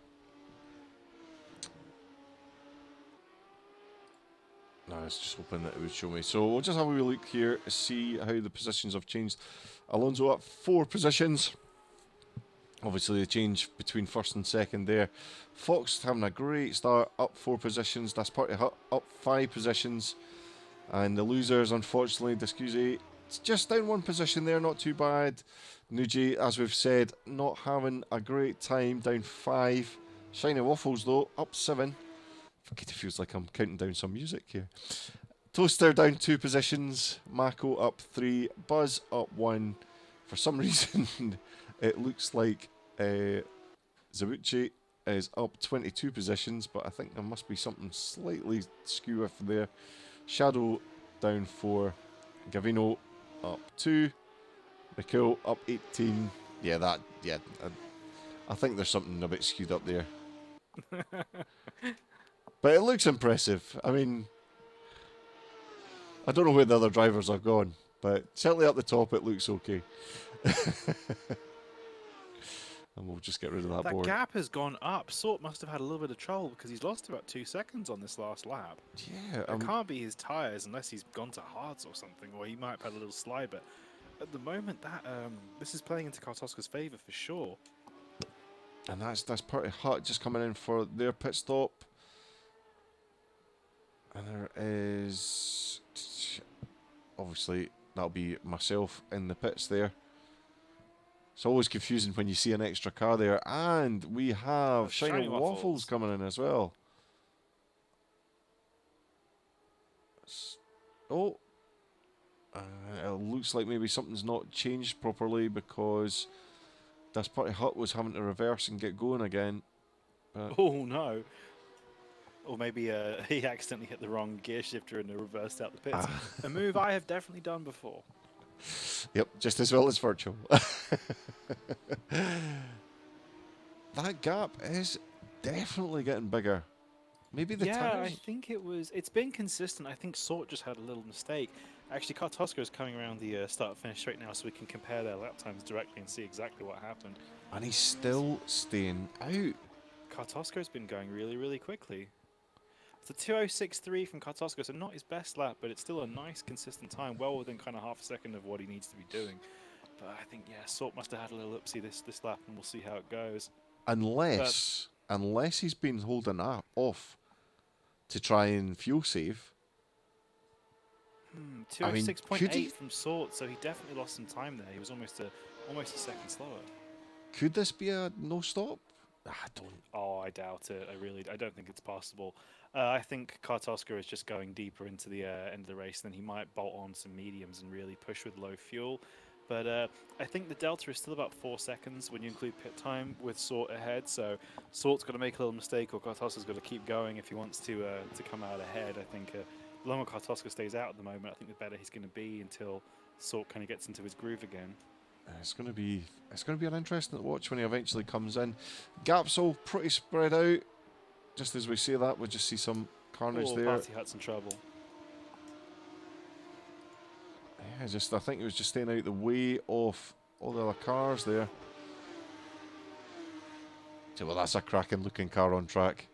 No, I was just hoping that it would show me. So we'll just have a wee look here to see how the positions have changed. Alonso up 4 positions. Obviously the change between first and second there. Fox having a great start, up 4 positions. Das Party Hut up 5 positions. And the losers, unfortunately, Discuse, it's just down 1 position there, not too bad. Nuji, as we've said, not having a great time, down 5. Shiny Waffles, though, up 7. It feels like I'm counting down some music here. Toaster down 2 positions. Mako up 3. Buzz up 1. For some reason, it looks like Zabuchi is up 22 positions, but I think there must be something slightly skew off there. Shadow down 4. Gavino up 2. Mikkel up 18. Yeah, I think there's something a bit skewed up there. But it looks impressive. I mean, I don't know where the other drivers are gone, but certainly up the top it looks okay. And we'll just get rid of that board. That gap has gone up. Sort must have had a little bit of trouble because he's lost about 2 seconds on this last lap. Yeah. It can't be his tyres unless he's gone to hards or something, or he might have had a little slide. But at the moment, that this is playing into Kartoska's favour for sure. And that's Party Hut just coming in for their pit stop. And there is... Obviously, that'll be myself in the pits there. It's always confusing when you see an extra car there. And we have Shiny Waffles coming in as well. Oh. It looks like maybe something's not changed properly because Das Party Hut was having to reverse and get going again. Oh no. Or maybe he accidentally hit the wrong gear shifter and reversed out the pits. A move I have definitely done before. Yep, just as well as virtual. That gap is definitely getting bigger. Maybe the I tires. think it's been consistent. I think Sort just had a little mistake. Actually, Kartoska is coming around the start-finish straight now, so we can compare their lap times directly and see exactly what happened. And he's still staying out. Kartoska's been going really, really quickly. It's a 2:06.3 from Kartoska, so not his best lap, but it's still a nice, consistent time, well within kind of half a second of what he needs to be doing. But I think, yeah, Sort must have had a little upsie this lap, and we'll see how it goes. Unless he's been holding off to try and fuel save. 2:06.8 from Sort, so he definitely lost some time there. He was almost a second slower. Could this be a no stop? I don't. Oh, I doubt it. I don't think it's possible. I think Kartoska is just going deeper into the end of the race. Then he might bolt on some mediums and really push with low fuel. But I think the delta is still about 4 seconds when you include pit time with Sort ahead. So Sort's got to make a little mistake, or Kartoska's got to keep going if he wants to come out ahead. I think the longer Kartoska stays out at the moment, I think the better he's going to be until Sort kind of gets into his groove again. It's going to be an interesting watch when he eventually comes in. Gaps all pretty spread out. Just as we say that, we just see some carnage there. Party Hut's in trouble. Yeah, I think he was just staying out the way of all the other cars there. So, well, that's a cracking looking car on track.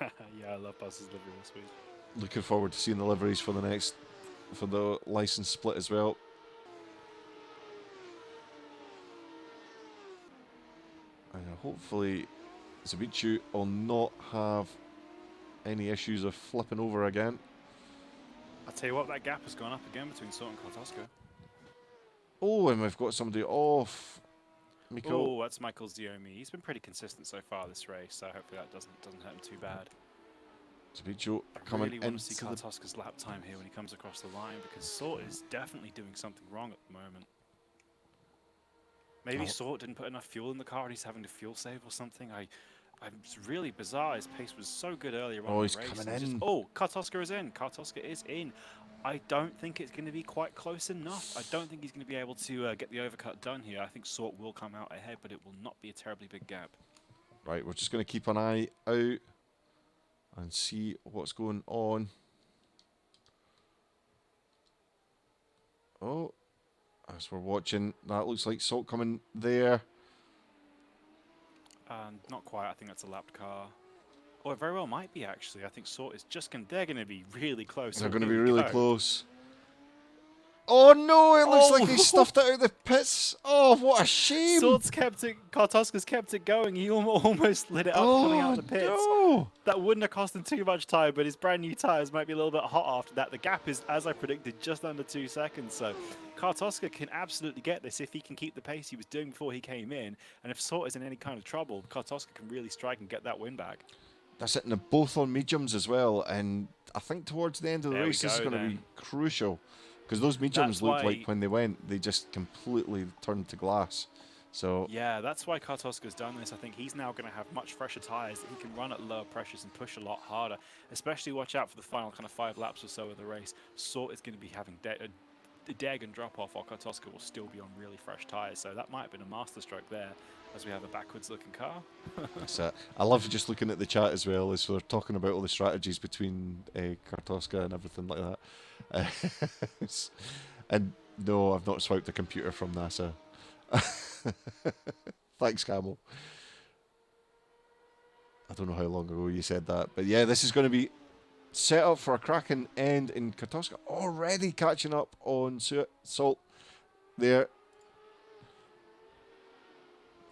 Yeah, I love Buzz's livery this week. Looking forward to seeing the liveries for the license split as well. And hopefully Zabichu will not have any issues of flipping over again. I'll tell you what, that gap has gone up again between Sort and Kartoska. Oh, and we've got somebody off. Miko. Oh, that's Michael Ziomi. He's been pretty consistent so far this race, so hopefully that doesn't hurt him too bad. Sabicho I coming really want to see into the... Kartoska's lap time here when he comes across the line, because Sort is definitely doing something wrong at the moment. Maybe Sort didn't put enough fuel in the car and he's having to fuel save or something. It's really bizarre. His pace was so good earlier on in he's the race. coming in. Oh, Kartoska is in. Kartoska is in. I don't think it's going to be quite close enough. I don't think he's going to be able to get the overcut done here. I think Sort will come out ahead, but it will not be a terribly big gap. Right, we're just going to keep an eye out and see what's going on. Oh, as we're watching, that looks like Salt coming there. Not quite. I think that's a lapped car. Or it very well might be, actually. I think Sort is just going to... They're going to be really close. They're going to be really close. Oh no, it looks like he stuffed it out of the pits. Oh, what a shame. Sort's kept it... Kartoska's kept it going. He almost lit it up coming out of the pits. No. That wouldn't have cost him too much time, but his brand new tyres might be a little bit hot after that. The gap is, as I predicted, just under 2 seconds. So Kartoska can absolutely get this if he can keep the pace he was doing before he came in. And if Sort is in any kind of trouble, Kartoska can really strike and get that win back. They're sitting there both on mediums as well, and I think towards the end of the race this is going to be crucial, because those mediums looked like when they went, they just completely turned to glass. So yeah, that's why Kartoska's done this. I think he's now going to have much fresher tyres that he can run at lower pressures and push a lot harder. Especially watch out for the final kind of 5 laps or so of the race. Sort is going to be having a deg and drop off, while Kartoska will still be on really fresh tyres. So that might have been a masterstroke there, as we have a backwards looking car. that's it. I love just looking at the chat as well, as we're talking about all the strategies between Kartoska and everything like that. And no, I've not swiped a computer from NASA. Thanks, Camel. I don't know how long ago you said that, but yeah, this is going to be set up for a cracking end in Kartoska. Already catching up on Salt there.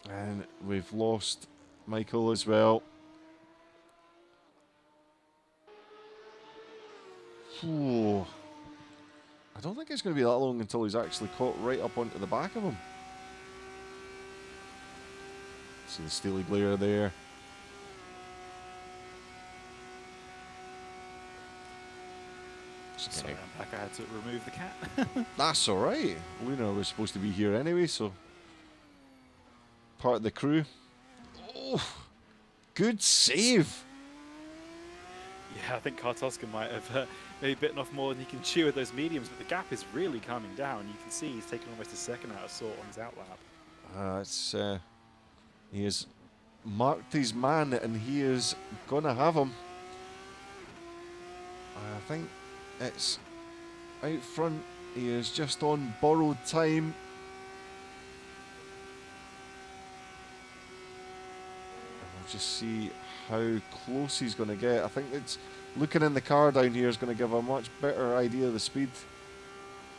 And we've lost Michael as well. Ooh. I don't think it's going to be that long until he's actually caught right up onto the back of him. See the steely glare there. Sorry, I'm back. I had to remove the cat. That's alright. Luna was supposed to be here anyway, so part of the crew. Oh, good save. Yeah, I think Kartoska might have maybe bitten off more than he can chew with those mediums, but the gap is really coming down. You can see he's taken almost a second out of Sort on his outlap. He has marked his man, and he is gonna have him. I think it's out front. He is just on borrowed time. We'll just see how close he's going to get. I think it's looking in the car down here is going to give a much better idea of the speed.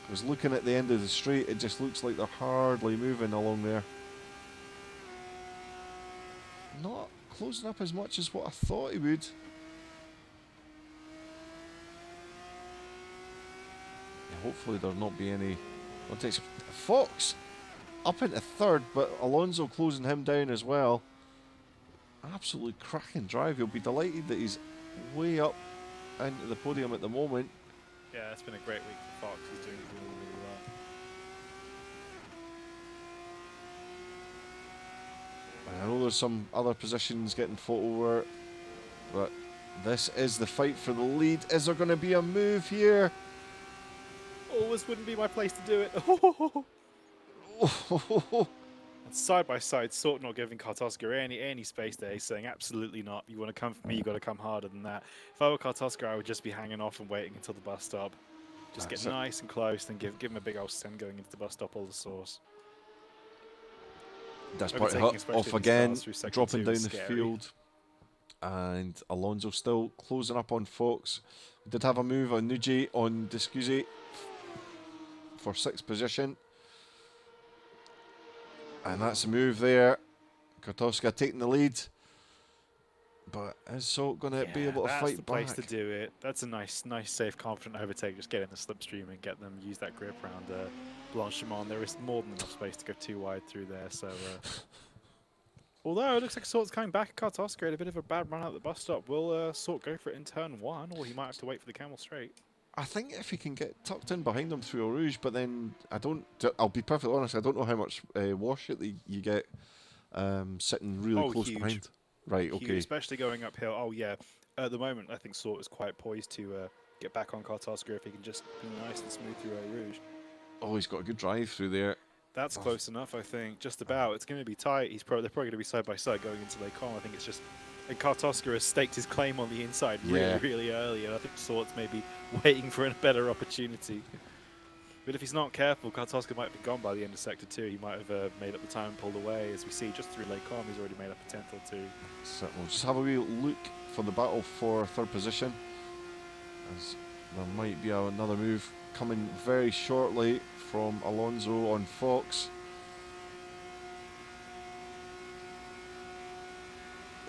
Because looking at the end of the straight, it just looks like they're hardly moving along there. Not closing up as much as what I thought he would. Hopefully there'll not be any context. Fox up into third, but Alonso closing him down as well. Absolutely cracking drive. He'll be delighted that he's way up into the podium at the moment. Yeah, it's been a great week for Fox. He's doing really, really well. I know there's some other positions getting fought over, but this is the fight for the lead. Is there going to be a move here? Always wouldn't be my place to do it. And side by side, Sort not giving Kartoska any space there. He's saying, absolutely not. You want to come for me, you got to come harder than that. If I were Kartoska, I would just be hanging off and waiting until the bus stop. Just get nice and close, then give him a big old send going into the bus stop, all the sauce. That's part off again, dropping down the field. And Alonso still closing up on Fox. We did have a move on Nuji on Discusi for 6th position. And that's a move there. Kartoska taking the lead. But is Salt going to be able to that's fight the place back? to do it. That's a nice, safe, confident overtake. Just get in the slipstream and get them use that grip around Blanchimont. There is more than enough space to go too wide through there. So, although it looks like Sort's coming back, Kartoska had a bit of a bad run out the bus stop. Will Sort go for it in turn 1, or he might have to wait for the camel straight? I think if he can get tucked in behind him through a Rouge, but then I'll be perfectly honest, I don't know how much wash you get sitting really close Huge. behind. Right, Huge, okay. especially going uphill. Oh, yeah. At the moment, I think Sort is quite poised to get back on Kartoska if he can just be nice and smooth through a Rouge. Oh, he's got a good drive through there. That's close enough, I think. Just about. It's going to be tight. They're probably going to be side by side going into Lake Con. I think it's just... And Kartoska has staked his claim on the inside really early, and I think Sort's maybe waiting for a better opportunity. But if he's not careful, Kartoska might be gone by the end of Sector 2. He might have made up the time and pulled away. As we see, just through Lake Con, he's already made up a tenth or two. So we'll just have a wee look for the battle for third position, as there might be another move coming very shortly from Alonso on Fox.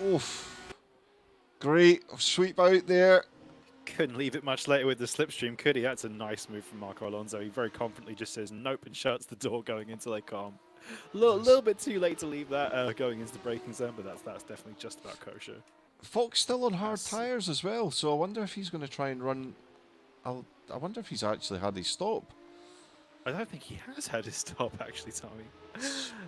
Oof. Great sweep out there. Couldn't leave it much later with the slipstream, could he? That's a nice move from Marco Alonso. He very confidently just says nope and shuts the door going into Lake Calm. Little bit too late to leave that going into the braking zone, but that's definitely just about kosher. Fox still on hard tyres as well, so I wonder if he's going to try and run... I wonder if he's actually had his stop. I don't think he has had his stop, actually, Tommy.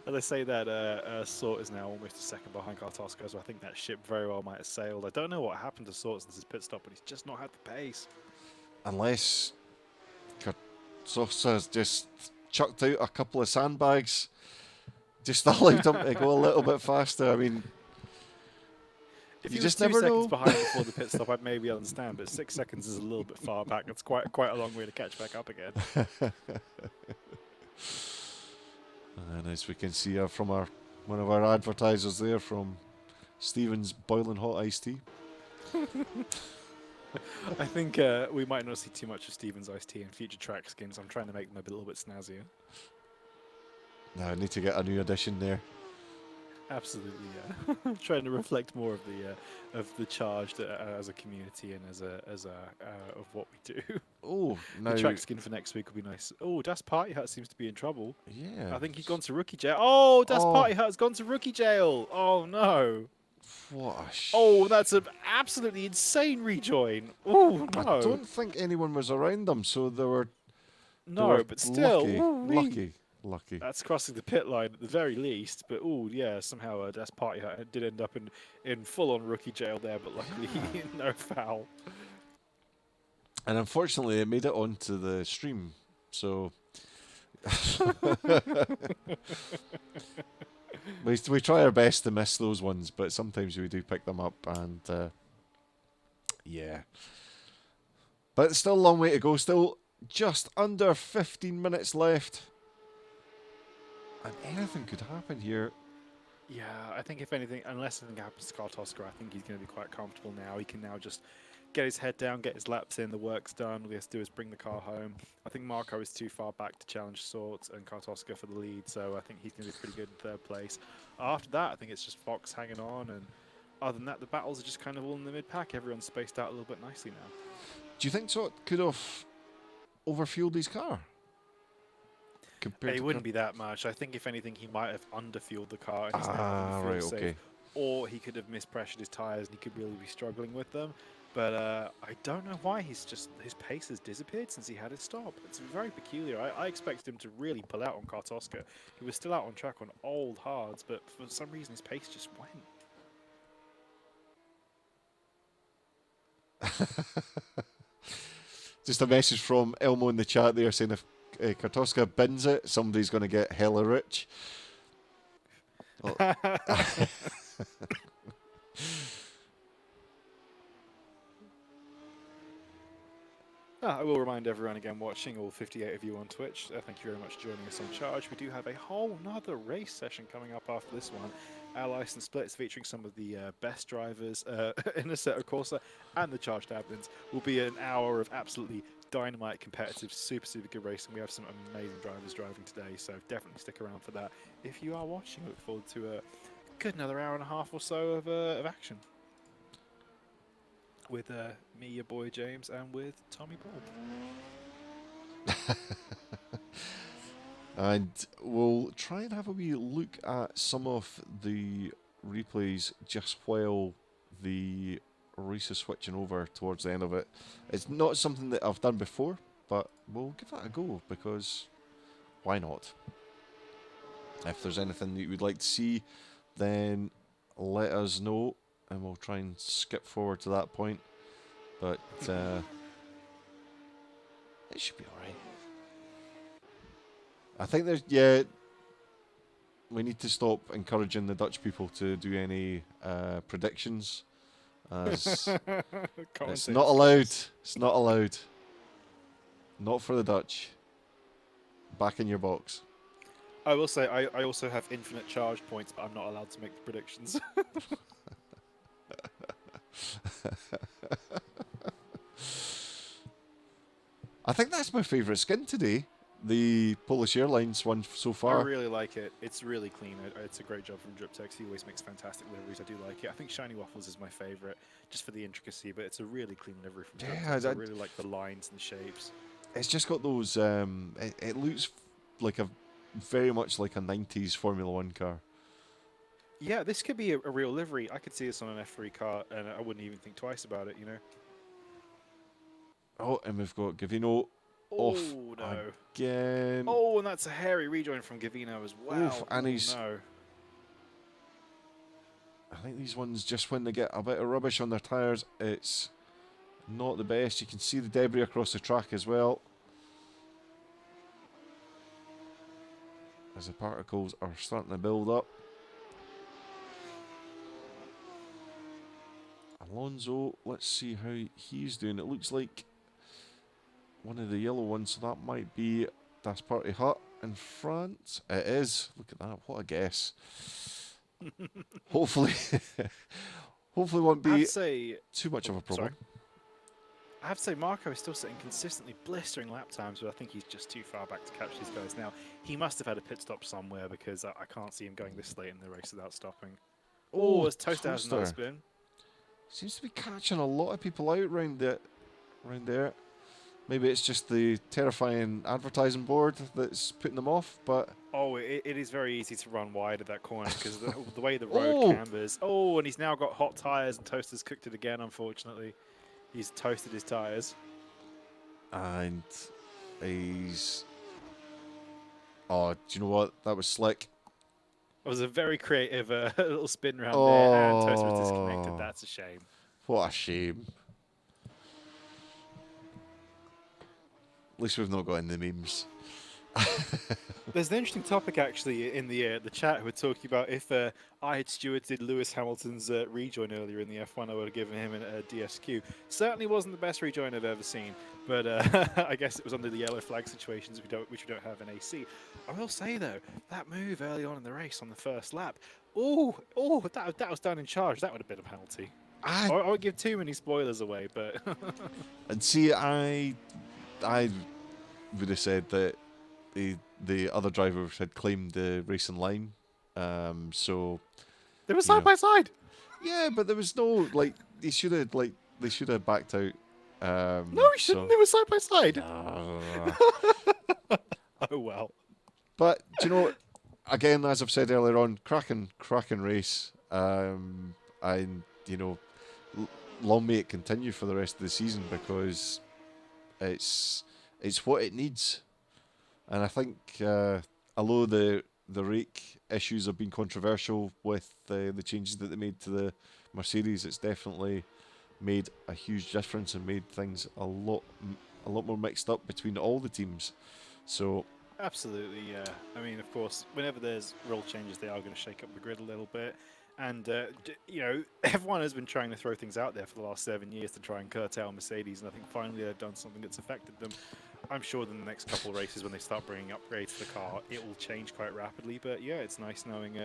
As I say that, Sort is now almost a second behind Kartoska, so I think that ship very well might have sailed. I don't know what happened to Sort since his pit stop, but he's just not had the pace. Unless Kartoska's just chucked out a couple of sandbags, just allowed him to go a little bit faster. I mean, if you he just was 2 never seconds know. behind before the pit stop, I'd maybe understand, but 6 seconds is a little bit far back. It's quite a long way to catch back up again. And as we can see from one of our advertisers there, from Stephen's Boiling Hot Iced Tea. I think we might not see too much of Stevens Iced Tea in future track skins. I'm trying to make them a little bit snazzier. No, I need to get a new edition there. Absolutely, yeah. Trying to reflect more of the charged as a community and as of what we do. Oh, The now... track skin for next week will be nice. Oh, Das Party Hut seems to be in trouble. Yeah. I think he's gone to rookie jail. Oh, Das Oh. Party Hut has gone to rookie jail. Oh no. What a Oh, that's an absolutely insane rejoin. Oh no. I don't think anyone was around them, so they were but still. lucky. That's crossing the pit line at the very least, but oh yeah, somehow Das Party Hut did end up in full-on rookie jail there, but luckily no foul. And unfortunately, it made it onto the stream, so we try our best to miss those ones, but sometimes we do pick them up, and yeah. But it's still a long way to go. Still just under 15 minutes left. And anything could happen here. Yeah, I think if anything, unless anything happens to Kartoska, I think he's going to be quite comfortable now. He can now just get his head down, get his laps in, the work's done. All he has to do is bring the car home. I think Marco is too far back to challenge Sort and Kartoska for the lead, so I think he's going to be pretty good in third place. After that, I think it's just Fox hanging on, and other than that, the battles are just kind of all in the mid-pack. Everyone's spaced out a little bit nicely now. Do you think Sort could have overfueled his car? It wouldn't be that much. I think if anything, he might have underfueled the car and he's now right, safe. okay. Or he could have mispressured his tyres and he could really be struggling with them. But I don't know why his pace has disappeared since he had his stop. It's very peculiar. I expected him to really pull out on Kartoska. He was still out on track on old hards, but for some reason his pace just went. Just a message from Elmo in the chat there saying if Kartoska bins it, somebody's going to get hella rich. Oh. I will remind everyone again watching, all 58 of you on Twitch, thank you very much for joining us on Charge. We do have a whole nother race session coming up after this one. Our license splits featuring some of the best drivers in the Assetto Corsa and the Charged admins will be an hour of absolutely dynamite, competitive, super good racing. We have some amazing drivers driving today, so definitely stick around for that. If you are watching, look forward to a good another hour and a half or so of action. with me, your boy James, and with Tommy Ball. And we'll try and have a wee look at some of the replays just while the race is switching over towards the end of it. It's not something that I've done before, but we'll give that a go because why not? If there's anything that you would like to see, then let us know and we'll try and skip forward to that point. But it should be alright. I think we need to stop encouraging the Dutch people to do any predictions. As it's not allowed. It's not allowed. Not for the Dutch. Back in your box. I will say, I also have infinite charge points, but I'm not allowed to make the predictions. I think that's my favourite skin today. The Polish Airlines one so far. I really like it. It's really clean. It's a great job from Driptex. He always makes fantastic liveries. I do like it. I think Shiny Waffles is my favourite, just for the intricacy, but it's a really clean livery from Driptex. I really like the lines and the shapes. It's just got those... it looks like very much like a 90s Formula 1 car. Yeah, this could be a real livery. I could see this on an F3 car, and I wouldn't even think twice about it, you know? Oh, and we've got Gavino off no. again. Oh, and that's a hairy rejoin from Gavino as well. Oof, and he's... No. I think these ones, just when they get a bit of rubbish on their tyres, it's not the best. You can see the debris across the track as well. As the particles are starting to build up. Alonso, let's see how he's doing. It looks like one of the yellow ones, so that might be Das Party Hut in front. It is. Look at that. What a guess. Hopefully won't be too much of a problem. Sorry. I have to say, Marco is still sitting consistently blistering lap times, but I think he's just too far back to catch these guys now. He must have had a pit stop somewhere because I can't see him going this late in the race without stopping. Oh, as Toaster has another spin. Seems to be catching a lot of people out round there. Maybe it's just the terrifying advertising board that's putting them off, but... Oh, it is very easy to run wide at that corner because the way the road cambers. Oh, and he's now got hot tyres and Toaster's cooked it again, unfortunately. He's toasted his tyres. And he's... Oh, do you know what? That was slick. It was a very creative little spin round there, and Toaster was disconnected. That's a shame. What a shame. At least we've not got in the memes. There's an interesting topic actually in the chat who were talking about if I had stewarded Lewis Hamilton's rejoin earlier in the F1, I would have given him a DSQ. Certainly wasn't the best rejoin I've ever seen, but I guess it was under the yellow flag situations which we don't have in AC. I will say though, that move early on in the race on the first lap, that was done in charge. That would have been a penalty. I won't give too many spoilers away, but and see, I would have said that the other driver had claimed the racing line, so they were side by side. Yeah, but there was no they should have backed out. No, he shouldn't. They were side by side. Oh well. But do you know, again, as I've said earlier on, cracking race, and you know, long may it continue for the rest of the season because it's what it needs. And I think, although the rake issues have been controversial with the changes that they made to the Mercedes, it's definitely made a huge difference and made things a lot more mixed up between all the teams. So absolutely, yeah. I mean, of course, whenever there's rule changes, they are going to shake up the grid a little bit. And, you know, F1 has been trying to throw things out there for the last 7 years to try and curtail Mercedes, and I think finally they've done something that's affected them. I'm sure that in the next couple of races, when they start bringing upgrades to the car, it will change quite rapidly. But yeah, it's nice knowing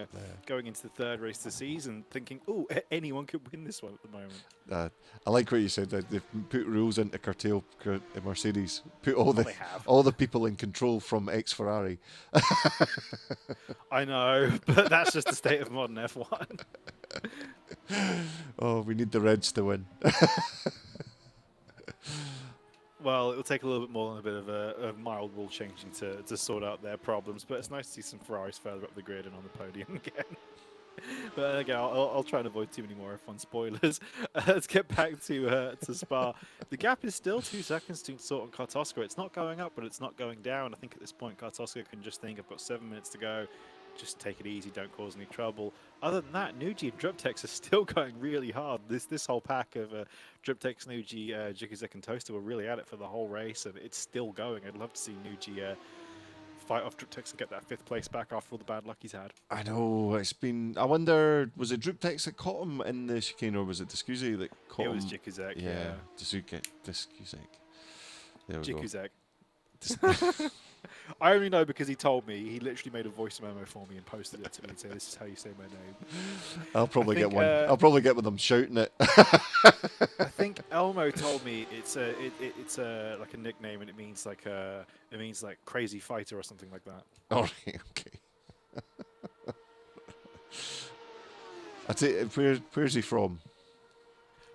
going into the third race of the season, thinking, oh, anyone could win this one at the moment. I like what you said. They've put rules in to curtail Mercedes. Put all the people in control from ex-Ferrari. I know, but that's just the state of modern F1. Oh, we need the Reds to win. Well, it'll take a little bit more than a bit of a mild rule changing to sort out their problems, but it's nice to see some Ferraris further up the grid and on the podium again. But again, I'll try and avoid too many more F1 spoilers. Let's get back to Spa. The gap is still 2 seconds to sort on Kartoska. It's not going up, but it's not going down. I think at this point, Kartoska can just think, I've got 7 minutes to go. Just take it easy, don't cause any trouble. Other than that, Nuji and Driptex are still going really hard. This whole pack of Driptex, Nuji, Jikuzek, and Toaster were really at it for the whole race, and it's still going. I'd love to see Nuji fight off Driptex and get that 5th place back after all the bad luck he's had. I know, it's been... I wonder, was it Driptex that caught him in the chicane, or was it Discuzi that caught him? It was Jikuzek, yeah. Discuzi. There we Jikuzek. go. I only know because he told me. He literally made a voice memo for me and posted it to me and said, "This is how you say my name." I'll probably get one. I'll probably get with them shouting it. I think Elmo told me it's like a nickname and it means like crazy fighter or something like that. All right, okay. I take where's he from?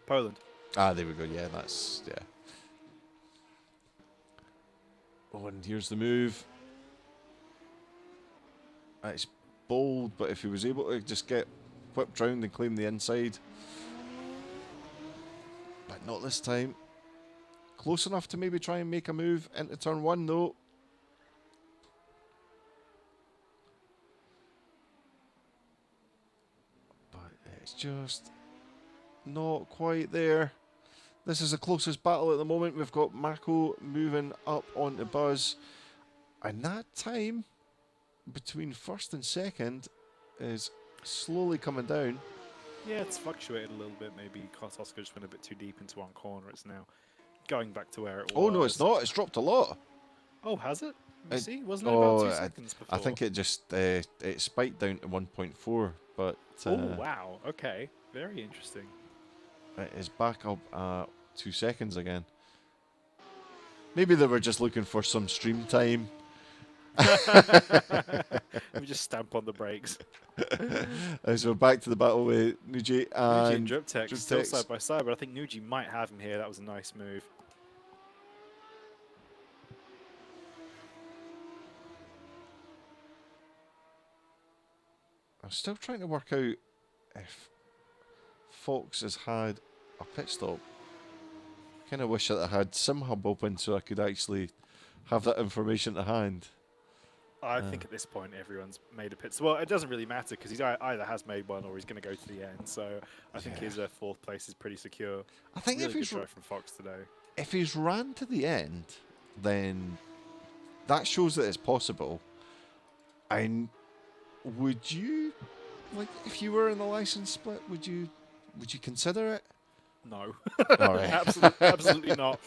Poland. Ah, there we go. Yeah, that's yeah. Oh, and here's the move. It's bold, but if he was able to just get whipped round and claim the inside. But not this time. Close enough to maybe try and make a move into turn 1, though. But it's just not quite there. This is the closest battle at the moment. We've got Mako moving up onto Buzz. And that time between first and second is slowly coming down. Yeah, it's fluctuated a little bit. Maybe Kartoska just went a bit too deep into one corner. It's now going back to where it was. Oh, no, it's not. It's dropped a lot. Oh, has it? Let me see. Wasn't it about 2 seconds before? I think it just it spiked down to 1.4. But oh, wow. Okay. Very interesting. It is back up at 2 seconds again. Maybe they were just looking for some stream time. Let me just stamp on the brakes. So we're back to the battle with Nuji and Driptex still side by side, but I think Nuji might have him here. That was a nice move. I'm still trying to work out if Fox has had a pit stop. Kind of wish that I had SimHub open so I could actually have that information to hand. I think at this point everyone's made a pit. Well, it doesn't really matter because he's either has made one or he's going to go to the end. So I think his 4th place is pretty secure. I think really if he's good try from Fox today. If he's ran to the end, then that shows that it's possible. And would you, like, if you were in the license split, would you consider it? No, All right. absolutely not.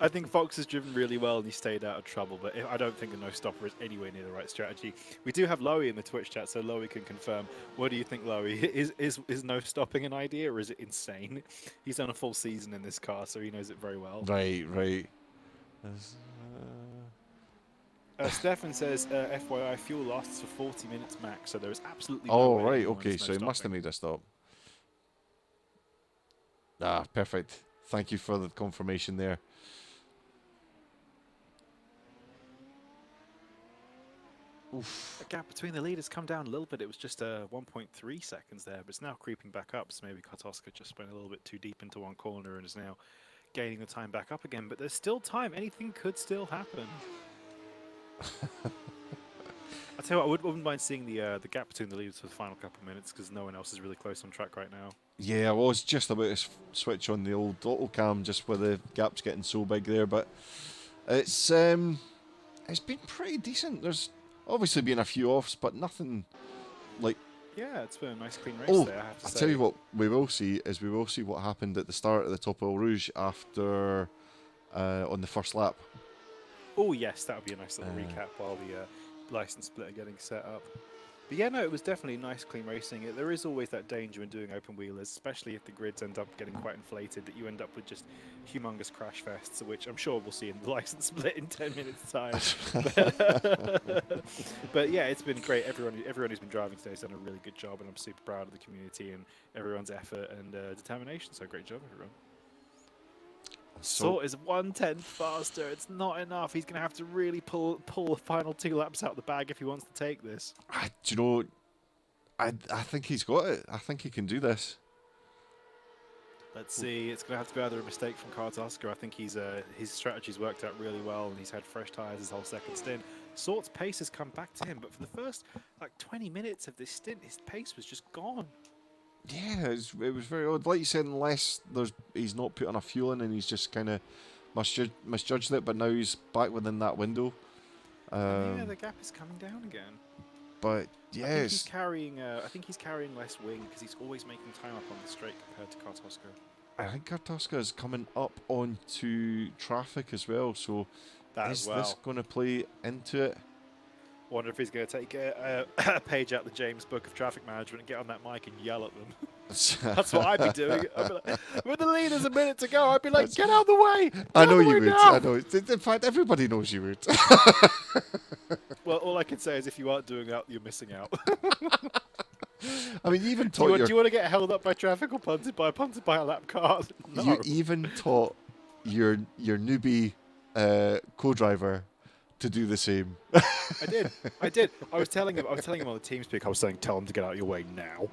I think Fox has driven really well and he stayed out of trouble, but I don't think a no stopper is anywhere near the right strategy. We do have Lowy in the Twitch chat, so Lowy can confirm. What do you think, Lowy? Is no stopping an idea or is it insane? He's done a full season in this car, so he knows it very well. Right. Stefan says, FYI, fuel lasts for 40 minutes max, so there is absolutely no Oh, way right. anyone Okay, is no so he must have stopping. made a stop. Ah, perfect. Thank you for the confirmation there. Oof. The gap between the leaders come down a little bit. It was just 1.3 seconds there, but it's now creeping back up. So maybe Kartoska just went a little bit too deep into one corner and is now gaining the time back up again. But there's still time. Anything could still happen. I tell you what, I wouldn't mind seeing the gap between the leaders for the final couple of minutes because no one else is really close on track right now. Yeah, I was just about to switch on the old auto cam just where the gap's getting so big there, but it's been pretty decent. There's obviously been a few offs, but nothing like. Yeah, it's been a nice clean race there, I have to say. I'll tell you what we will see what happened at the start of the Top Oil Rouge after on the first lap. Oh yes, that would be a nice little recap while the license split are getting set up. But yeah, no, it was definitely nice, clean racing. There is always that danger in doing open wheelers, especially if the grids end up getting quite inflated, that you end up with just humongous crash fests, which I'm sure we'll see in the license split in 10 minutes' time. But yeah, it's been great. Everyone who's been driving today has done a really good job, and I'm super proud of the community and everyone's effort and determination. So great job, everyone. So, Sort is 1/10 faster. It's not enough. He's going to have to really pull the final 2 laps out the bag if he wants to take this. do you know, I think he's got it. I think he can do this. Let's see. It's going to have to be either a mistake from Kartoska. I think his strategy's worked out really well, and he's had fresh tyres his whole second stint. Sort's pace has come back to him, but for the first 20 minutes of this stint, his pace was just gone. Yeah, it was very odd. Like you said, unless he's not put enough fuel in and he's just kind of misjudged it, but now he's back within that window. Yeah, the gap is coming down again. But yes, I think he's carrying less wing because he's always making time up on the straight compared to Kartoska. I think Kartoska is coming up onto traffic as well. So is this going to play into it? Wonder if he's going to take a page out the James Book of traffic management and get on that mic and yell at them. That's what I'd be doing. I'd be like, with the leaders a minute to go, I'd be like, get out of the way! I know you would. Now! I know. In fact, everybody knows you would. Well, all I can say is if you aren't doing that, you're missing out. I mean, you even do you taught want to get held up by traffic or punted by a lap car? No. you even taught your newbie co-driver to do the same. I did. I was telling him on the TeamSpeak. I was saying, tell him to get out of your way now.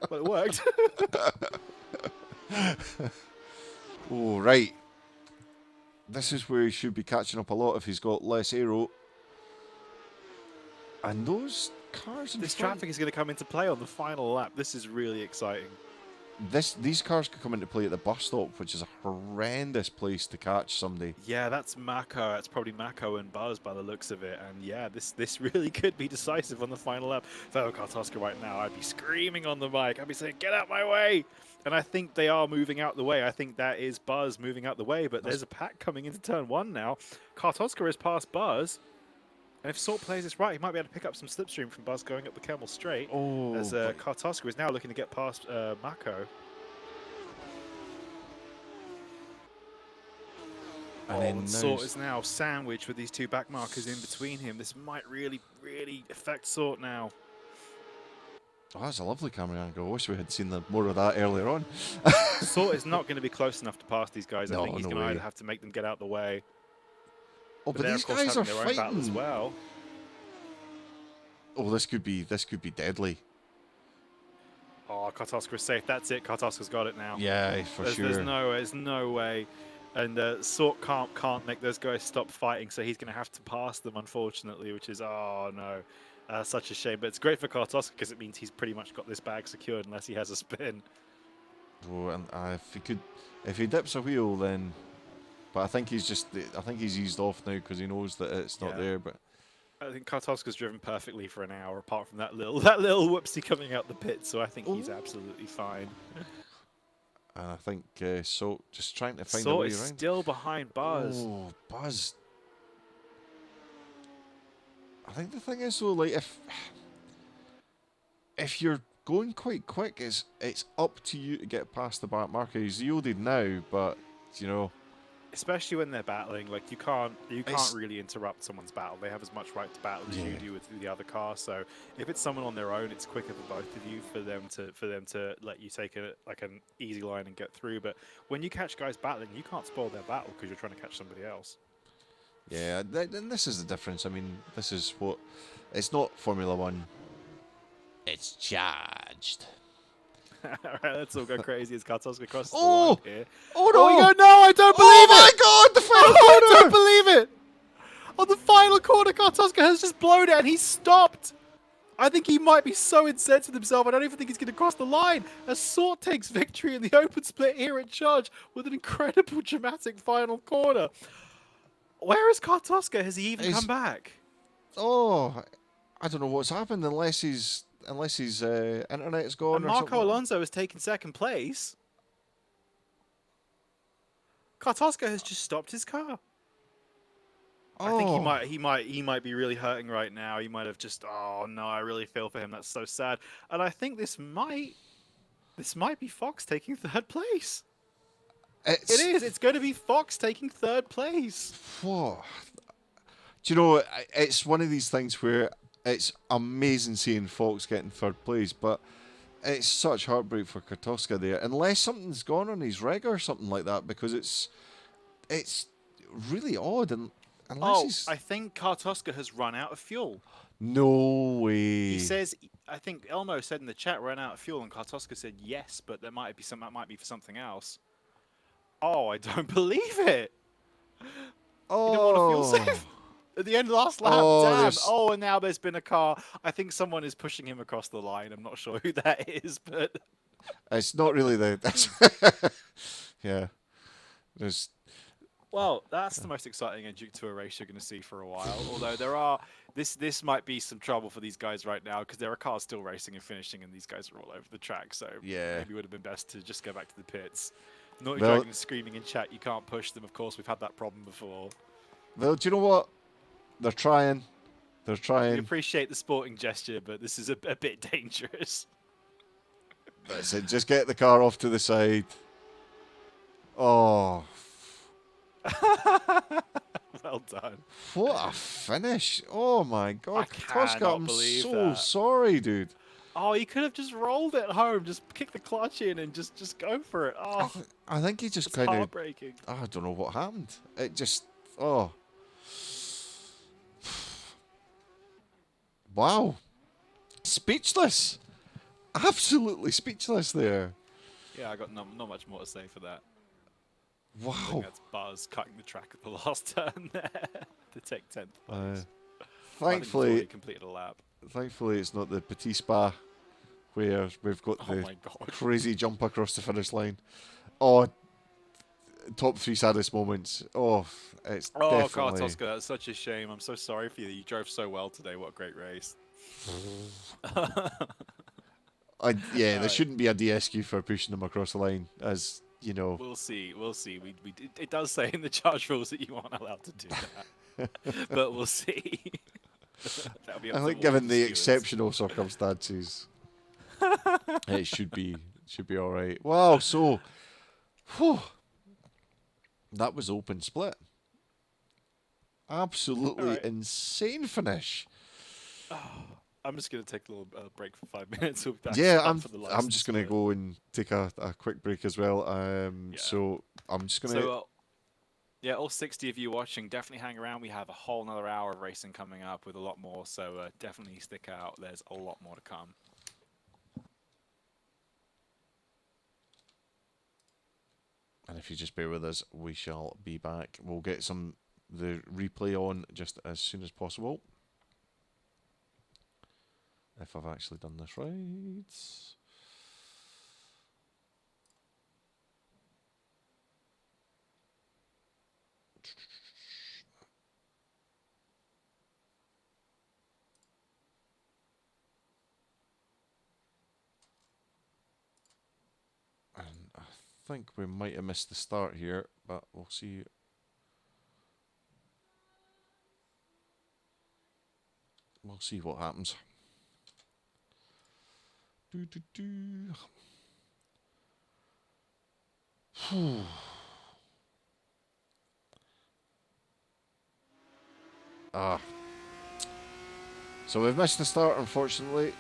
But it worked. Oh, right. This is where he should be catching up a lot if he's got less aero. And those cars in This front, traffic is going to come into play on the final lap. This is really exciting. these cars could come into play at the bus stop, which is a horrendous place to catch somebody. Yeah, that's Mako. That's probably Mako and Buzz by the looks of it. And yeah, this really could be decisive on the final lap. If I were Kartoska right now, I'd be screaming on the mic. I'd be saying, get out my way! And I think they are moving out the way. I think that is Buzz moving out the way. But there's a pack coming into turn 1 now. Kartoska has passed Buzz. And if Sort plays this right, he might be able to pick up some slipstream from Buzz going up the Camel Straight. Oh, as Kartoska is now looking to get past Mako. And then And Sort is now sandwiched with these 2 back markers in between him. This might really, really affect Sort now. Oh, that's a lovely camera angle. I wish we had seen more of that earlier on. Sort is not going to be close enough to pass these guys. I No, think he's no going to way. either have to make them get out the way. Oh, but they're, these of course, guys are having their own battle as fighting. well. Oh, this could be deadly. Oh, Kartoska is safe. That's it. Kartoska's got it now. Yeah, for sure. There's no way. And Sort can't make those guys stop fighting, so he's going to have to pass them, unfortunately, which is, oh, no. Such a shame. But it's great for Kartoska because it means he's pretty much got this bag secured unless he has a spin. Oh, and if he dips a wheel, then. But I think he's eased off now because he knows that it's not there. But I think Kartoska's driven perfectly for an hour, apart from that little whoopsie coming out the pit. So I think he's absolutely fine. and I think so. Just trying to find a Sort way is around. still behind Buzz. Oh, Buzz. I think the thing is though, like if you're going quite quick, it's up to you to get past the back marker. He's yielded now, but you know. Especially when they're battling, like you can't really interrupt someone's battle. They have as much right to battle as you do with the other car. So if it's someone on their own, it's quicker for both of you for them to let you take an easy line and get through. But when you catch guys battling, you can't spoil their battle because you're trying to catch somebody else. Yeah, and this is the difference. I mean, this is what it's not Formula One. It's charged. All right, let's all go crazy as Kartoska crosses the Oh! line here. Oh no! Oh my God, no, I don't believe Oh my it! God! The final I corner! don't believe it! On the final corner, Kartoska has just blown it and he's stopped. I think he might be so incensed with himself. I don't even think he's going to cross the line. As Sort takes victory in the open split here at Charge with an incredible dramatic final corner. Where is Kartoska? Has he even come back? Oh, I don't know what's happened unless his internet's gone And or Marco something. Alonso has taken second place. Kartoska has just stopped his car. I think he Oh, might be really hurting right now. He might have just, oh no, I really feel for him. That's so sad. And I think this might be Fox taking third place. It it's is. It's going to be Fox taking third place. whoa. Do you know? It's one of these things where it's amazing seeing Fox getting third place, but it's such heartbreak for Kartoska there, unless something's gone on his rig or something like that, because it's really odd, and unless Oh, he's I think Kartoska has run out of fuel. no He way. says, I think Elmo said in the chat, ran out of fuel, and Kartoska said yes, but that might be for something else. Oh, I don't believe it. He didn't want a fuel Oh, save at the end of the last lap. oh, Damn. there's Oh, and now there's been a car. I think someone is pushing him across the line. I'm not sure who that is, but it's not really the that's yeah. There's well, that's the most exciting entry to a race you're going to see for a while. Although there are this might be some trouble for these guys right now because there are cars still racing and finishing, and these guys are all over the track. So yeah. maybe it would have been best to just go back to the pits. Naughty Well, Dragon is screaming in chat. You can't push them. Of course, we've had that problem before. well, do you know what? They're trying. They're We trying. appreciate the sporting gesture, but this is a bit dangerous. That's it. Just get the car off to the side. Oh, Well done. what a finish! Oh my God, Koska, cannot I'm believe so that. sorry, dude. Oh, you could have just rolled it home, just kick the clutch in and just go for it. Oh, I think he just it's kind of. heartbreaking. I don't know what happened. It just. Oh. Wow. Speechless. Absolutely speechless there. Yeah, I got not much more to say for that. I Wow. think that's Buzz cutting the track at the last turn there to take 10th place. I think he's already Thankfully, completed a lap. thankfully, it's not the Petit Spa where we've got Oh the my god. crazy jump across the finish line. Oh, top 3 saddest moments. Oh, it's Oh, definitely. Kartoska, that's such a shame. I'm so sorry for you. You drove so well today. What a great race. Yeah, there Alright. shouldn't be a DSQ for pushing them across the line, as you know. We'll see. We'll see. It does say in the charge rules that you aren't allowed to do that. But we'll see. That'll be up I to think, all given the stewards. exceptional circumstances, it should be all right. Wow, so, whew, that was open split. Absolutely Alright. insane finish. I'm just going to take a little break for 5 minutes. We'll be back Yeah, up for the I'm license just gonna split. go and take a quick break as well. Yeah. So I'm just gonna. So, yeah, all 60 of you watching, definitely hang around. We have a whole another hour of racing coming up with a lot more. So definitely stick out. There's a lot more to come. And if you just bear with us, we shall be back. We'll get the replay on just as soon as possible. If I've actually done this right. And I think we might have missed the start here, but we'll see. We'll see what happens. Whew. Ah. So we've missed the start, unfortunately.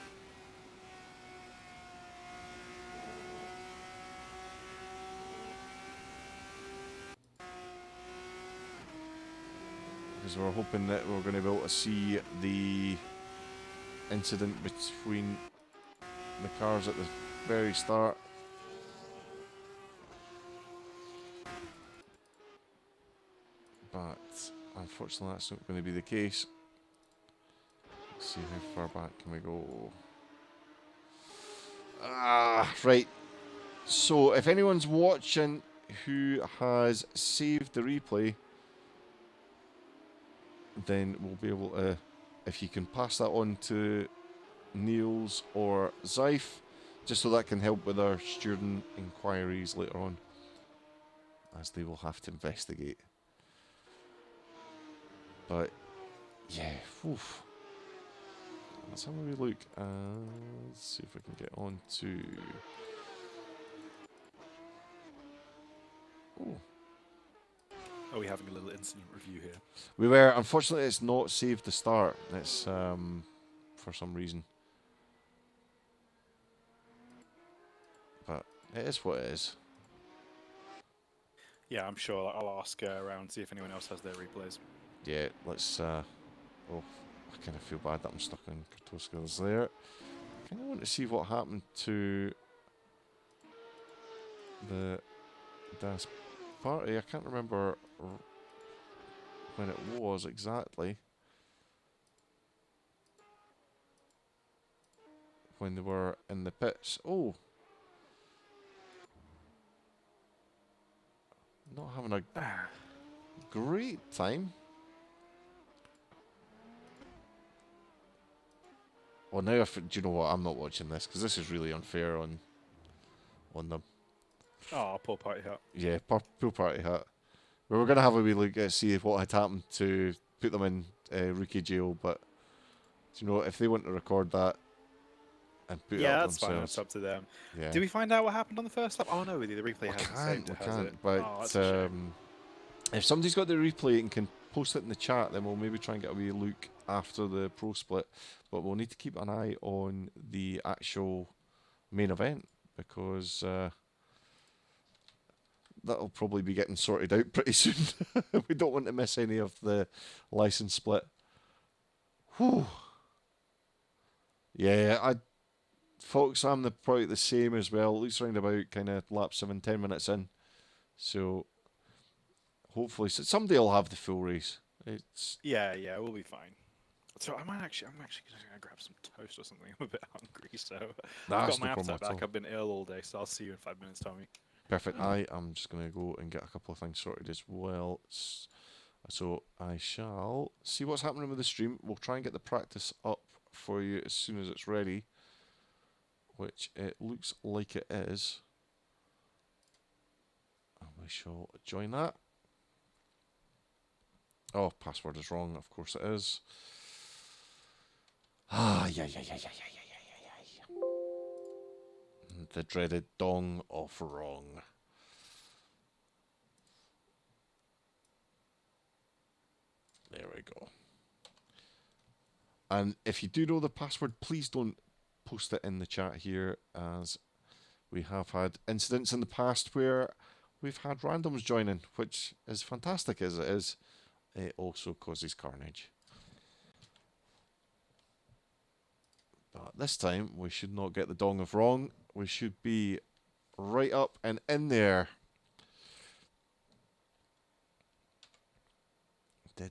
Because we're hoping that we're going to be able to see the incident between the cars at the very start. But unfortunately that's not going to be the case. Let's see how far back can we go. Ah, right. So if anyone's watching who has saved the replay, then we'll be able to, if you can pass that on to Niels or Zeif, just so that can help with our student inquiries later on, as they will have to investigate. But yeah, oof. Let's have a wee look and see if we can get on to. Oh, Are we having a little incident review here? we were. Unfortunately, it's not saved the start. It's for some reason. But it is what it is. Yeah, I'm sure I'll ask around, see if anyone else has their replays. Yeah, let's. Oh, I kind of feel bad that I'm stuck in Kartoska's there. I kind of want to see what happened to the Das Party. I can't remember when it was exactly. When they were in the pits. Oh! Not having a great time. Well, now do you know what? I'm not watching this because this is really unfair on them. Oh, poor party hat. Yeah, poor party hat. We were going to have a wee look at see what had happened to put them in rookie jail, but do you know if they want to record that and put it Yeah, up that's fine. themselves, It's up to them. yeah. Did we find out what happened on the first lap? Oh no, the replay We hasn't can't, saved we it, has can't. it? But Oh, that's a shame. if somebody's got the replay and can post it in the chat, then we'll maybe try and get a wee look after the pro split. But we'll need to keep an eye on the actual main event because that'll probably be getting sorted out pretty soon. We don't want to miss any of the license split. Whew. Yeah, folks, I'm probably the same as well. At least around about kind of lap 7-10 minutes in. So hopefully somebody will have the full race. It's Yeah, we'll be fine. So I'm actually gonna grab some toast or something. I'm a bit hungry, so I've That's got my no problem appetite at all. back. I've been ill all day, so I'll see you in 5 minutes, Tommy. perfect. I am just going to go and get a couple of things sorted as well. So I shall see what's happening with the stream. We'll try and get the practice up for you as soon as it's ready, which it looks like it is. And we shall join that. Oh, password is wrong. Of course it is. Ah, yeah. The dreaded dong of wrong. There we go. And if you do know the password, please don't post it in the chat here, as we have had incidents in the past where we've had randoms joining, which is fantastic as it is. It also causes carnage. But this time, we should not get the dong of wrong. We should be right up and in there. There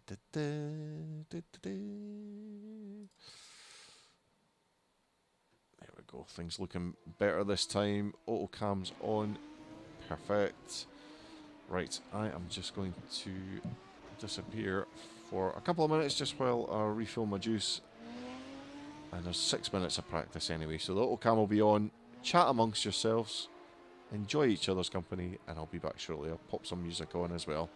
we go. Things looking better this time. Autocam's on. Perfect. Right, I am just going to disappear for a couple of minutes just while I refill my juice. And there's 6 minutes of practice anyway, so the autocam will be on. Chat amongst yourselves, enjoy each other's company, and I'll be back shortly. I'll pop some music on as well.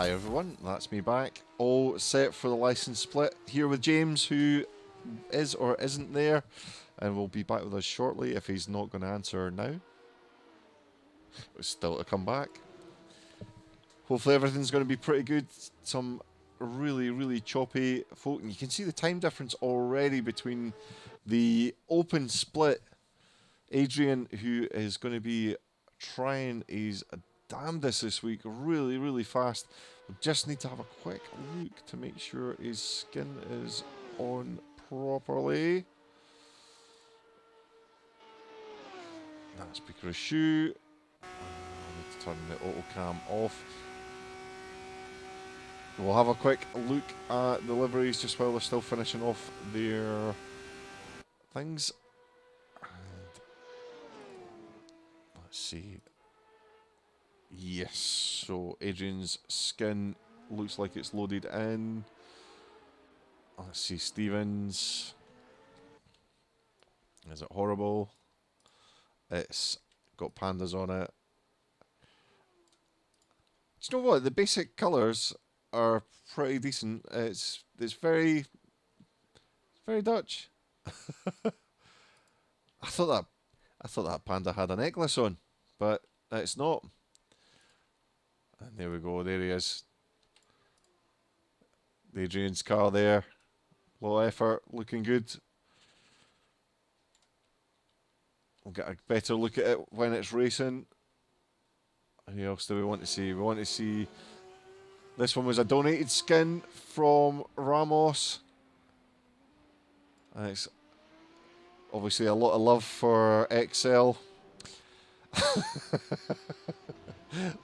Hi everyone, that's me back. All set for the license split. Here with James, who is or isn't there, and will be back with us shortly if he's not going to answer now. It's still to come back. Hopefully everything's going to be pretty good. Some really choppy folk. And you can see the time difference already between the open split. Adrian, who is going to be trying his damnedest this week, really fast. We just need to have a quick look to make sure his skin is on properly. That's because of shoe. I need to turn the auto cam off. We'll have a quick look at the liveries just while they're still finishing off their things. And let's see. Yes, so Adrian's skin looks like it's loaded in. Let's see, Stevens. Is it horrible? It's got pandas on it. Do you know what? The basic colours are pretty decent. It's very Dutch. I thought that panda had a necklace on, but it's not. And there we go. There he is. The Adrian's car there. Low effort, looking good. We'll get a better look at it when it's racing. Who else do we want to see? We want to see. This one was a donated skin from Ramos. And it's obviously a lot of love for XL.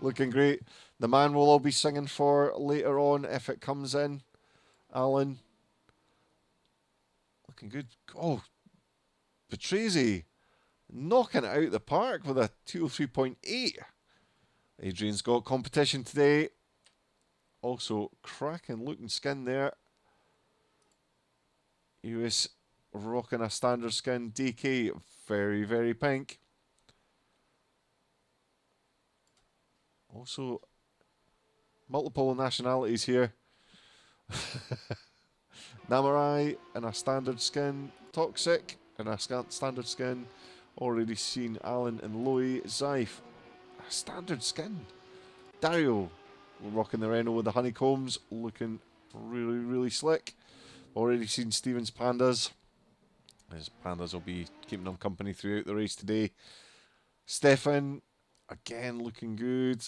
Looking great. The man we'll all be singing for later on if it comes in. Alan. Looking good. Oh, Patrese knocking it out the park with a 203.8. Adrian's got competition today. Also, cracking looking skin there. He was rocking a standard skin. DK, very pink. Also, multiple nationalities here. Namurai in a standard skin. Toxic in a standard skin. Already seen Alan and Loey. Zaif, a standard skin. Dario, rocking the Renault with the honeycombs. Looking really slick. Already seen Stevens Pandas. His Pandas will be keeping them company throughout the race today. Stefan, again looking good.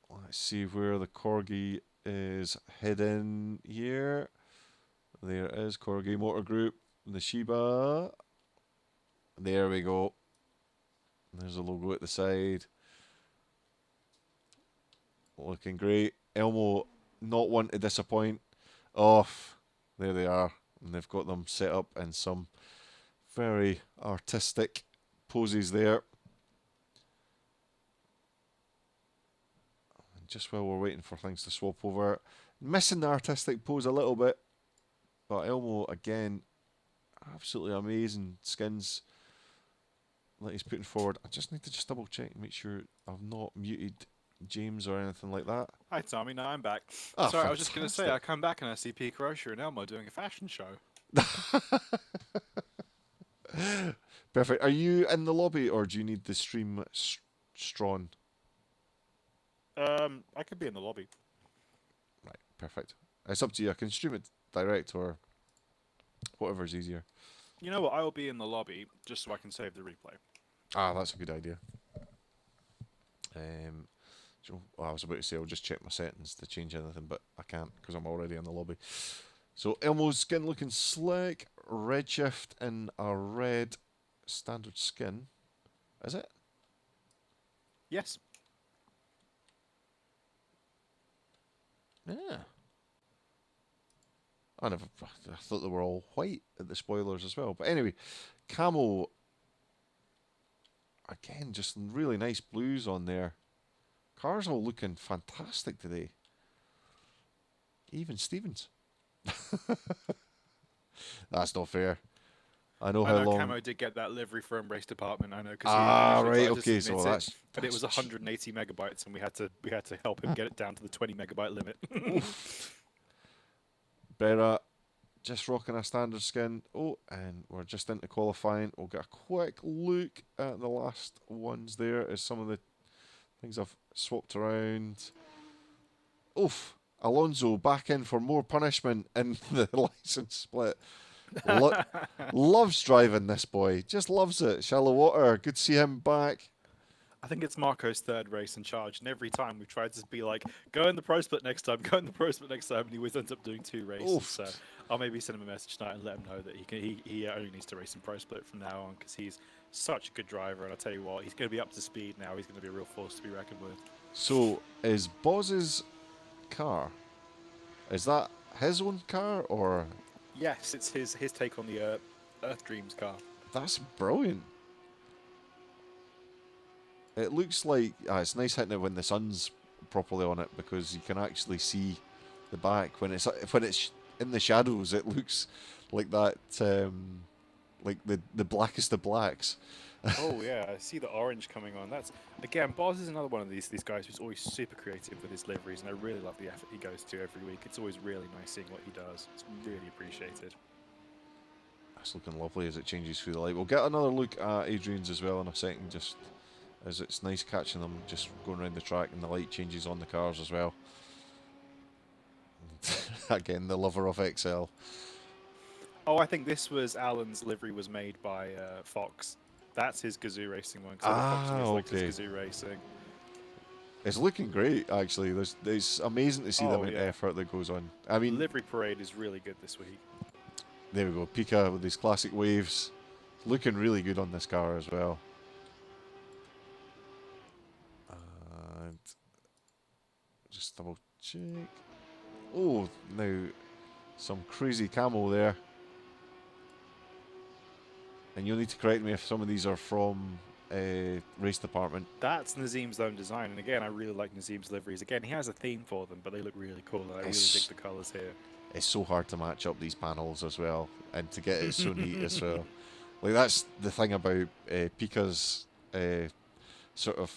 Let's see where the Corgi is hidden here. There it is, Corgi Motor Group. The Shiba. There we go. There's a logo at the side. Looking great. Elmo, not one to disappoint. Off. There they are. And they've got them set up in some very artistic poses there. And just while we're waiting for things to swap over, missing the artistic pose a little bit. But Elmo, again, absolutely amazing skins that he's putting forward. I just need to just double check and make sure I've not muted James or anything like that. Hi Tommy, now I'm back. Oh, Sorry, I was just going to say, fantastic. I come back and I see Pete Rocher and Elmo doing a fashion show. Perfect. Are you in the lobby or do you need the stream strawn? I could be in the lobby. Right, perfect. It's up to you. I can stream it direct or whatever's easier. You know what? I will be in the lobby just so I can save the replay. Ah, that's a good idea. I was about to say I'll just check my settings to change anything, but I can't because I'm already in the lobby. So Elmo's skin looking slick. Redshift in a red standard skin. Is it? Yes. Yeah. I thought they were all white at the spoilers as well. But anyway, camo. Again, just really nice blues on there. Cars all looking fantastic today. Even Stevens. That's not fair. I know I how know long. Camo did get that livery from Race Department. I know because Ah, he right. tried to Okay, submit so it, but it that's was 180 megabytes, and we had to help him get it down to the 20 megabyte limit. oof. Berra just rocking a standard skin. Oh, and we're just into qualifying. We'll get a quick look at the last ones there as some of the things I've swapped around. Oof. Alonso back in for more punishment in the license split. Lo- Loves driving this boy. Just loves it. Shallow water. Good to see him back. I think it's Marco's third race in charge, and every time we've tried to be like, go in the pro split next time, go in the pro split next time, and he always ends up doing 2 races. Oof. So I'll maybe send him a message tonight and let him know that he only needs to race in pro split from now on because he's such a good driver. And I tell you what, he's going to be up to speed now. He's going to be a real force to be reckoned with. So, is Boz's car, is that his own car or? Yes, it's his take on the Earth Dreams car. That's brilliant. It looks like it's nice hitting it when the sun's properly on it because you can actually see the back. When it's in the shadows, it looks like that, like the blackest of blacks. Oh yeah, I see the orange coming on. That's again, Boz is another one of these guys who's always super creative with his liveries, and I really love the effort he goes to every week. It's always really nice seeing what he does. It's really appreciated. That's looking lovely as it changes through the light. We'll get another look at Adrian's as well in a second, just as it's nice catching them just going around the track and the light changes on the cars as well. Again, the lover of XL. Oh, I think this was Alan's livery was made by Fox. That's his Gazoo Racing one. Because Fox always liked his Gazoo Racing. It's looking great, actually. It's amazing to see the amount of effort that goes on. I mean, Livery Parade is really good this week. there we go. Pika with these classic waves. Looking really good on this car as well. And just double check. Oh, now some crazy camo there. And you'll need to correct me if some of these are from race department. That's Nazim's own design, and again, I really like Nazim's liveries. Again, he has a theme for them, but they look really cool, and I really dig the colours here. It's so hard to match up these panels as well, and to get it so neat as well. Like that's the thing about Pika's sort of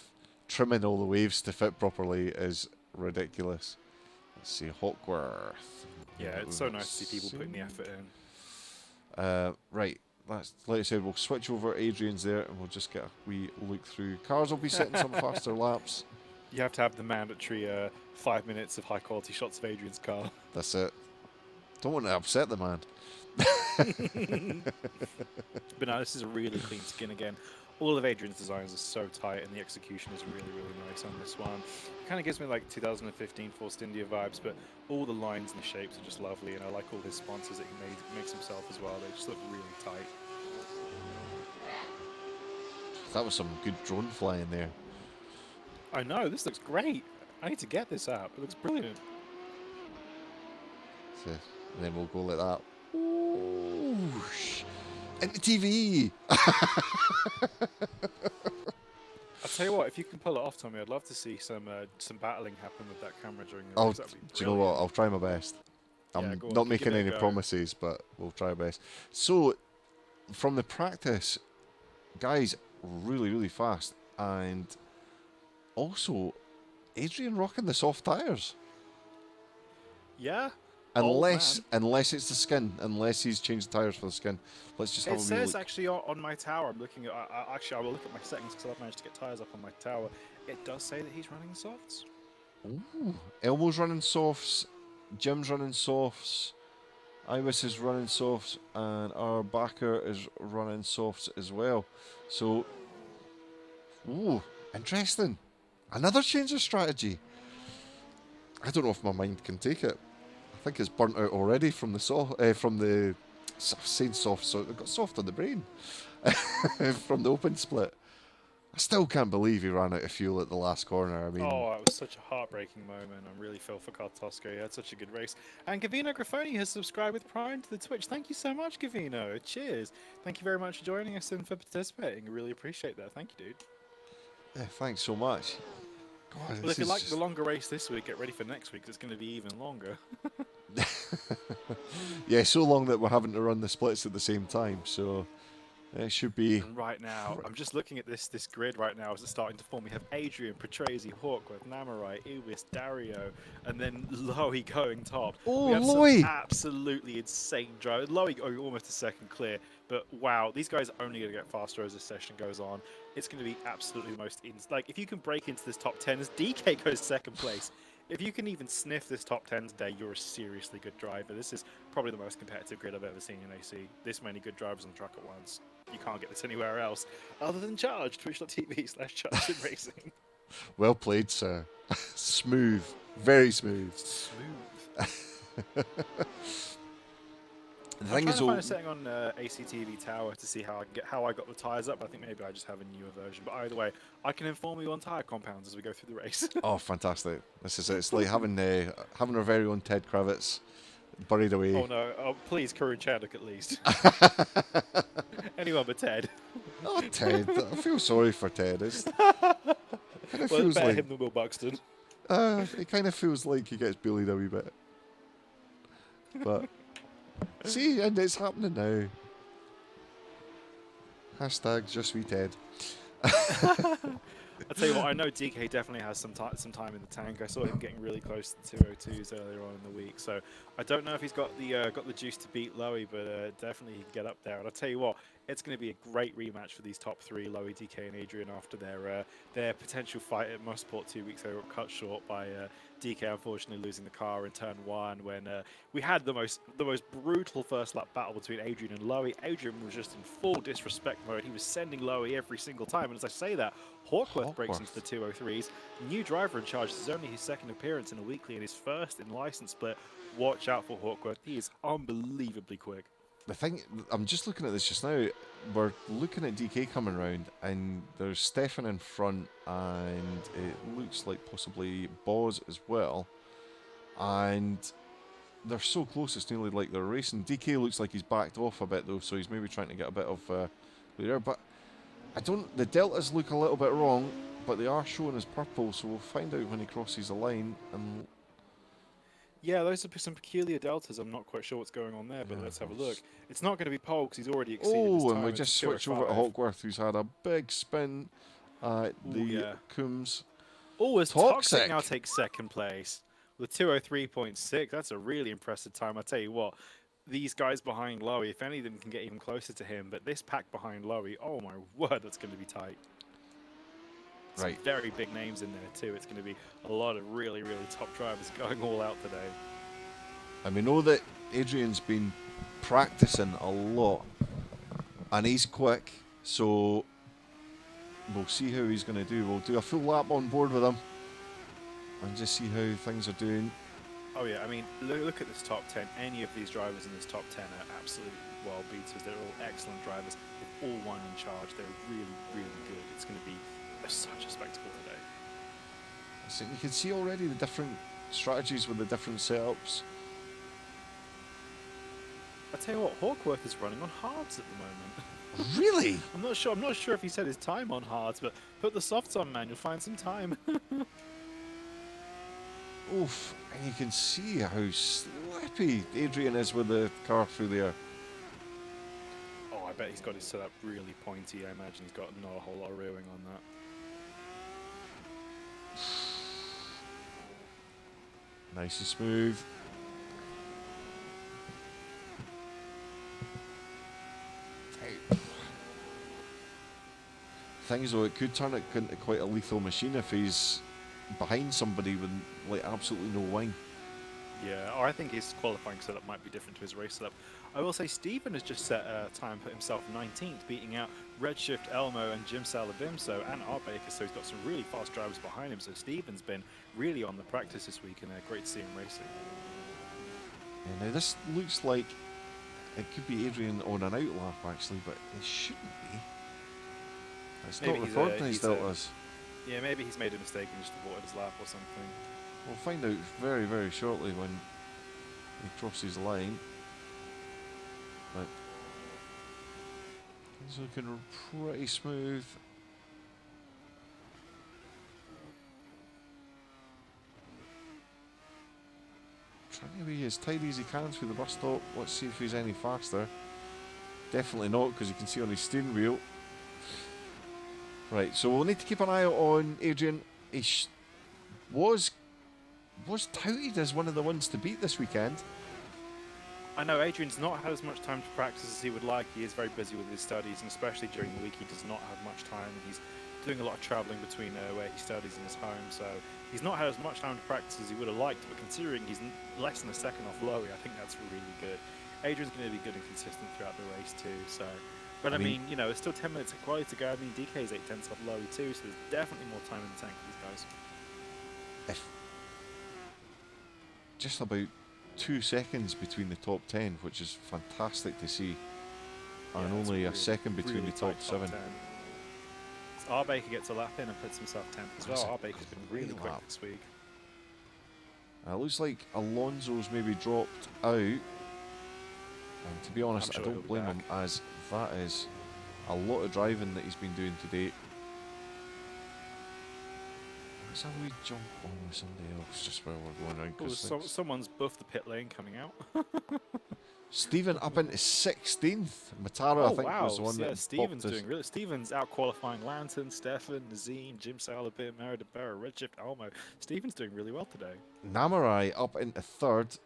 trimming all the waves to fit properly is ridiculous. Let's see, Hawkworth. Yeah, it's so nice to see people putting the effort in. Right, like I said, we'll switch over Adrian's there, and we'll just get a wee look through. Cars will be setting some faster laps. You have to have the mandatory 5 minutes of high quality shots of Adrian's car. That's it. Don't want to upset the man. But no, this is a really clean skin again. All of Adrian's designs are so tight, and the execution is really, really nice on this one. It kind of gives me like 2015 Force India vibes, but all the lines and the shapes are just lovely, and I like all his sponsors that he makes himself as well. They just look really tight. That was some good drone flying there. I know, this looks great. I need to get this app. It looks brilliant. So, and then we'll go like that. Ooh, into TV. I'll tell you what, if you can pull it off, Tommy, I'd love to see some battling happen with that camera during the race. That'd be do you know what? I'll try my best. I'm not making any promises, but we'll try our best. So, from the practice, guys, really, really fast. And also, Adrian rocking the soft tyres. Yeah. Unless it's the skin, unless he's changed the tyres for the skin. Let's just have a wee look. It says actually on my tower, I'm looking at, I will look at my settings because I've managed to get tyres up on my tower. It does say that he's running softs. Ooh. Elmo's running softs, Jim's running softs, Iwis is running softs, and our backer is running softs as well. So, ooh, interesting. Another change of strategy. I don't know if my mind can take it. I think it's burnt out already from the saying soft, so it got soft on the brain from the open split. I still can't believe he ran out of fuel at the last corner. I mean, oh, it was such a heartbreaking moment. I really feel for Kartoska. He had such a good race. And Gavino Grafoni has subscribed with Prime to the Twitch. Thank you so much, Gavino. Cheers. Thank you very much for joining us and for participating. I really appreciate that. Thank you, dude. Yeah, thanks so much. God, well, if you like the longer race this week, get ready for next week because it's going to be even longer. Yeah, so long that we're having to run the splits at the same time, so it should be. And right now, I'm just looking at this grid right now as it's starting to form. We have Adrian, Patrese, Hawkworth, Namurai, Uwis, Dario, and then Lowy going top. Oh, We have some Lowy! absolutely insane drive. Lowy almost a second clear, but wow, these guys are only going to get faster as the session goes on. It's going to be absolutely the most like if you can break into this top 10 as DK goes second place. If you can even sniff this top 10 today, you're a seriously good driver. This is probably the most competitive grid I've ever seen in AC. This many good drivers on the track at once. You can't get this anywhere else other than Charge, twitch.tv/Charge Racing. Well played, sir. Smooth. Very smooth. Smooth. The I'm thing trying is, to find a setting on ACTV Tower to see how I got the tyres up. I think maybe I just have a newer version. But either way, I can inform you on tyre compounds as we go through the race. oh, fantastic. This is it. It's like having our very own Ted Kravitz buried away. Oh no, oh, please, Corinne Chaddock at least. Anyone but Ted. Oh, Ted. I feel sorry for Ted. It's kind of Well, feels better like him than Will Buxton. it kind of feels like he gets bullied a wee bit. But see, and it's happening now. Hashtag just we Ted. I tell you what, I know DK definitely has some time in the tank. I saw him getting really close to 202s earlier on in the week, so I don't know if he's got the juice to beat Lowy, but definitely he can get up there. And I'll tell you what, it's going to be a great rematch for these top three, Lowy, DK, and Adrian, after their potential fight at Mustport 2 weeks ago, cut short by DK unfortunately losing the car in turn one when we had the most brutal first lap battle between Adrian and Lowy. Adrian was just in full disrespect mode. He was sending Lowy every single time, and as I say that, Hawkworth breaks into the 203s. New driver in charge. This is only his second appearance in a weekly and his first in license split. Watch out for Hawkworth. He is unbelievably quick. The thing, I'm just looking at this just now. We're looking at DK coming round, and there's Stefan in front, and it looks like possibly Boz as well. And they're so close, it's nearly like they're racing. DK looks like he's backed off a bit though, so he's maybe trying to get a bit of clear. But I don't. The deltas look a little bit wrong, but they are showing as purple, so we'll find out when he crosses the line. And yeah, those are some peculiar deltas. I'm not quite sure what's going on there, but let's have a look. It's not going to be Pole because he's already exceeded his time. And we just switch over to Hawkworth, who's had a big spin at the Coombs. Oh, as Toxic now takes second place with 203.6. That's a really impressive time. I tell you what, these guys behind Lowy, if any of them can get even closer to him, but this pack behind Lowy, oh my word, that's going to be tight. Some very big names in there too. It's going to be a lot of really, really top drivers going all out today. And we know that Adrian's been practicing a lot, and he's quick, so we'll see how he's going to do. We'll do a full lap on board with him and just see how things are doing. Oh yeah, I mean, look at this top 10. Any of these drivers in this top 10 are absolute world beaters. They're all excellent drivers. They've all won in charge. They're really, really good. It's going to be such a spectacle today. So you can see already the different strategies with the different setups. I tell you what, Hawkworth is running on hards at the moment. Really? I'm not sure if he set his time on hards, but put the softs on, man. You'll find some time. Oof! And you can see how slippy Adrian is with the car through there. Oh, I bet he's got his setup really pointy. I imagine he's got not a whole lot of rearing on that. Nice and smooth. Thing is though, it could turn it into quite a lethal machine if he's behind somebody with like absolutely no wing. Yeah, or I think his qualifying setup might be different to his race setup. I will say Stephen has just set a time for himself 19th, beating out Redshift Elmo and Jim Salabimso and Art Baker, so he's got some really fast drivers behind him. So Stephen's been really on the practice this week, and great to see him racing. Yeah, now this looks like it could be Adrian on an out lap actually, but it shouldn't be. It's Maybe not recording his deltas. Yeah, maybe he's made a mistake and just aborted his lap or something. We'll find out very, very shortly when he crosses the line. But he's looking pretty smooth. trying to be as tidy as he can through the bus stop. Let's see if he's any faster. Definitely not, because you can see on his steering wheel. Right, so we'll need to keep an eye out on Adrian. He was touted as one of the ones to beat this weekend. I know Adrian's not had as much time to practice as he would like. He is very busy with his studies, and especially during the week, he does not have much time. He's doing a lot of travelling between where he studies and his home, so he's not had as much time to practice as he would have liked. But considering he's less than a second off Lowy, I think that's really good. Adrian's going to be good and consistent throughout the race too. So, but I mean, you know, it's still 10 minutes of quality to go. I mean, DK's 8/10 off Lowy too, so there's definitely more time in the tank for these guys. If just about 2 seconds between the top 10, which is fantastic to see, and only a second between the top 7. So Arbeker gets a lap in and puts himself 10th as well. Arbeker's been really quick this week. It looks like Alonso's maybe dropped out, and to be honest, sure I don't blame him, as that is a lot of driving that he's been doing today. Let's have a wee jump on with somebody else, just where we're going around. Oh, someone's buffed the pit lane coming out. Stephen up into 16th. Matara, I think, was the one that Stephen's popped us. doing really. Stephen's out qualifying Lantern, Stefan, Nazim, Jim Salabir, Merida Barra, Redshift, Almo. Stephen's doing really well today. Namurai up into 3rd.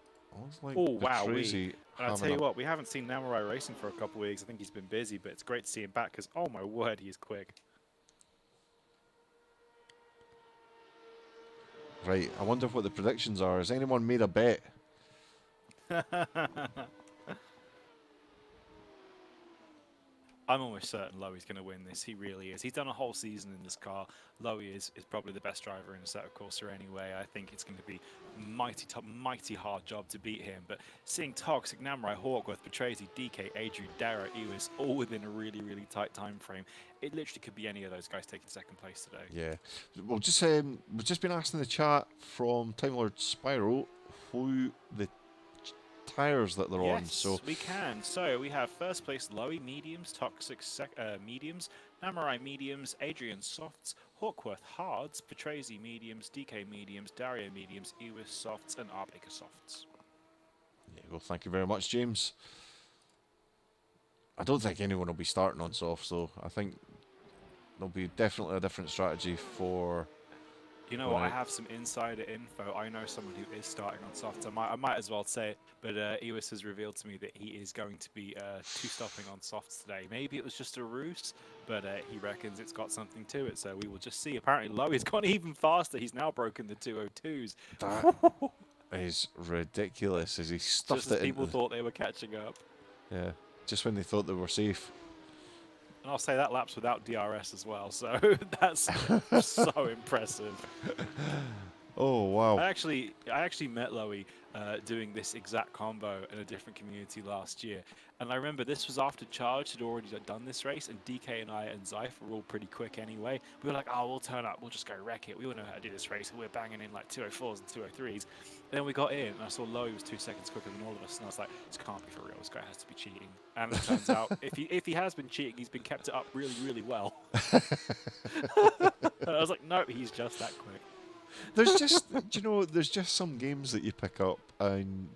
Like oh wow! And I'll tell you what, we haven't seen Namurai racing for a couple of weeks. I think he's been busy, but it's great to see him back because, oh my word, he is quick. Right, I wonder what the predictions are. Has anyone made a bet? I'm almost certain Lowy's going to win this. He really is. He's done a whole season in this car. Lowy is probably the best driver in a Assetto Corsa anyway. I think it's going to be mighty hard job to beat him. But seeing Toxic, Namurai, Hawkworth, Patrese, DK, Adrian, Dara, Ewis, all within a really tight time frame, it literally could be any of those guys taking second place today. Yeah. We've just been asked in the chat from Time Lord Spyro who the tyres that they're on. So we can. So we have first place Lowy mediums, Toxic mediums, Namurai mediums, Adrian softs, Hawkworth hards, Patrese mediums, DK mediums, Dario mediums, Ewis softs, and Arbeker softs. There you go. Thank you very much, James. I don't think anyone will be starting on softs, though. I think there'll be definitely a different strategy for. You know what? I have some insider info. I know someone who is starting on softs. I might as well say it, but Ewis has revealed to me that he is going to be two-stopping on softs today. Maybe it was just a ruse, but he reckons it's got something to it. So we will just see. Apparently, Lowy's gone even faster. He's now broken the 202s. That is ridiculous. As he stuffed just as it people thought they were catching up. Yeah, just when they thought they were safe. And I'll say that lap's without DRS as well, so that's so impressive. Oh wow! I actually met Lowy doing this exact combo in a different community last year, and I remember this was after Charge had already done this race, and DK and I and Zyph were all pretty quick anyway. We were like, oh, we'll turn up, we'll just go wreck it. We all know how to do this race, and we're banging in like 204s and 203s. And then we got in, and I saw Lowy was 2 seconds quicker than all of us, and I was like, this can't be for real. This guy has to be cheating. And it turns out, if he has been cheating, he's been kept it up really well. And I was like, no, he's just that quick. There's just, there's just some games that you pick up, and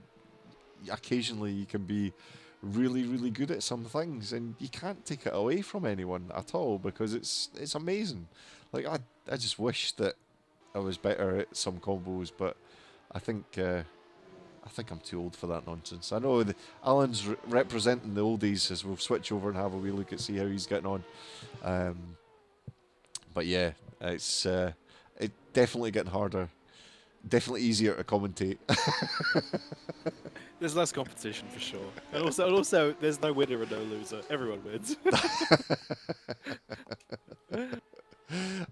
occasionally you can be really good at some things, and you can't take it away from anyone at all because it's amazing. Like I just wish that I was better at some combos, but I think I'm too old for that nonsense. I know Alan's representing the oldies as we'll switch over and have a wee look at see how he's getting on. But yeah, it's definitely getting harder. Definitely easier to commentate. There's less competition for sure, and also there's no winner and no loser. Everyone wins.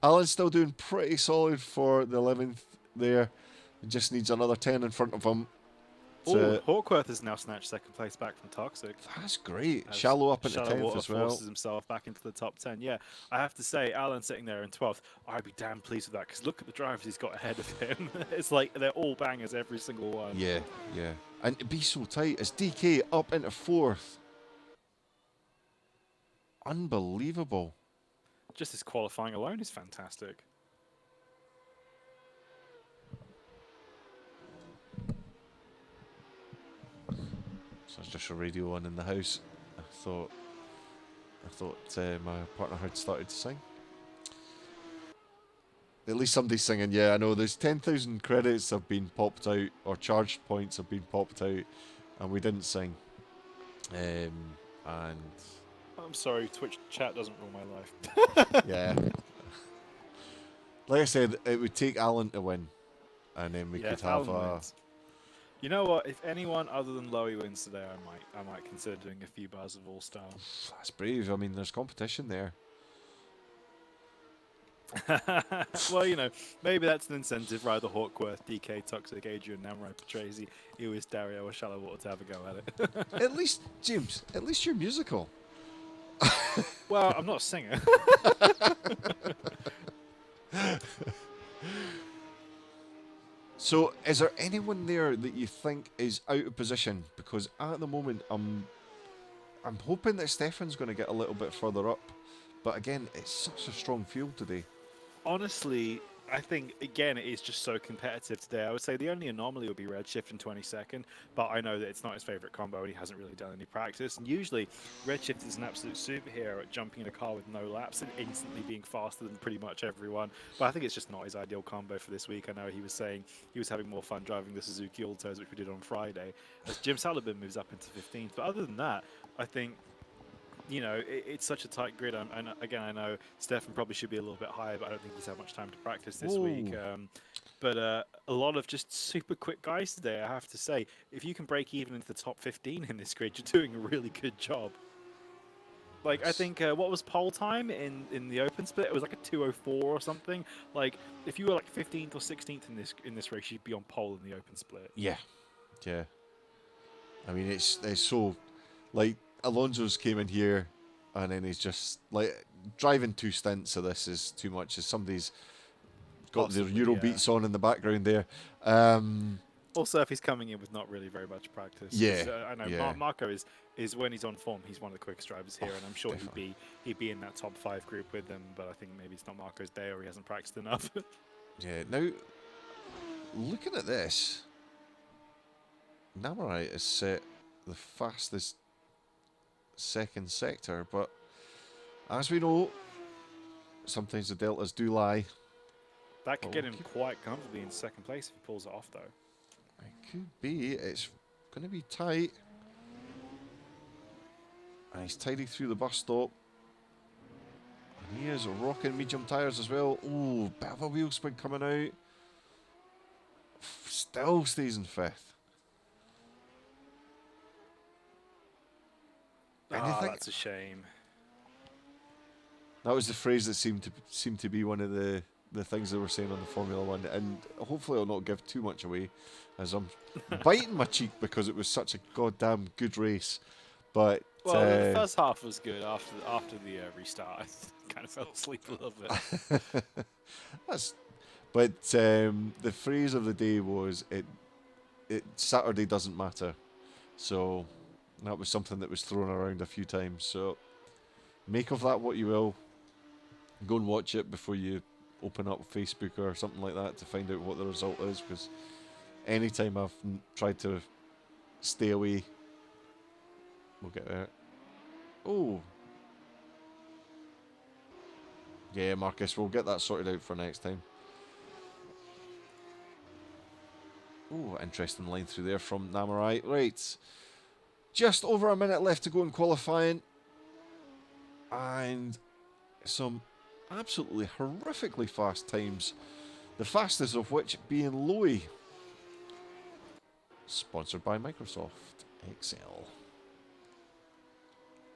Alan's still doing pretty solid for the 11th there. He just needs another 10 in front of him. Oh, Hawkworth has now snatched second place back from Toxic. That's great. Shallow up into 10th as well. Forces himself back into the top 10. Yeah, I have to say, Alan sitting there in 12th, I'd be damn pleased with that because look at the drivers he's got ahead of him. It's like they're all bangers, every single one. Yeah. And it'd be so tight as DK up into 4th. Unbelievable. Just his qualifying alone is fantastic. So it's just a radio on in the house. I thought my partner had started to sing. At least somebody's singing. Yeah, I know. There's 10,000 credits have been popped out, or charged points have been popped out, and we didn't sing. And I'm sorry, Twitch chat doesn't rule my life. yeah, like I said, it would take Alan to win, and then we could if have Alan a. wins. You know what? If anyone other than Lowy wins today, I might consider doing a few bars of All Star. That's brave. I mean, there's competition there. Well, maybe that's an incentive. Ryder Hawkworth, DK, Toxic, Adrian, Namurai, Patrese, Ewis, Dario, or Shallow Water to have a go at it. At least, James, at least you're musical. Well, I'm not a singer. So, is there anyone there that you think is out of position? Because at the moment, I'm hoping that Stefan's going to get a little bit further up. But again, it's such a strong field today. Honestly, I think, again, it is just so competitive today. I would say the only anomaly would be Redshift in 22nd, but I know that it's not his favourite combo and he hasn't really done any practice. And usually, Redshift is an absolute superhero at jumping in a car with no laps and instantly being faster than pretty much everyone. But I think it's just not his ideal combo for this week. I know he was saying he was having more fun driving the Suzuki Altos, which we did on Friday, as Jim Salabin moves up into 15th. But other than that, I think it's such a tight grid. And again, I know Stefan probably should be a little bit higher, but I don't think he's had much time to practice this week. But a lot of just super quick guys today, I have to say. If you can break even into the top 15 in this grid, you're doing a really good job. Like, I think, what was pole time in the open split? It was like a 2:04 or something. Like, if you were like 15th or 16th in this race, you'd be on pole in the open split. Yeah. I mean, it's so, like, Alonso's came in here, and then he's just like driving 2 stints of this is too much. As somebody's got their Euro beats on in the background there. Also, if he's coming in with not really very much practice. I know Marco is when he's on form, he's one of the quickest drivers here, and I'm sure he'd be in that top 5 group with them. But I think maybe it's not Marco's day, or he hasn't practiced enough. Yeah. Now, looking at this, Namurai is set the fastest second sector, but as we know, sometimes the deltas do lie. That could get him quite comfortably in second place if he pulls it off, though. It could be. It's going to be tight. And he's tidy through the bus stop. And he is rocking medium tyres as well. Ooh, bit of a wheel spin coming out. Still stays in 5th. That's a shame. That was the phrase that seemed to be one of the things they were saying on the Formula One, and hopefully I'll not give too much away, as I'm biting my cheek because it was such a goddamn good race. But the first half was good. After the restart, I kind of fell asleep a little bit. The phrase of the day was it Saturday doesn't matter. So that was something that was thrown around a few times. So make of that what you will. Go and watch it before you open up Facebook or something like that to find out what the result is. Because anytime I've tried to stay away, we'll get there. Oh. Yeah, Marcus, we'll get that sorted out for next time. Oh, interesting line through there from Namurai. Right. Just over a minute left to go in qualifying. And some absolutely horrifically fast times. The fastest of which being Lowy. Sponsored by Microsoft Excel.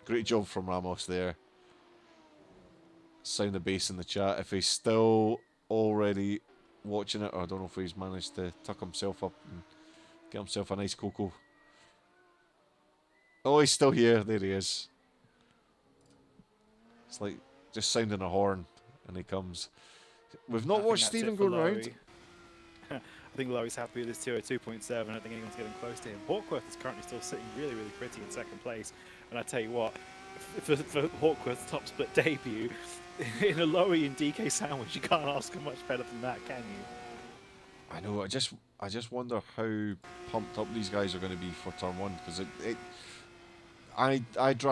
Great job from Ramos there. Sound the bass in the chat. If he's still already watching it, or I don't know if he's managed to tuck himself up and get himself a nice cocoa. Oh, he's still here. There he is. It's like just sounding a horn, and he comes. We've not watched Stephen going round. I think Lowy's happy with his 202.7. I don't think anyone's getting close to him. Hawkworth is currently still sitting really, really pretty in second place. And I tell you what, for Hawkworth's top split debut, in a Lowy and DK sandwich, you can't ask for much better than that, can you? I know. I just wonder how pumped up these guys are going to be for turn one, because I'd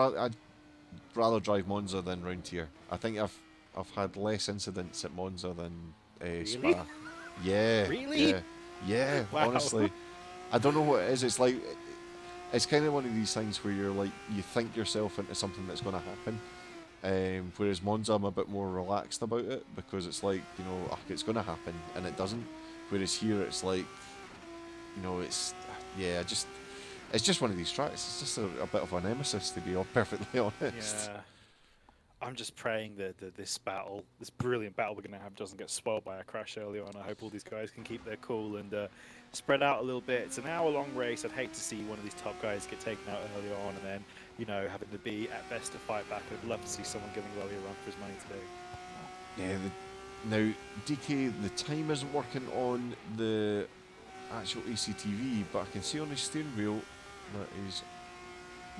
rather drive Monza than round here. I think I've had less incidents at Monza than Really? Spa. Yeah, Really? yeah. Wow. Honestly, I don't know what it is. It's like it's kind of one of these things where you're like you think yourself into something that's going to happen. Whereas Monza, I'm a bit more relaxed about it because it's like it's going to happen and it doesn't. Whereas here, it's like it's it's just one of these tracks. It's just a bit of a nemesis, to be perfectly honest. Yeah. I'm just praying that this brilliant battle we're going to have, doesn't get spoiled by a crash early on. I hope all these guys can keep their cool and spread out a little bit. It's an hour-long race. I'd hate to see one of these top guys get taken out early on and then, having to be, at best, a fight back. I'd love to see someone giving Lowy a run for his money today. Yeah. Now, DK, the time isn't working on the actual ACTV, but I can see on his steering wheel that he's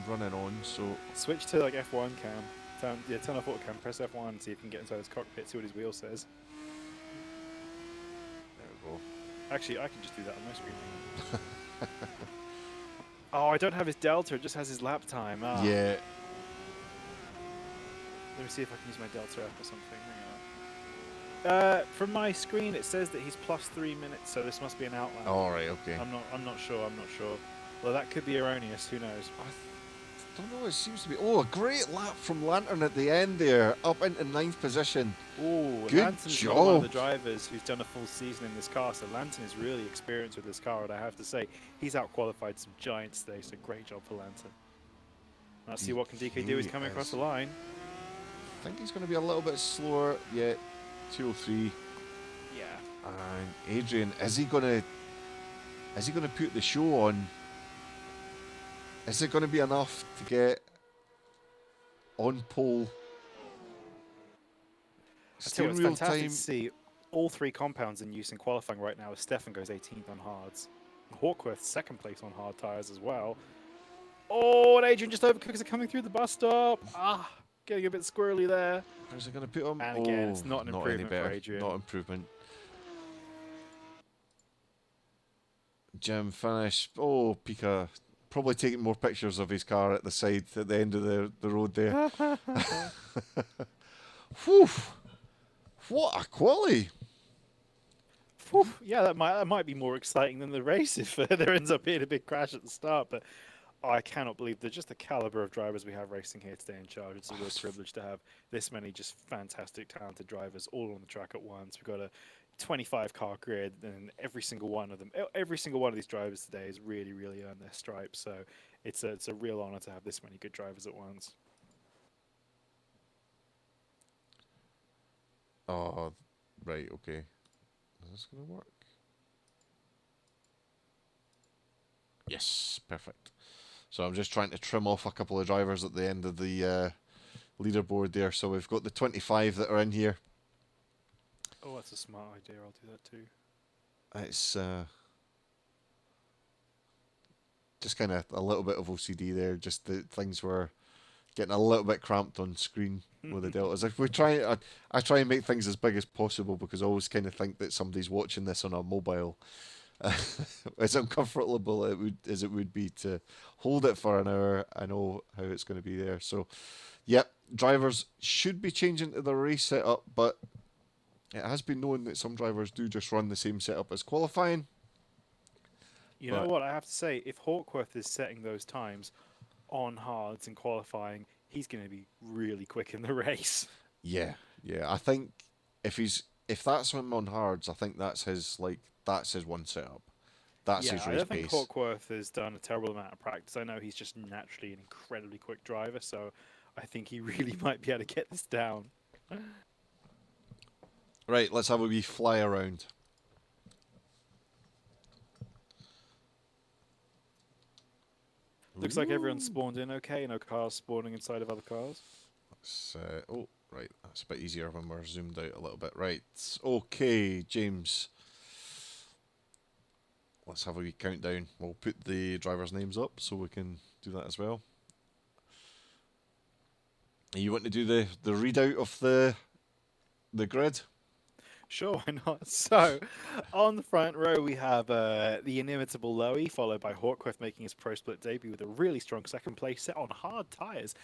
running on, so... Switch to, like, F1 cam. Turn off auto cam, press F1 and see if you can get inside his cockpit, see what his wheel says. There we go. Actually, I can just do that on my screen. Oh, I don't have his delta, it just has his lap time. Ah. Yeah. Let me see if I can use my delta app or something. Hang on. From my screen, it says that he's plus 3 minutes, so this must be an outline. All right. Okay. I'm not sure. Well, that could be erroneous. Who knows? I don't know. It seems to be. Oh, a great lap from Lantern at the end there, up into 9th position. Oh, good Lantern's job. one of the drivers who's done a full season in this car, so Lantern is really experienced with this car, and I have to say, he's out-qualified some giants today, so great job for Lantern. Let's see what can DK do. He's coming across the line. I think he's going to be a little bit slower yet. 203. Yeah. And Adrian, is he going to put the show on? Is it going to be enough to get on pole? I tell you Steering what's wheel fantastic time. to see all three compounds in use in qualifying right now. Stefan goes 18th on hards. Hawkworth second place on hard tyres as well. Oh, and Adrian just overcooks it coming through the bus stop. Getting a bit squirrely there. How's it going to put him? And again, it's not an improvement any better. for Adrian. Not improvement. Jim finish. Oh, Pika probably taking more pictures of his car at the side at the end of the road there. Whew. What a quality. Whew. Yeah, that might be more exciting than the race if there ends up being a big crash at the start. But I cannot believe just the caliber of drivers we have racing here today in Charge. It's a real privilege to have this many just fantastic, talented drivers all on the track at once. We've got a 25 car grid, and every single one of these drivers today has really, really earned their stripes. So it's a real honor to have this many good drivers at once. Oh, right, okay. Is this going to work? Yes, perfect. So I'm just trying to trim off a couple of drivers at the end of the leaderboard there. So we've got the 25 that are in here. Oh, that's a smart idea. I'll do that too. It's just kind of a little bit of OCD there. Just the things were getting a little bit cramped on screen with the deltas. If we try, I try and make things as big as possible because I always kind of think that somebody's watching this on a mobile. As uncomfortable as it would be to hold it for an hour, I know how it's going to be there. So, yep, drivers should be changing to the race setup, but it has been known that some drivers do just run the same setup as qualifying. You know what? I have to say, if Hawkworth is setting those times on hards in qualifying, he's going to be really quick in the race. Yeah. I think if that's him on hards, I think that's his one setup. That's his race I don't think pace. Hawkworth has done a terrible amount of practice. I know he's just naturally an incredibly quick driver, so I think he really might be able to get this down. Right, let's have a wee fly around. Looks like everyone's spawned in okay. No cars spawning inside of other cars. Oh, right. That's a bit easier when we're zoomed out a little bit. Right. Okay, James. Let's have a wee countdown. We'll put the drivers' names up so we can do that as well. You want to do the readout of the grid? Sure, why not? So, on the front row, we have the inimitable Lowy, followed by Hawkworth making his pro split debut with a really strong second place set on hard tyres.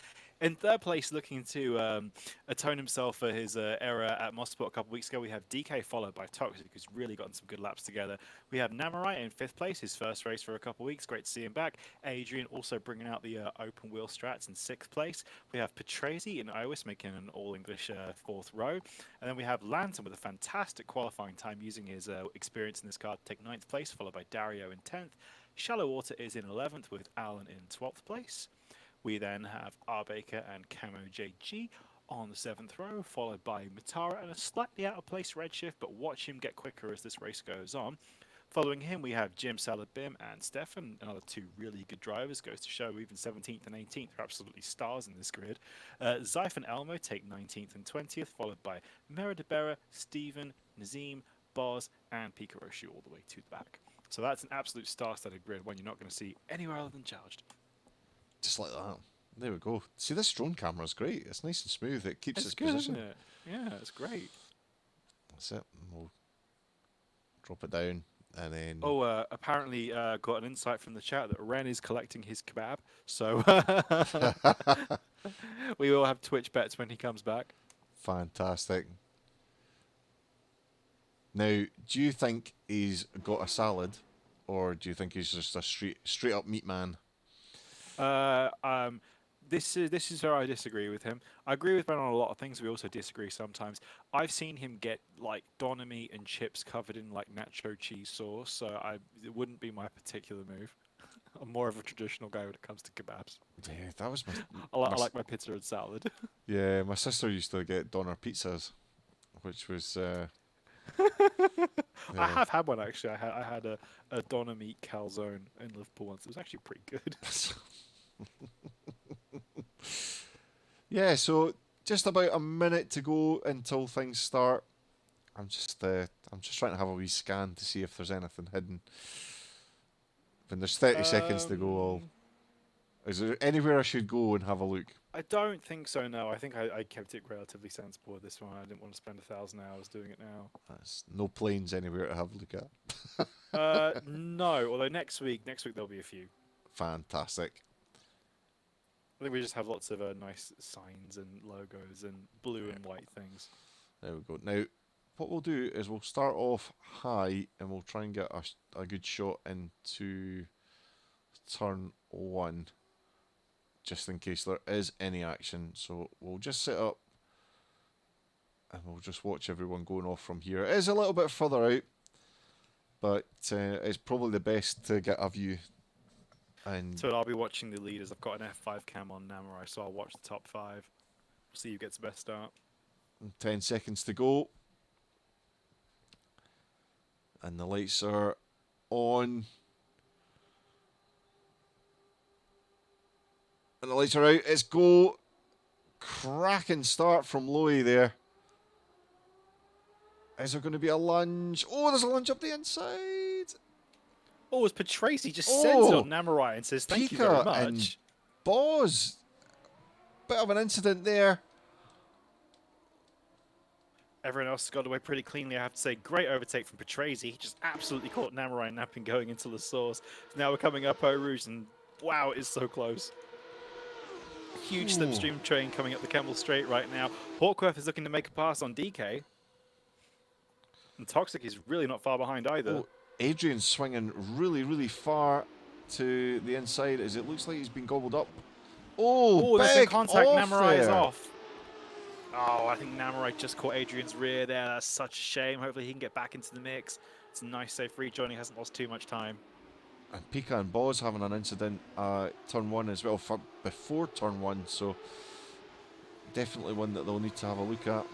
In third place, looking to atone himself for his error at Mosport a couple of weeks ago, we have DK followed by Toxic, who's really gotten some good laps together. We have Namurai in fifth place, his first race for a couple of weeks. Great to see him back. Adrian also bringing out the open wheel strats in sixth place. We have Patrese in Iwis making an all-English fourth row. And then we have Lantern with a fantastic qualifying time using his experience in this car to take ninth place, followed by Dario in 10th. Shallow Water is in 11th with Alan in 12th place. We then have R Baker and Camo JG on the 7th row, followed by Matara and a slightly out of place Redshift, but watch him get quicker as this race goes on. Following him, we have Jim, Salad, Bim, and Stefan, another two really good drivers. Goes to show even 17th and 18th are absolutely stars in this grid. Zyph and Elmo take 19th and 20th, followed by Meridibera, Stephen, Nazim, Boz, and Pikaroshi all the way to the back. So that's an absolute star-studded grid, one you're not going to see anywhere other than Charged. Just like that. There we go. See, this drone camera is great. It's nice and smooth. It keeps its good, position. isn't it? Yeah, it's great. That's it. We'll drop it down and then. Oh, apparently got an insight from the chat that Ren is collecting his kebab. So we will have Twitch bets when he comes back. Fantastic. Now, do you think he's got a salad, or do you think he's just a straight up meat man? This is where I disagree with him. I agree with Ben on a lot of things. We also disagree sometimes. I've seen him get like doner meat and chips covered in like nacho cheese sauce, so it wouldn't be my particular move. I'm more of a traditional guy when it comes to kebabs. Yeah, that was my. I like my pizza and salad. Yeah, my sister used to get doner pizzas, which was. I have had one actually. I had a doner meat calzone in Liverpool once. It was actually pretty good. Yeah, so just about a minute to go until things start. I'm just trying to have a wee scan to see if there's anything hidden. When there's 30 seconds to go, is there anywhere I should go and have a look? I don't think so. No, I think I kept it relatively sensible with this one. I didn't want to spend 1,000 hours doing it now. There's no planes anywhere to have a look at. No, although next week there'll be a few. Fantastic. I think we just have lots of nice signs and logos and blue and white things. There we go. Now, what we'll do is we'll start off high and we'll try and get a good shot into turn 1, just in case there is any action. So we'll just set up and we'll just watch everyone going off from here. It is a little bit further out, but it's probably the best to get a view. And so I'll be watching the leaders. I've got an F5 cam on Namurai, so I'll watch the top 5. We'll see who gets the best start. 10 seconds to go. And the lights are on. And the lights are out. It's go. Cracking start from Lowy there. Is there going to be a lunge? Oh, there's a lunge up the inside. Oh, as Patrese just sends it on Namurai and says, thank you very much. And Boz. Bit of an incident there. Everyone else has got away pretty cleanly, I have to say. Great overtake from Patrese. He just absolutely caught Namurai napping going into the source. Now we're coming up Eau Rouge, and wow, it's so close. Huge slipstream train coming up the Kemmel Straight right now. Hawkworth is looking to make a pass on DK. And Toxic is really not far behind either. Oh, Adrian's swinging really, really far to the inside as it looks like he's been gobbled up. Oh, there's big a contact. off Namurai is there. off. Oh, I think Namurai just caught Adrian's rear there. That's such a shame. Hopefully he can get back into the mix. It's a nice safe rejoin. He hasn't lost too much time. And Pika and Boz having an incident turn 1 as well, before turn 1, so definitely one that they'll need to have a look at.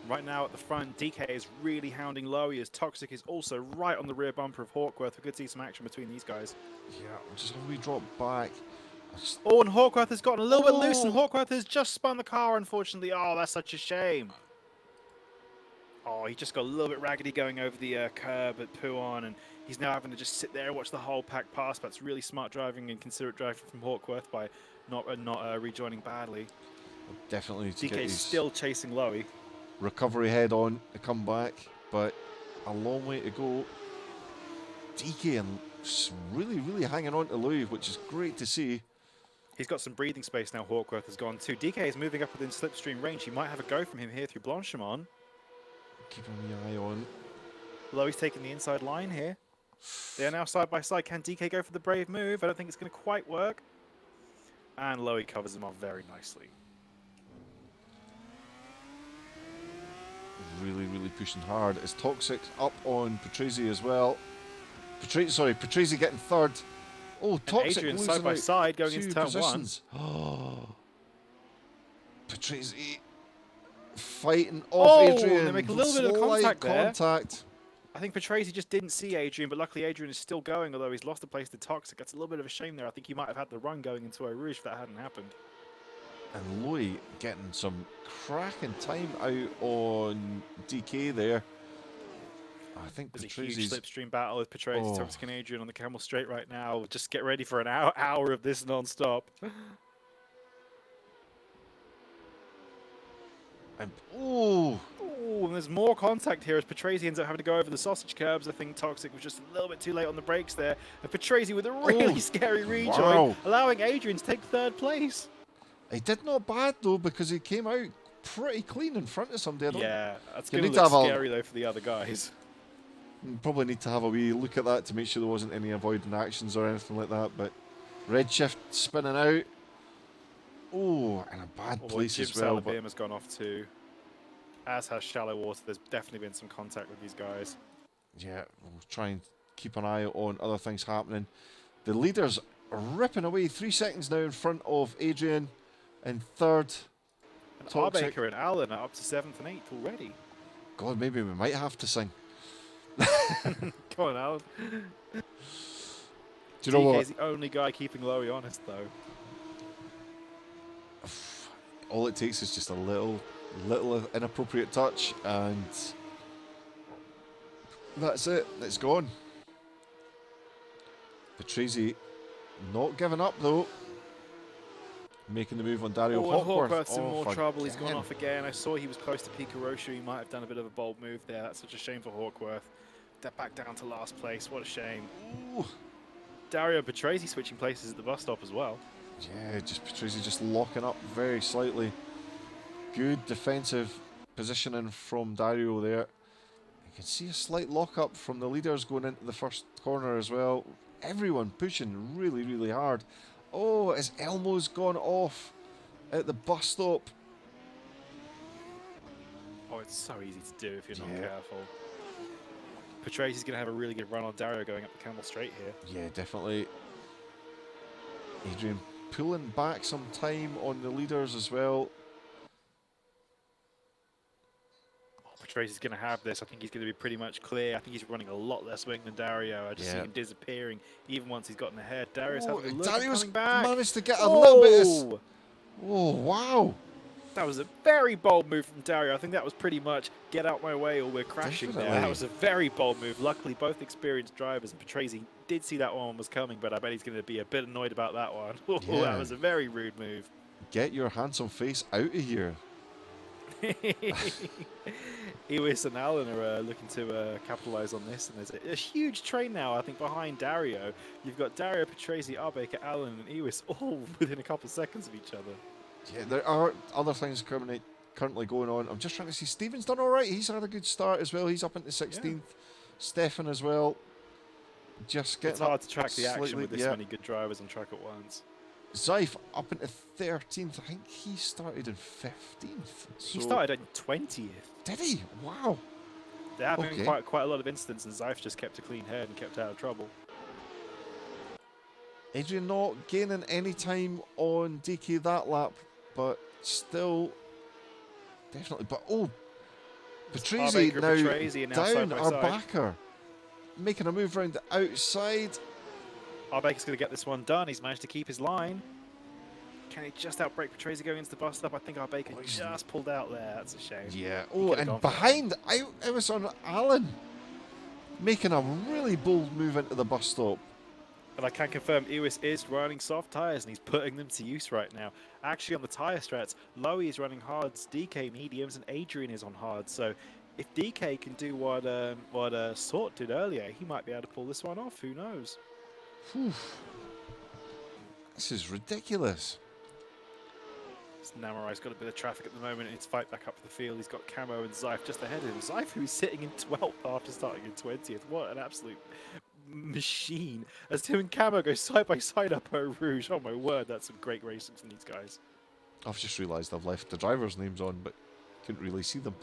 Right now at the front, DK is really hounding Lowy as Toxic is also right on the rear bumper of Hawkworth. We could see some action between these guys. Yeah, just have we drop back. Oh, and Hawkworth has gotten a little bit loose, and Hawkworth has just spun the car, unfortunately. Oh, that's such a shame. Oh, he just got a little bit raggedy going over the curb at Puon, and he's now having to just sit there and watch the whole pack pass. That's really smart driving and considerate driving from Hawkworth by not rejoining badly. Definitely need to DK is still chasing Lowy. recovery head on to come back, but a long way to go. DK and really hanging on to Louis, which is great to see. He's got some breathing space now. Hawkworth has gone too. DK is moving up within slipstream range. He might have a go from him here through Blanchimont. Keeping the eye on. Loewe's taking the inside line here. They are now side by side. Can DK go for the brave move? I don't think it's going to quite work. And Loewe covers him off very nicely. Really pushing hard. Is Toxic up on Patrese as well? Patrese getting third. Oh, Toxic Adrian losing side by out side going 2 into turn positions. Patrese fighting off Adrian. They make a little bit of Slight contact. I think Patrese just didn't see Adrian, but luckily Adrian is still going, although he's lost the place to Toxic. That's a little bit of a shame there. I think he might have had the run going into Eau Rouge if that hadn't happened. And Louis getting some cracking time out on DK there. I think There's a huge Patrese's... slipstream battle with Patrese, Toxic and Adrian on the Camel Straight right now. Just get ready for an hour of this non-stop. And there's more contact here as Patrese ends up having to go over the sausage curbs. I think Toxic was just a little bit too late on the brakes there. And Patrese with a really scary rejoin, allowing Adrian to take third place. He did not bad though, because he came out pretty clean in front of somebody. Yeah, that's going to look scary though for the other guys. Probably need to have a wee look at that to make sure there wasn't any avoiding actions or anything like that. But Redshift spinning out. Oh, in a bad place as well. Jim has gone off too. As has Shallow Water. There's definitely been some contact with these guys. Yeah, we'll try and keep an eye on other things happening. The leaders are ripping away. 3 seconds now in front of Adrian in third. And Arbeker and Allen are up to 7th and 8th already. God, maybe we might have to sing. Come on, Alan. Do you know what? DK's the only guy keeping Loewe honest, though. All it takes is just a little inappropriate touch, and that's it. It's gone. Patrese not giving up though. Making the move on Dario Hawkworth. Hawkworth's in more trouble. He's gone off again. I saw he was close to Pikaroshu. He might have done a bit of a bold move there. That's such a shame for Hawkworth. They're back down to last place. What a shame. Ooh. Dario and Patrese switching places at the bus stop as well. Yeah, just Patrese just locking up very slightly. Good defensive positioning from Dario there. You can see a slight lock-up from the leaders going into the first corner as well. Everyone pushing really hard. Oh, his Elmo's gone off at the bus stop. Oh, it's so easy to do if you're not careful. Patrese's going to have a really good run on Dario going up the Camel Straight here. Yeah, definitely. Adrian pulling back some time on the leaders as well. Patrese's going to have this. I think he's going to be pretty much clear. I think he's running a lot less wing than Dario. I just see him disappearing even once he's gotten ahead. Dario's having a look, Dario's coming back. managed to get a little bit of... Oh, wow. That was a very bold move from Dario. I think that was pretty much get out my way or we're crashing there. That was a very bold move. Luckily, both experienced drivers, and Patrese did see that one was coming, but I bet he's going to be a bit annoyed about that one. That was a very rude move. Get your handsome face out of here. Ewis and Allen are looking to capitalize on this, and there's a huge train now, I think, behind Dario. You've got Dario, Patrese, Arbeker, Allen, and Ewis all within a couple seconds of each other. Yeah, there are other things currently going on. I'm just trying to see. Stephen's done all right. He's had a good start as well. He's up into 16th. Yeah. Stefan as well. Just getting It's hard to track the action slightly, with this many good drivers on track at once. Zaif up into 13th. I think he started in 15th. So he started in 20th. Did he? Wow. There have been quite a lot of incidents, and Zaif just kept a clean head and kept out of trouble. Adrian not gaining any time on DK that lap, but still definitely. But Patrese now down Arbeker, making a move around the outside. Arbeker's going to get this one done. He's managed to keep his line. Can he just outbrake Patrese going into the bus stop? I think Arbeker just pulled out there. That's a shame. Yeah. Oh, and behind, I was on Allen, making a really bold move into the bus stop. And I can confirm Ewis is running soft tyres and he's putting them to use right now. Actually, on the tyre strats, Lowy is running hards, DK mediums, and Adrian is on hards. So if DK can do what Sort did earlier, he might be able to pull this one off. Who knows? Whew. This is ridiculous. Namorai's got a bit of traffic at the moment and he's fight back up the field. He's got Camo and Zyfe just ahead of him. Zyfe, who's sitting in 12th after starting in 20th. What an absolute machine. As him and Camo go side by side up Eau Rouge. Oh my word, that's some great racing from these guys. I've just realised I've left the drivers' names on, but couldn't really see them.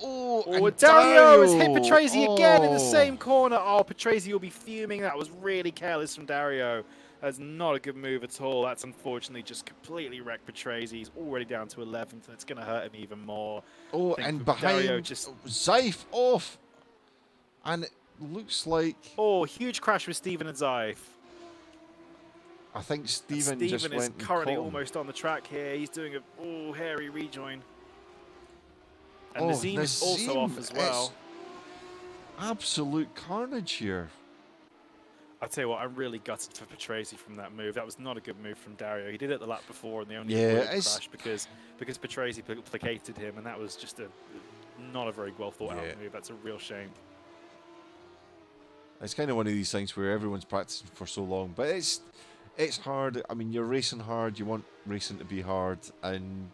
Oh, and Dario has hit Patrese again in the Oh. same corner. Oh, Patrese will be fuming. That was really careless from Dario. That's not a good move at all. That's unfortunately just completely wrecked Patrese. He's already down to 11th, and it's going to hurt him even more. Oh, I think and Dario behind just... Zyfe off. And it looks like... Oh, huge crash with Steven and Zyfe. I think Steven Steven just is went and currently caught him. almost on the track here. He's doing a hairy rejoin. And Oh, Nazim is also off as well. it's absolute carnage here. I'll tell you what, I'm really gutted for Patrese from that move. That was not a good move from Dario. He did it the lap before, and the only Yeah, crash because Patrese placated him, and that was just not a very well thought out move. That's a real shame. It's kind of one of these things where everyone's practicing for so long, but it's hard. I mean, you're racing hard. You want racing to be hard, and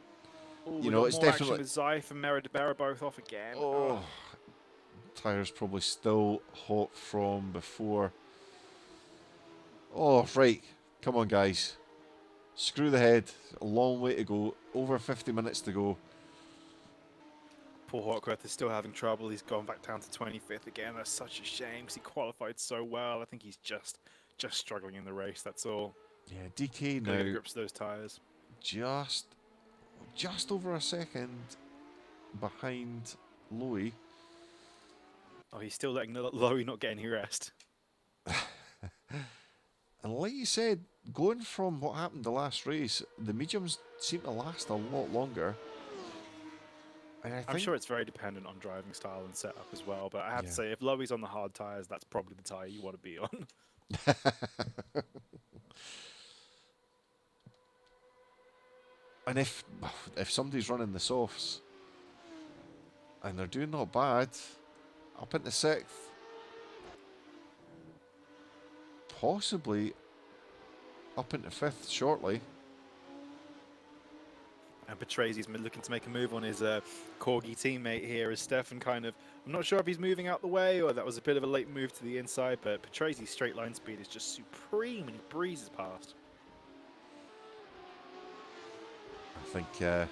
Ooh, you know it's definitely. with Zyfe and Meridabera both off again. Oh, tires probably still hot from before. Oh, right. Come on, guys. Screw the head. A long way to go. Over 50 minutes to go. Poor Hawkworth is still having trouble. He's gone back down to 25th again. That's such a shame because he qualified so well. I think he's just struggling in the race. That's all. Yeah, DK Gotta get now grips to those tires. just over a second behind Lowy. Oh, he's still letting Lowy not get any rest. And like you said, going from what happened the last race, the mediums seem to last a lot longer. And I'm sure it's very dependent on driving style and setup as well, but I have to say, if Lowy's on the hard tyres, that's probably the tyre you want to be on. And if somebody's running the softs and they're doing not bad, up into 6th, possibly up into 5th shortly. And Patrese's looking to make a move on his Corgi teammate here as Stefan I'm not sure if he's moving out the way or that was a bit of a late move to the inside, but Patrese's straight line speed is just supreme and he breezes past. I think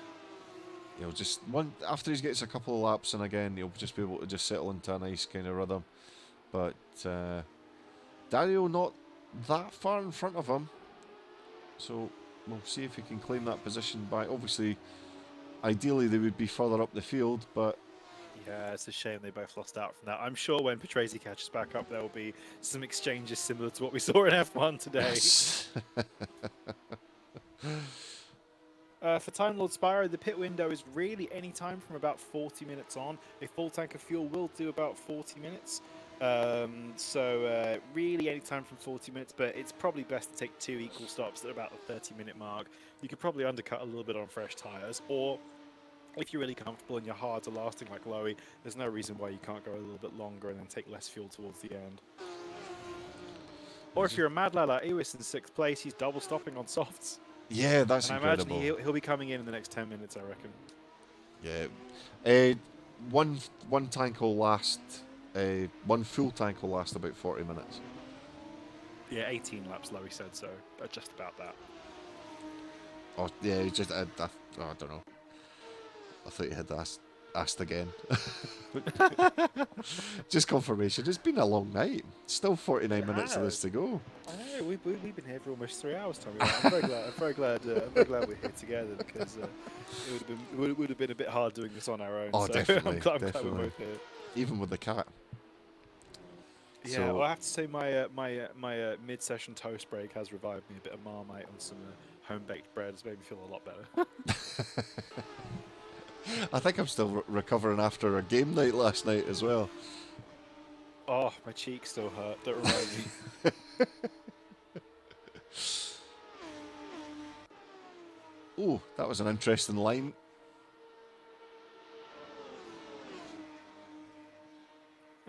he'll just after he gets a couple of laps in again, he'll just be able to just settle into a nice kind of rhythm. But Dario not that far in front of him, so we'll see if he can claim that position back. Obviously, ideally they would be further up the field, but yeah, it's a shame they both lost out from that. I'm sure when Patrese catches back up, there will be some exchanges similar to what we saw in F1 today. For Time Lord Spyro, the pit window is really any time from about 40 minutes on. A full tank of fuel will do about 40 minutes. So really any time from 40 minutes, but it's probably best to take 2 equal stops at about the 30-minute mark. You could probably undercut a little bit on fresh tyres, or if you're really comfortable and your hards are lasting like Lowy, there's no reason why you can't go a little bit longer and then take less fuel towards the end. Or if you're a mad lad like Ewis in 6th place, he's double stopping on softs. yeah, that's And incredible. I imagine he'll be coming in the next 10 minutes, I reckon. Yeah, one tank will last. One full tank will last about 40 minutes. Yeah, 18 laps, Lowy said, so just about that. Oh yeah, just I don't know. I thought you had asked again. Just confirmation. It's been a long night. Still 49 minutes of this to go. I know, we've been here for almost 3 hours, Tommy. I'm very glad we're here together because it would have been a bit hard doing this on our own. Oh, so definitely, I'm glad definitely. we're both here. Even with the cat. Yeah, So- well, I have to say my mid-session toast break has revived me a bit of Marmite on some home-baked bread. It's made me feel a lot better. I think I'm still recovering after a game night last night as well. Oh, my cheeks still hurt. Don't remind me. Oh, that was an interesting line.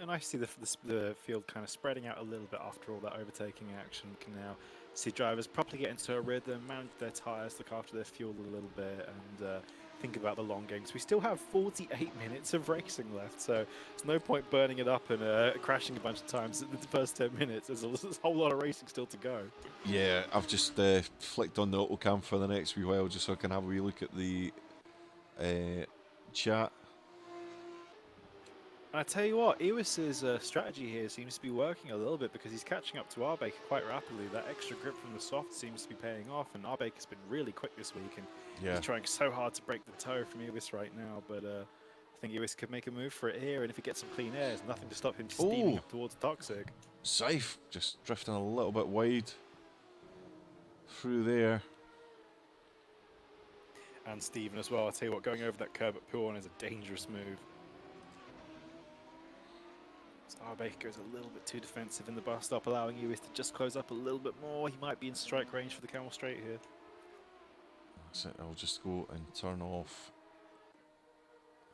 And I see the field kind of spreading out a little bit after all that overtaking action. We can now see drivers properly get into a rhythm, manage their tyres, look after their fuel a little bit, and think about the long games. We still have 48 minutes of racing left, so there's no point burning it up and crashing a bunch of times in the first 10 minutes. There's a whole lot of racing still to go. Yeah, I've just flicked on the autocam for the next wee while just so I can have a wee look at the chat. And I tell you what, Ewis's strategy here seems to be working a little bit because he's catching up to Arbeker quite rapidly. That extra grip from the soft seems to be paying off, and Arbeker's been really quick this week, and he's trying so hard to break the toe from Ewis right now, but I think Ewis could make a move for it here, and if he gets some clean air, there's nothing to stop him steaming up towards Toxic. Safe, just drifting a little bit wide through there. And Steven as well. I tell you what, going over that curb at Pool 1 is a dangerous move. So Arbeker goes a little bit too defensive in the bus stop, allowing Ewis to just close up a little bit more. He might be in strike range for the Camel Straight here. So I'll just go and turn off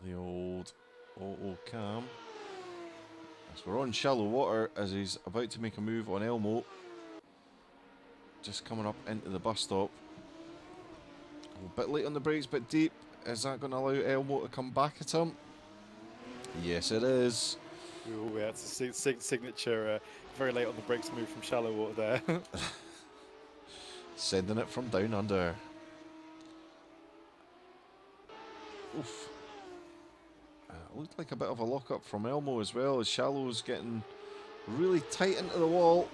the old auto cam. As we're on shallow water, as he's about to make a move on Elmo. Just coming up into the bus stop. A bit late on the brakes, bit deep. Is that going to allow Elmo to come back at him? Yes, it is. Ooh, yeah, it's a signature, very late on the brakes move from shallow water there. Sending it from down under. Oof. Looked like a bit of a lock-up from Elmo as well, as Shallow's getting really tight into the wall.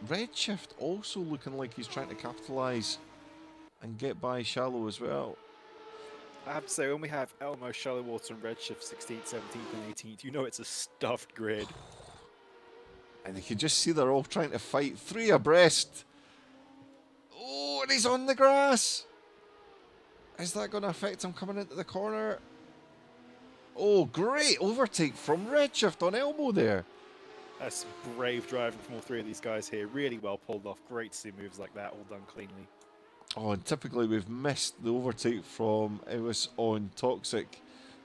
Redshift also looking like he's trying to capitalise and get by Shallow as well. I have to say, when we have Elmo, Shallow Water, and Redshift 16th, 17th, and 18th, you know it's a stuffed grid. And you can just see they're all trying to fight 3 abreast. Oh, and he's on the grass. Is that going to affect him coming into the corner? Oh, great overtake from Redshift on Elmo there. That's brave driving from all 3 of these guys here. Really well pulled off. Great to see moves like that all done cleanly. Oh, and typically we've missed the overtake from Ewis on Toxic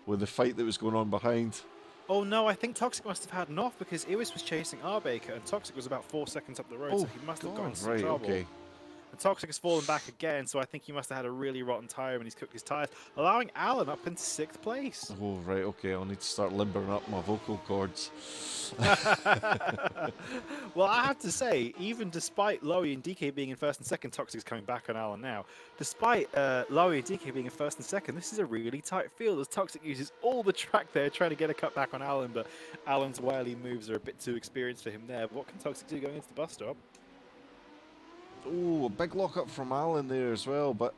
with the fight that was going on behind. Oh no, I think Toxic must have had an off because Ewis was chasing Arbeker and Toxic was about 4 seconds up the road, so he must have gotten some trouble. Okay. And Toxic has fallen back again, so I think he must have had a really rotten tyre when he's cooked his tyres, allowing Alan up into 6th place. Oh, right, okay, I'll need to start limbering up my vocal cords. Well, I have to say, even despite Lowy and DK being in 1st and 2nd, Toxic's coming back on Alan now. Despite Lowy and DK being in 1st and 2nd, this is a really tight field as Toxic uses all the track there trying to get a cut back on Alan, but Alan's wily moves are a bit too experienced for him there. But what can Toxic do going into the bus stop? Oh, a big lock-up from Alan there as well, but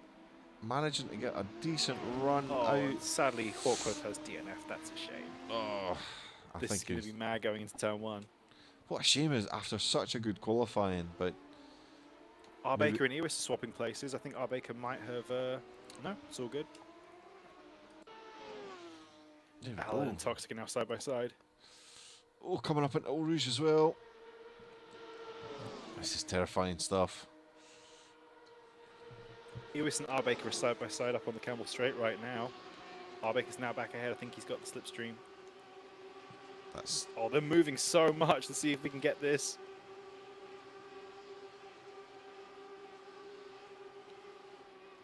managing to get a decent run out. Sadly, Hawkwood has DNF. That's a shame. Oh, This is going to be mad going into turn 1. What a shame is after such a good qualifying, but Arbeker and Ewis are swapping places. I think Arbeker might have... no, it's all good. Alan and Toxic are now side by side. Oh, coming up into Eau Rouge as well. This is terrifying stuff. Ewis and Arbeker are side by side up on the Camel Straight right now. Arbeker's now back ahead. I think he's got the slipstream. Oh, they're moving so much. Let's see if we can get this.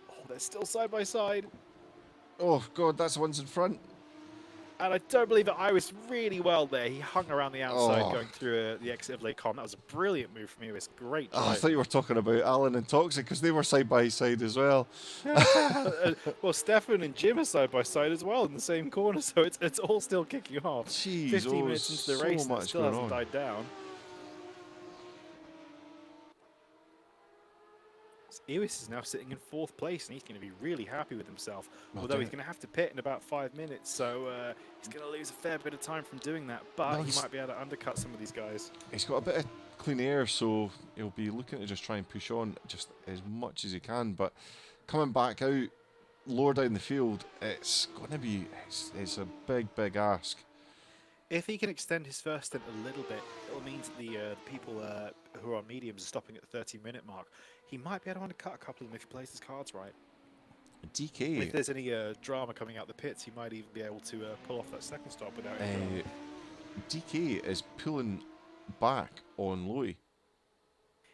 Oh, they're still side by side. Oh, God, that's the ones in front. And I don't believe that I was really well there. He hung around the outside going through the exit of Lake Con. That was a brilliant move from Ewis. Great drive. Oh, I thought you were talking about Alan and Toxic because they were side by side as well. Well, Stefan and Jim are side by side as well in the same corner, so it's all still kicking off. Jeez, 15 minutes into the race, and it still hasn't on. died down. Ewis is now sitting in 4th place, and he's going to be really happy with himself. Although he's going to have to pit in about 5 minutes, so he's going to lose a fair bit of time from doing that. But he might be able to undercut some of these guys. He's got a bit of clean air, so he'll be looking to just try and push on just as much as he can. But coming back out, lower down the field, it's going to be it's a big ask. If he can extend his first stint a little bit, it'll mean that the people who are on mediums are stopping at the 30-minute mark. He might be able to undercut a couple of them if he plays his cards right. DK, If there's any drama coming out the pits, he might even be able to pull off that second stop without any drama. DK is pulling back on Louis.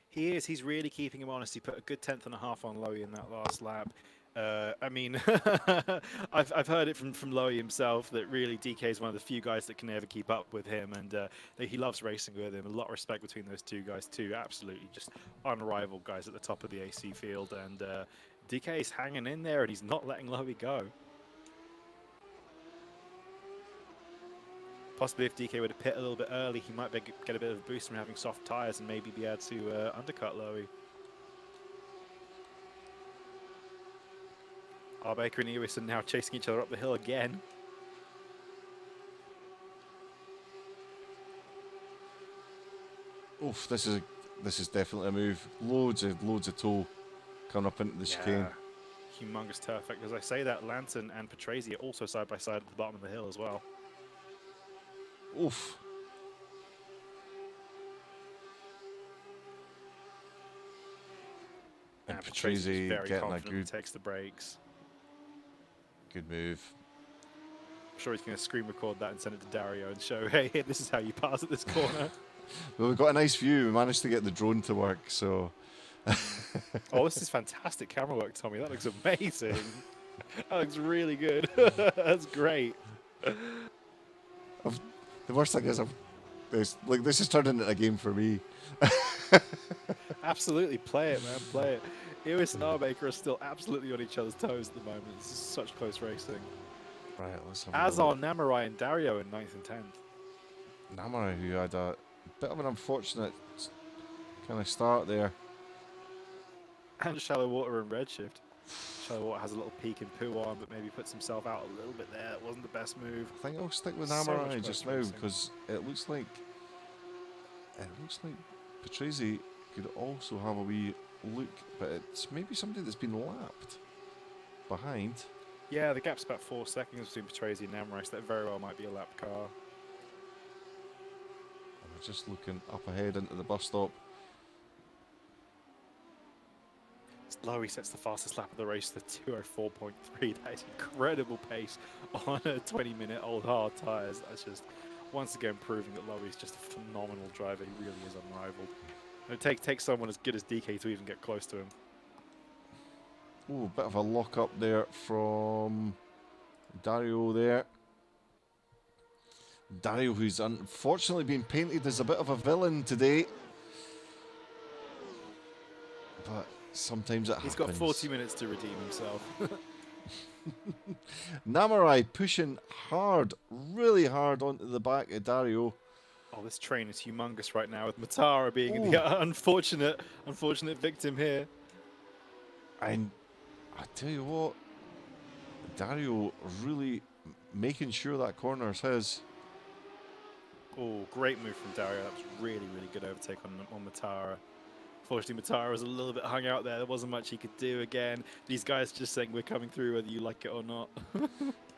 He is. He's really keeping him honest. He put a good 10th.5 on Lowy in that last lap. I mean, I've heard it from Lowy himself that really DK is one of the few guys that can never keep up with him, and that he loves racing with him. A lot of respect between those two guys too. Absolutely, just unrivaled guys at the top of the AC field, and DK is hanging in there, and he's not letting Lowy go. Possibly if DK were to pit a little bit early, he might get a bit of a boost from having soft tyres and maybe be able to undercut Lowy. Arbeker and Ewis are now chasing each other up the hill again. Oof, this is definitely a move. Loads of tow coming up into the chicane. Humongous turf. As I say that, Lantern and Patrese are also side by side at the bottom of the hill as well. Oof. And Patrese very getting a confident, good, takes the brakes. good move. I'm sure he's going to screen record that and send it to Dario and show, hey, this is how you pass at this corner. Well, we've got a nice view. We managed to get the drone to work, so... Oh, this is fantastic camera work, Tommy. That looks amazing. That looks really good. That's great. The worst thing is, this has turned into a game for me. Absolutely, play it, man. Play it. Ewis and Arbeker are still absolutely on each other's toes at the moment. This is such close racing. Right, let's have As a are look. Namurai and Dario in 9th and 10th. Namurai, who had a bit of an unfortunate kind of start there. And Shallow Water and Redshift. Shallow Water has a little peak in poo on, but maybe puts himself out a little bit there. It wasn't the best move. I think I'll stick with So much Namurai close just now racing. because it looks like Patrese could also have a wee look, but it's maybe somebody that's been lapped behind. Yeah, the gap's about 4 seconds between Patrese and Namurai, so that very well might be a lap car. And we're just looking up ahead into the bus stop. Lowy sets the fastest lap of the race to 2:04.3. That is incredible pace on a 20-minute-old hard tyres. That's just once again proving that Lowy is just a phenomenal driver. He really is unrivaled. It takes someone as good as DK to even get close to him. Oh, bit of a lock up there from Dario there. Dario, who's unfortunately been painted as a bit of a villain today. But sometimes it happens. He's got 40 minutes to redeem himself. Namurai pushing hard, really hard onto the back of Dario. Oh, this train is humongous right now with Matara being the unfortunate victim here. And I tell you what, Dario really making sure that corner is his. Oh, great move from Dario. That was really, really good overtake on Matara. Unfortunately, Matara was a little bit hung out there. There wasn't much he could do again. These guys just saying we're coming through whether you like it or not.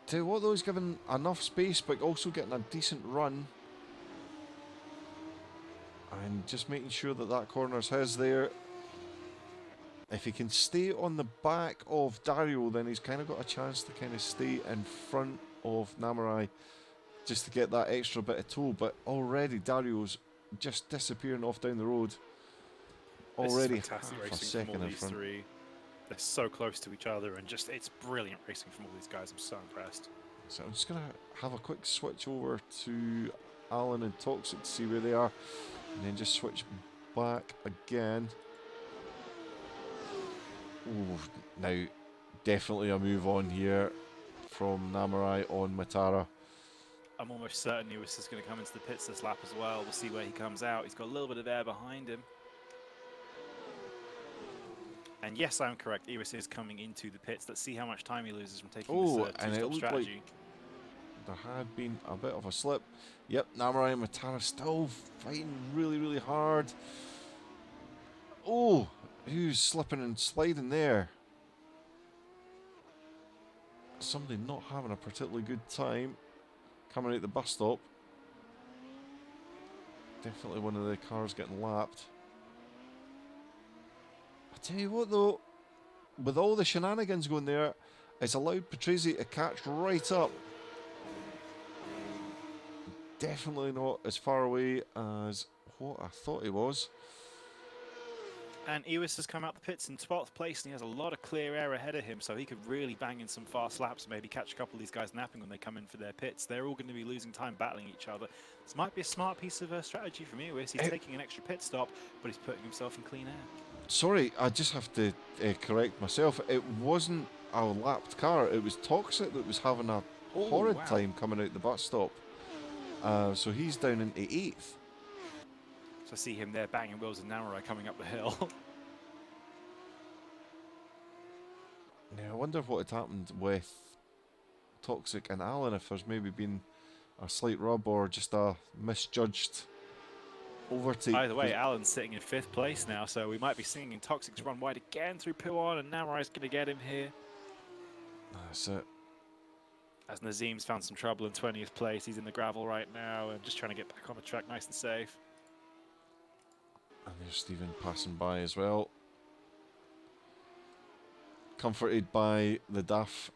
Tell you what, though, he's given enough space, but also getting a decent run. And just making sure that that corner's his there. If he can stay on the back of Dario, then he's kind of got a chance to kind of stay in front of Namurai just to get that extra bit of tow. But already Dario's just disappearing off down the road. Already this is fantastic half a racing second from all in these front. three. They're so close to each other, and just it's brilliant racing from all these guys. I'm so impressed. So I'm just going to have a quick switch over to Alan and Toxic to see where they are. And then just switch back again. Ooh, now definitely a move on here from Namurai on Matara. I'm almost certain Ewis is going to come into the pits this lap as well. We'll see where he comes out. He's got a little bit of air behind him. And yes, I'm correct. Ewis is coming into the pits. Let's see how much time he loses from taking this and it two-stop looked strategy. like there had been a bit of a slip. Yep, Namurai and Matara still fighting really, really hard. Oh, who's slipping and sliding there? Somebody not having a particularly good time coming out the bus stop. Definitely one of the cars getting lapped. I tell you what though, with all the shenanigans going there, it's allowed Patrese to catch right up. Definitely not as far away as what I thought he was. And Ewis has come out the pits in 12th place, and he has a lot of clear air ahead of him, so he could really bang in some fast laps, maybe catch a couple of these guys napping when they come in for their pits. They're all going to be losing time battling each other. This might be a smart piece of strategy from Ewis. He's taking an extra pit stop, but he's putting himself in clean air. Sorry, I just have to correct myself. It wasn't a lapped car. It was Toxic that was having a horrid time coming out the bus stop. So he's down into 8th. So I see him there banging wheels and Namurai coming up the hill. Now, I wonder what had happened with Toxic and Alan, if there's maybe been a slight rub or just a misjudged overtake. Either way, Alan's sitting in 5th place now, so we might be seeing Toxic's run wide again through Puon, and Namurai's going to get him here. That's it. As Nazim's found some trouble in 20th place, he's in the gravel right now and just trying to get back on the track nice and safe. And there's Stephen passing by as well. Comforted by the Duff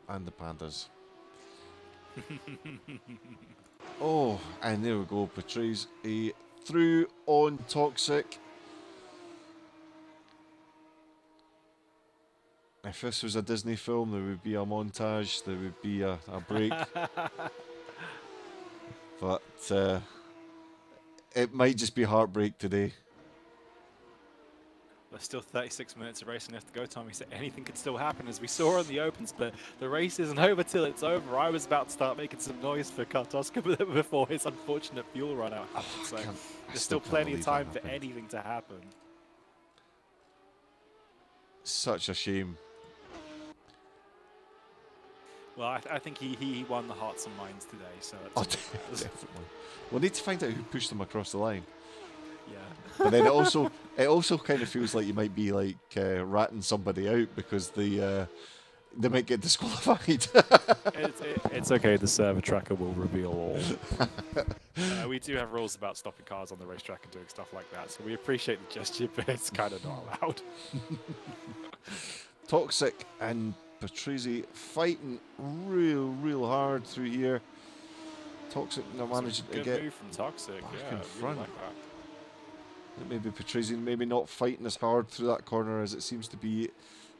and the Pandas. Oh, and there we go. Patrese through on Toxic. If this was a Disney film, there would be a montage, there would be a break. But it might just be heartbreak today. There's still 36 minutes of racing left to go, Tommy, so anything could still happen. As we saw on the open split, the race isn't over till it's over. I was about to start making some noise for Kartoska before his unfortunate fuel run out happened, so there's still plenty of time for anything to happen. Such a shame. Well, I think he won the hearts and minds today, so that's definitely. We'll need to find out who pushed him across the line. Yeah. But then it also kind of feels like you might be like ratting somebody out because they might get disqualified. It's okay. The server tracker will reveal all. We do have rules about stopping cars on the racetrack and doing stuff like that, so we appreciate the gesture, but it's kind of not allowed. Toxic and Patrese fighting real hard through here. Toxic now managing to get move from Toxic. back Yeah, in front. Really like that. Maybe Patrese maybe not fighting as hard through that corner as it seems to be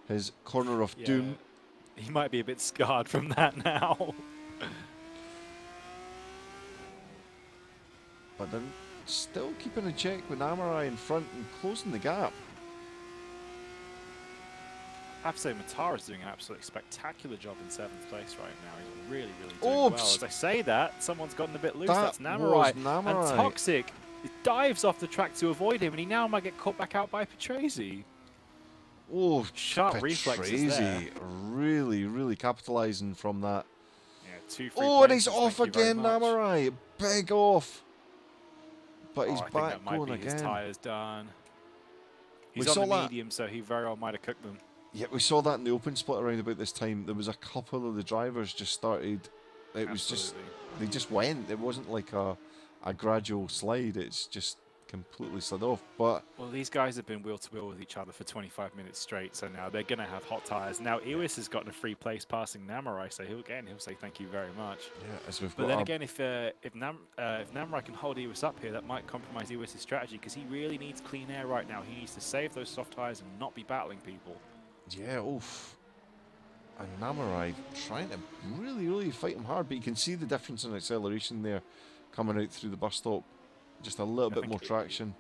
his corner of doom. He might be a bit scarred from that now. But then still keeping a check with Amarai in front and closing the gap. I have to say, Matara's doing an absolutely spectacular job in 7th place right now. He's really doing well. As I say that, someone's gotten a bit loose. That's Namurai. And Toxic dives off the track to avoid him, and he now might get caught back out by Patrese. Oh, sharp reflexes there. Really capitalising from that. Yeah, 2 free and he's points, off again, Namurai. Big off. But he's I think back that might going be again. His tyres done. We He's saw on the that. medium, so he very well might have cooked them. Yeah, we saw that in the open split around about this time. There was a couple of the drivers just started. It was just they just went. It wasn't like a gradual slide. It's just completely slid off. But well, these guys have been wheel to wheel with each other for 25 minutes straight, so now they're going to have hot tires. Now Ewis has gotten a free place passing Namurai, so he'll say thank you very much. Yeah, as we've but then again, if Namurai can hold Ewis up here, that might compromise Ewis' strategy because he really needs clean air right now. He needs to save those soft tires and not be battling people. Yeah, oof. And Namurai trying to really fight him hard, but you can see the difference in acceleration there coming out through the bus stop. Just a little bit more traction.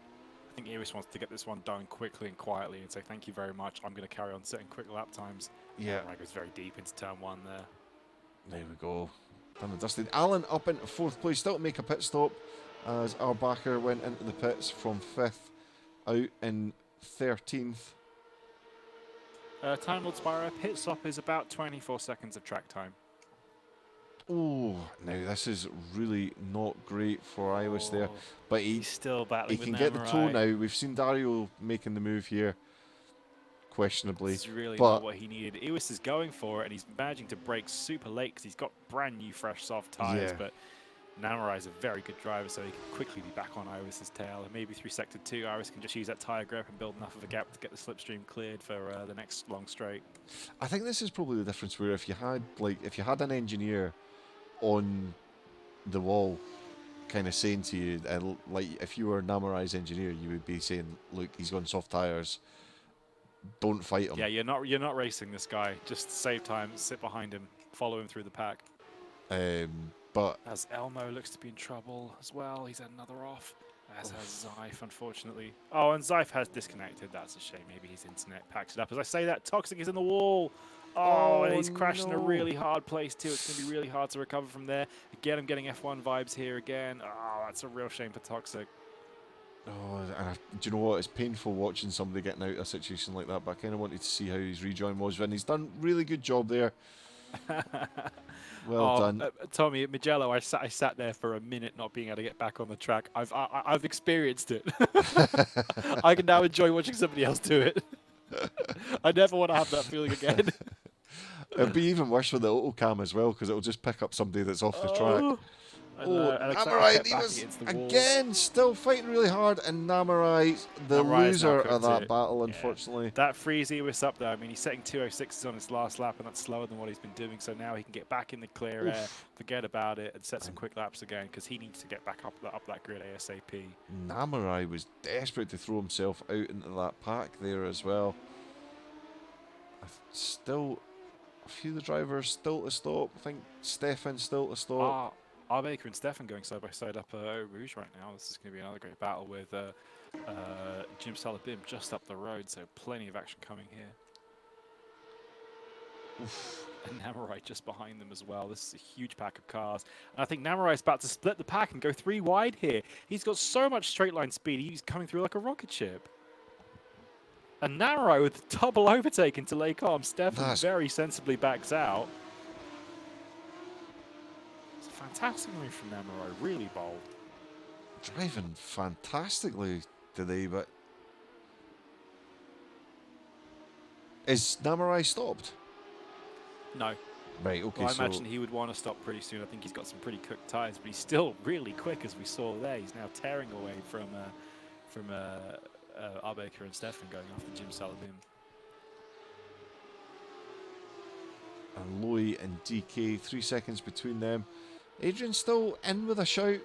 I think Ewis wants to get this one done quickly and quietly and say thank you very much. I'm going to carry on setting quick lap times. Yeah. Namurai goes very deep into turn 1 there. There we go. Done and dusted. Alan up into 4th place. Still to make a pit stop as our backer went into the pits from 5th out in 13th. Time Lord Spyro, pit stop is about 24 seconds of track time. Oh, now this is really not great for Ewis there. But he's still battling he can with get the toe Namurai. now. We've seen Dario making the move here, questionably. It's really not what he needed. Ewis is going for it, and he's managing to brake super late because he's got brand new, fresh, soft tyres. Yeah. But Namarai's a very good driver, so he can quickly be back on Iris's tail. And maybe through Sector 2, Iris can just use that tyre grip and build enough of a gap to get the slipstream cleared for the next long straight. I think this is probably the difference where if you had an engineer on the wall kind of saying to you, like if you were Namarai's engineer, you would be saying, look, he's on soft tyres, don't fight him. Yeah, you're not racing this guy. Just save time, sit behind him, follow him through the pack. But as Elmo looks to be in trouble as well, he's had another off. As has Zyfe, unfortunately. Oh, and Zyfe has disconnected. That's a shame. Maybe his internet packs it up. As I say that, Toxic is in the wall. Oh, and he's crashed in a really hard place too. It's going to be really hard to recover from there. Again, I'm getting F1 vibes here again. Oh, that's a real shame for Toxic. Oh, do you know what? It's painful watching somebody getting out of a situation like that, but I kind of wanted to see how his rejoin was, and he's done a really good job there. Well done. Tommy, at Magello, I sat there for a minute not being able to get back on the track. I've experienced it. I can now enjoy watching somebody else do it. I never want to have that feeling again. It'd be even worse with the auto cam as well, because it'll just pick up somebody that's off the track. Namarai, he was again still fighting really hard, and Namarai, the loser of that battle, unfortunately. That frees Ewis up though. I mean, he's setting 206s on his last lap, and that's slower than what he's been doing. So now he can get back in the clear air, forget about it, and set some quick laps again, because he needs to get back up that grid ASAP. Namarai was desperate to throw himself out into that pack there as well. Still, a few of the drivers still to stop. I think Stefan still to stop. Arbeker and Stefan going side by side up Rouge right now. This is going to be another great battle with Jim Salabim just up the road, so plenty of action coming here. Oof. And Namarai just behind them as well. This is a huge pack of cars. And I think Namarai is about to split the pack and go 3 wide here. He's got so much straight line speed, he's coming through like a rocket ship. And Namarai with double overtake into Lecom. Stefan very sensibly backs out. Fantastic move from Namarai, really bold. Driving fantastically today, but is Namarai stopped? No. Right, okay, well, I imagine he would want to stop pretty soon. I think he's got some pretty cooked tyres, but he's still really quick, as we saw there. He's now tearing away from Arbeker and Stefan going after Jim Salabim. And Lowy and DK, 3 seconds between them. Adrian's still in with a shout.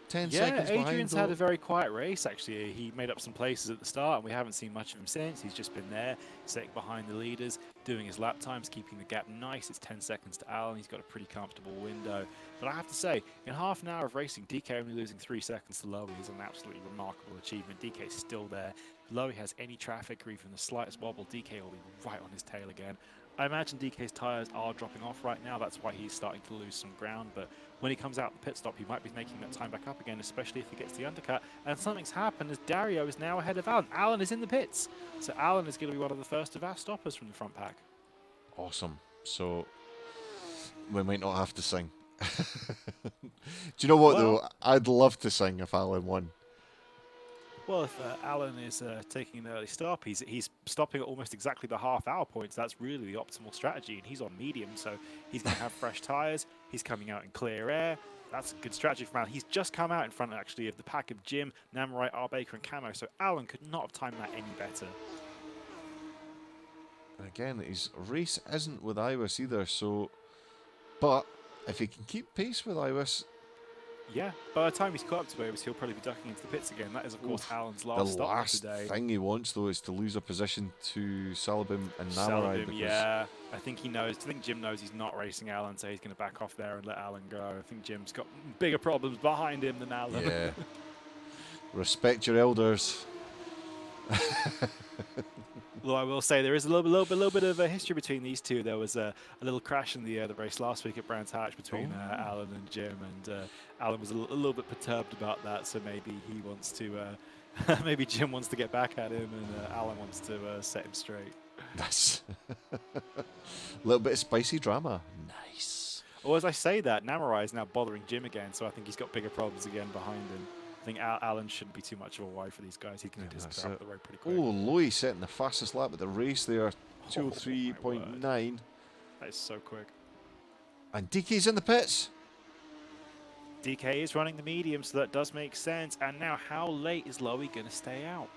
10 seconds behind. Adrian's had a very quiet race, actually. He made up some places at the start, and we haven't seen much of him since. He's just been there, sitting behind the leaders, doing his lap times, keeping the gap nice. It's 10 seconds to Alan. He's got a pretty comfortable window. But I have to say, in half an hour of racing, DK only losing 3 seconds to Lowy is an absolutely remarkable achievement. DK's still there. If Lowy has any traffic or even the slightest wobble, DK will be right on his tail again. I imagine DK's tyres are dropping off right now. That's why he's starting to lose some ground. But when he comes out the pit stop, he might be making that time back up again, especially if he gets the undercut. And something's happened as Dario is now ahead of Alan. Alan is in the pits. So Alan is going to be one of the first of our stoppers from the front pack. Awesome. So we might not have to sing. Do you know what, though? I'd love to sing if Alan won. Well, if Alan is taking an early stop, he's stopping at almost exactly the half-hour points. That's really the optimal strategy, and he's on medium, so he's going to have fresh tyres. He's coming out in clear air. That's a good strategy from Alan. He's just come out in front, actually, of the pack of Jim, Namarai, Arbeker, and Camo, so Alan could not have timed that any better. Again, his race isn't with Iwis either, so... But if he can keep pace with Iwis... Yeah, by the time he's caught up to Iwis, he'll probably be ducking into the pits again. That is, of course, Alan's last stop today. The last thing he wants, though, is to lose a position to Salabim and Namarai. Yeah, I think he knows. I think Jim knows he's not racing Alan, so he's going to back off there and let Alan go. I think Jim's got bigger problems behind him than Alan. Yeah. Respect your elders. Although I will say there is a little bit of a history between these two. There was a little crash in the race last week at Brands Hatch between Alan and Jim, and Alan was a little bit perturbed about that. So maybe he wants to, maybe Jim wants to get back at him, and Alan wants to set him straight. That's a little bit of spicy drama. Nice. Well, as I say that, Namarai is now bothering Jim again, so I think he's got bigger problems again behind him. I think Alan shouldn't be too much of a worry for these guys. He can just grab up the road pretty quick. Oh, Lowy setting the fastest lap at the race there, 203.9. That is so quick. And DK's in the pits. DK is running the medium, so that does make sense. And now, how late is Lowy going to stay out?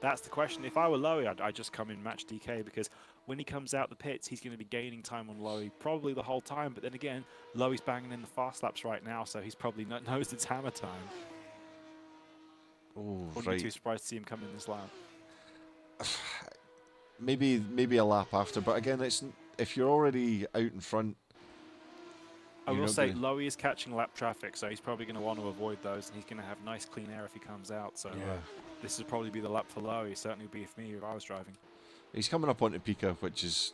That's the question. If I were Lowy, I'd just come in and match DK, because when he comes out the pits, he's going to be gaining time on Lowy probably the whole time. But then again, Lowy's banging in the fast laps right now, so he's probably knows it's hammer time. Oh, Wouldn't be right. too surprised to see him come in this lap. Maybe a lap after, but again, it's if you're already out in front. I you're will not say gonna- Lowy is catching lap traffic, so he's probably going to want to avoid those, and he's going to have nice clean air if he comes out. So Yeah. this would probably be the lap for Lowy. Certainly would be for me if I was driving. He's coming up onto Pika, which is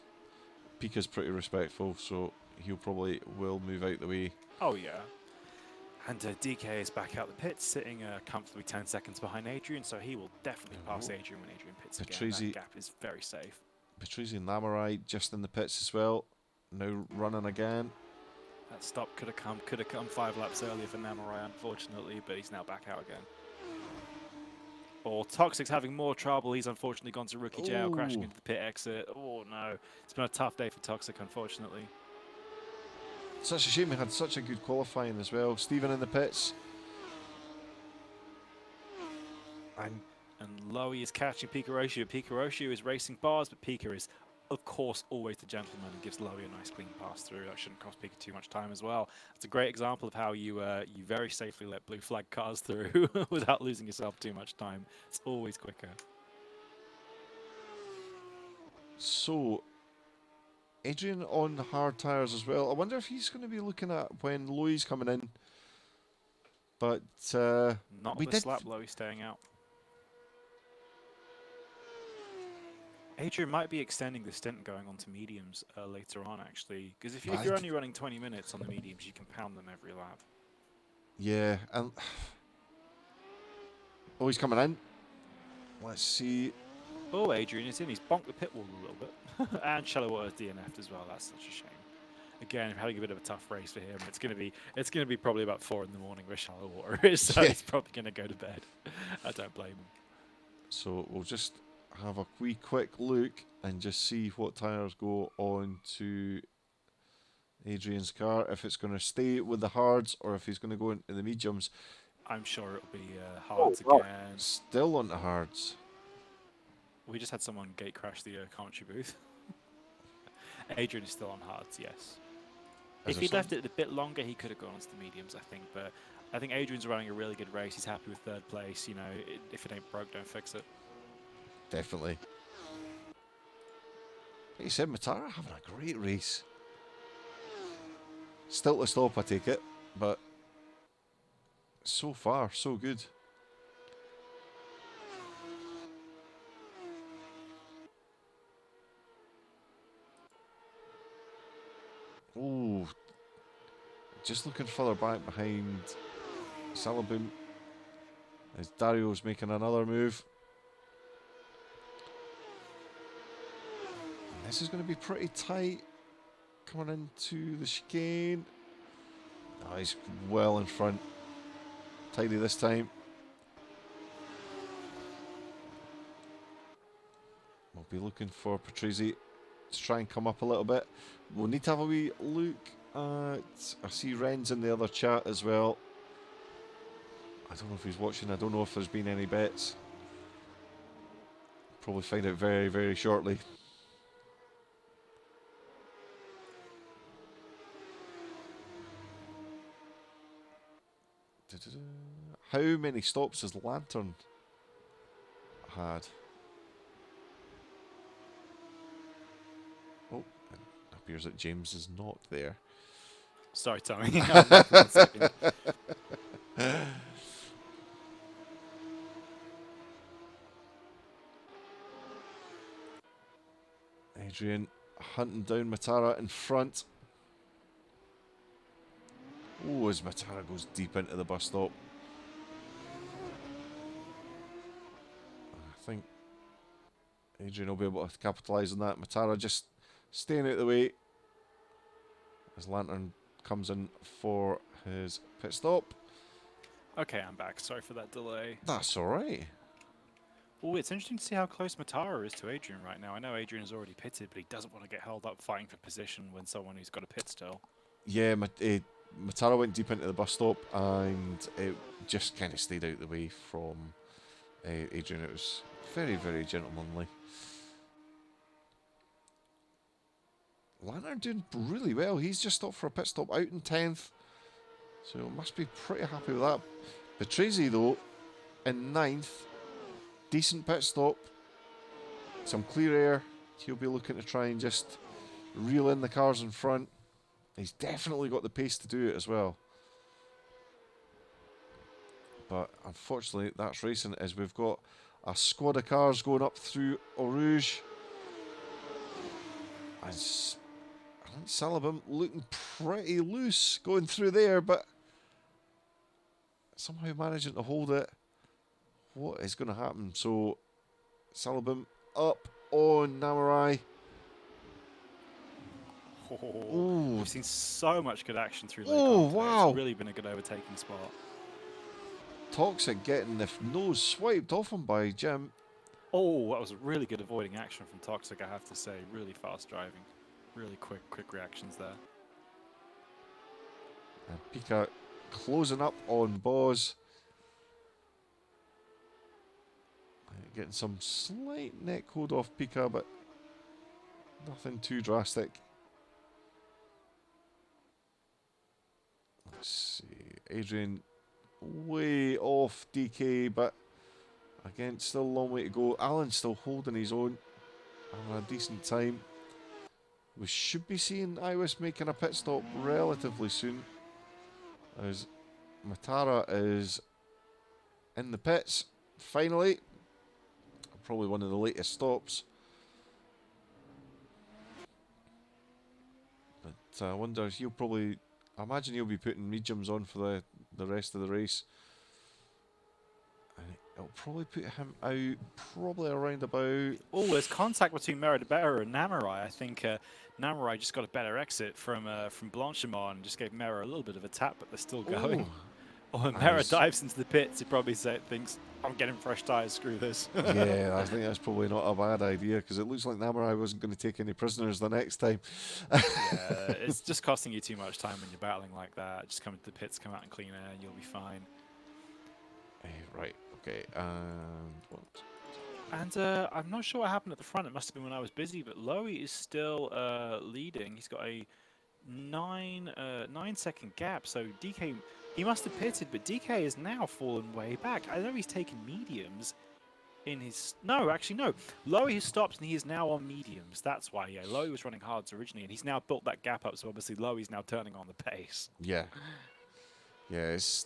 Pika's pretty respectful, so he'll probably will move out the way. Oh yeah. And DK is back out the pits, sitting comfortably 10 seconds behind Adrian, so he will definitely pass Adrian when Adrian pits again. Patrizi- That gap is very safe. Patrizi and Namurai just in the pits as well. Now running again. That stop could have come 5 laps earlier for Namurai, unfortunately, but he's now back out again. Or Toxic's having more trouble. He's unfortunately gone to rookie jail, crashing Ooh. into the pit exit. Oh no, it's been a tough day for Toxic, unfortunately. Such a shame he had such a good qualifying as well. Stephen in the pits. And And Lowy is catching Pika Roshi. Pika Roshi is racing bars, but Pika is, of course, always the gentleman and gives Lowy a nice clean pass through. That shouldn't cost Pika too much time as well. It's a great example of how you you very safely let blue flag cars through without losing yourself too much time. It's always quicker. so Adrian on hard tyres as well. I wonder if he's going to be looking at when Lowy's coming in. But Not we on this did. lap, Lowy staying out. Adrian might be extending the stint going on to mediums later on, actually. Because if you're only running 20 minutes on the mediums, you can pound them every lap. Yeah, and oh, he's coming in. Let's see. Oh, Adrian is in. He's bonked the pit wall a little bit. And Shallow Water's DNF'd as well. That's such a shame. Again, having a bit of a tough race for him. It's gonna be probably about 4 in the morning where Shallow Water is, so Yeah. he's probably gonna go to bed. I don't blame him. So we'll just have a wee quick look and just see what tyres go on to Adrian's car. If it's going to stay with the hards or if he's going to go into the mediums. I'm sure it'll be hard again. Still on the hards. We just had someone gate crash the commentary booth. Adrian is still on hards, yes. If he'd left it a bit longer, he could have gone onto the mediums, I think. But I think Adrian's running a really good race. He's happy with 3rd place. You know, if it ain't broke, don't fix it. Definitely. Like you said, Matara having a great race. Still to stop, I take it, but so far, so good. Oh, just looking further back behind Salabim as Dario's making another move. And this is going to be pretty tight coming into the chicane. Oh, he's well in front. Tidy this time. We'll be looking for Patrizi to try and come up a little bit. We'll need to have a wee look at... I see Ren's in the other chat as well. I don't know if he's watching. I don't know if there's been any bets. Probably find out very, very shortly. How many stops has Lantern had? Oh, it appears that James is not there. Sorry, Tommy. I'm back in 1 second. Adrian hunting down Matara in front. Oh, as Matara goes deep into the bus stop. I think Adrian will be able to capitalise on that. Matara just staying out of the way as Lantern comes in for his pit stop. Okay, I'm back. Sorry for that delay. That's alright. Oh, it's interesting to see how close Matara is to Adrian right now. I know Adrian has already pitted, but he doesn't want to get held up fighting for position when someone who's got a pit still. Yeah, Matara went deep into the bus stop, and it just kind of stayed out the way from Adrian. It was very, very gentlemanly. Lantern doing really well. He's just stopped for a pit stop out in 10th, so must be pretty happy with that. Betrezi, though, in 9th. Decent pit stop. Some clear air. He'll be looking to try and just reel in the cars in front. He's definitely got the pace to do it as well. But unfortunately, that's racing as we've got a squad of cars going up through Eau Rouge. As I think Salabim looking pretty loose going through there, but somehow managing to hold it. What is going to happen? So Salabim up on Namurai. Oh, we've seen so much good action through late. Oh, today. wow. It's really been a good overtaking spot. Toxic getting the nose swiped off him by Jim. Oh, that was a really good avoiding action from Toxic, I have to say. Really fast driving. Really quick reactions there. And Pika closing up on Boz. Getting some slight neck hold off Pika, but nothing too drastic. Let's see. Adrian way off DK, but again, still a long way to go. Alan's still holding his own, having a decent time. We should be seeing Iwis making a pit stop relatively soon, as Matara is in the pits finally. Probably one of the latest stops. But I wonder, he'll probably, I imagine he'll be putting mediums on for the rest of the race. And it'll probably put him out probably around about... Oh, there's contact between Meridabera and Namurai. I think Namurai just got a better exit from Blanchimont and just gave Mera a little bit of a tap, but they're still going. Ooh, Oh, and Mera dives into the pits. He probably thinks, I'm getting fresh tyres, screw this. yeah, I think that's probably not a bad idea, because it looks like Namurai wasn't going to take any prisoners the next time. Yeah, it's just costing you too much time when you're battling like that. Just come into the pits, come out in clean air, and you'll be fine. Right, okay, and what? And I'm not sure what happened at the front. It must have been when I was busy, but Lowy is still leading. He's got a 9-second gap, so DK... He must have pitted, but DK has now fallen way back. I know he's taken mediums in his... No, actually, no. Lowy has stopped, and he is now on mediums. That's why, yeah. Lowy was running hards originally, and he's now built that gap up, so obviously Lowy's now turning on the pace. Yeah. Yeah, it's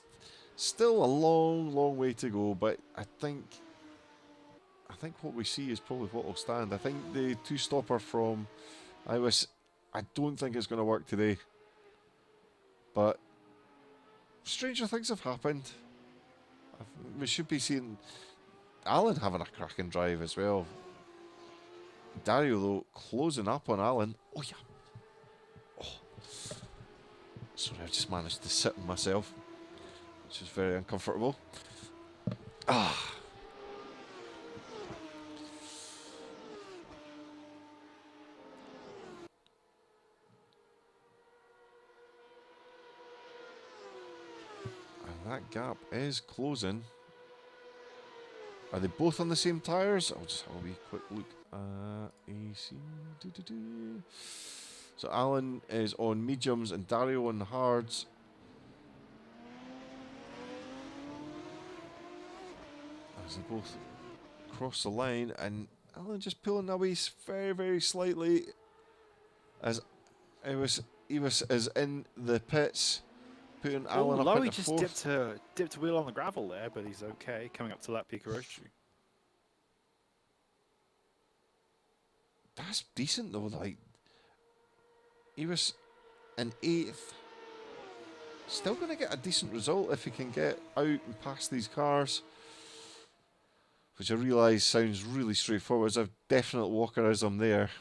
still a long, long way to go, but I think what we see is probably what will stand. I think the two-stopper from Iwis, I don't think it's going to work today. But... stranger things have happened. We should be seeing Alan having a cracking drive as well. Dario, though, closing up on Alan. Oh, yeah. Oh. Sorry, I just managed to sit on myself, which is very uncomfortable. Ah. That gap is closing. Are they both on the same tyres? I'll just have a wee quick look. AC. So Alan is on mediums and Dario on the hards. As they both cross the line, and Alan just pulling away very, very slightly. As he was is in the pits. Putting Alan up Lowy into just fourth. dipped a wheel on the gravel there, but he's okay. Coming up to that Pikachu. That's decent though. Like, he was in 8th. Still going to get a decent result if he can get out and past these cars, which I realise sounds really straightforward. There's a definite walkerism there.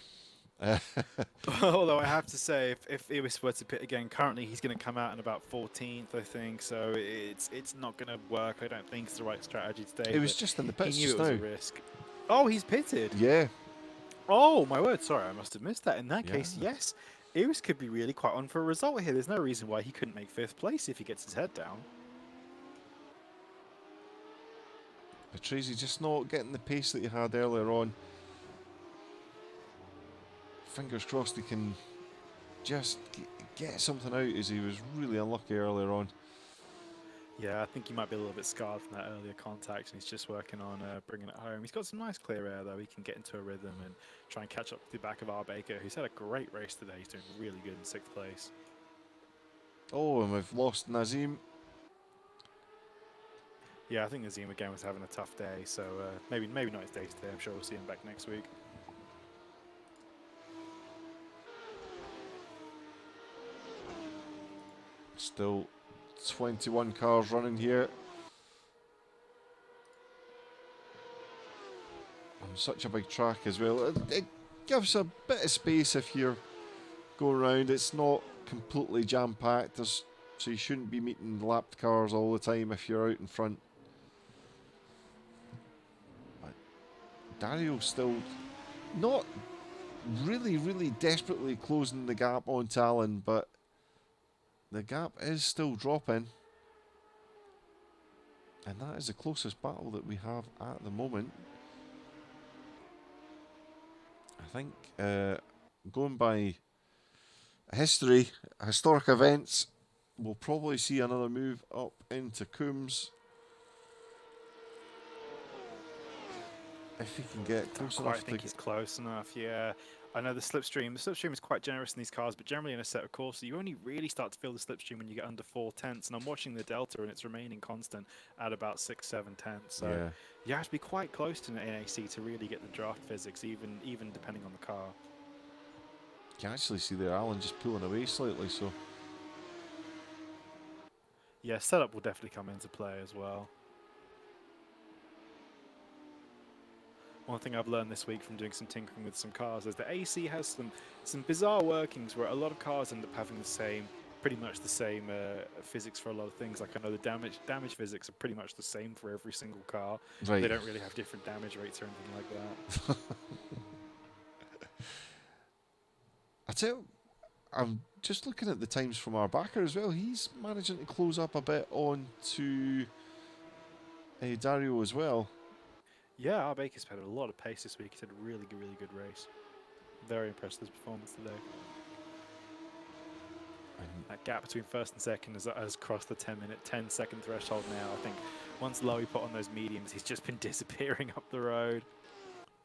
Although I have to say, if Iwis were to pit again, currently he's going to come out in about 14th, I think. So it's not going to work. I don't think it's the right strategy today. It was just in the pits he knew just it was now. a risk. Oh, he's pitted. Yeah. Oh my word! Sorry, I must have missed that. In that Yeah. case, yes, Iris could be really quite on for a result here. There's no reason why he couldn't make 5th place if he gets his head down. Patrese just not getting the pace that he had earlier on. Fingers crossed he can just get something out, as he was really unlucky earlier on. Yeah, I think he might be a little bit scarred from that earlier contact, and he's just working on bringing it home. He's got some nice clear air, though. He can get into a rhythm and try and catch up to the back of R. Baker, who's had a great race today. He's doing really good in 6th place. Oh, and we've lost Nazim. Yeah, I think Nazim again was having a tough day, so maybe not his day today. I'm sure we'll see him back next week. Still 21 cars running here. On such a big track as well. It gives a bit of space if you're going around. It's not completely jam-packed, so you shouldn't be meeting lapped cars all the time if you're out in front. But Dario's still not really desperately closing the gap on Talon, but the gap is still dropping. And that is the closest battle that we have at the moment. I think going by history, historic events, we'll probably see another move up into Coombs. If he can get close enough. I think he's close enough, yeah. I know the slipstream is quite generous in these cars, but generally in a set of courses, you only really start to feel the slipstream when you get under 4 tenths. And I'm watching the delta, and it's remaining constant at about 6-7 tenths. So Yeah. you have to be quite close to an NAC to really get the draft physics, even depending on the car. You can actually see there Alan just pulling away slightly, so Yeah, setup will definitely come into play as well. One thing I've learned this week from doing some tinkering with some cars is that AC has some bizarre workings where a lot of cars end up having pretty much the same physics for a lot of things. Like I know the damage physics are pretty much the same for every single car. right. They don't really have different damage rates or anything like that. I tell you, I'm just looking at the times from our backer as well. He's managing to close up a bit on to Dario as well. Yeah, our Baker's had a lot of pace this week. He's had a really good race. Very impressed with his performance today. That gap between first and second has crossed the 10-second threshold now. I think once Lowy put on those mediums, he's just been disappearing up the road.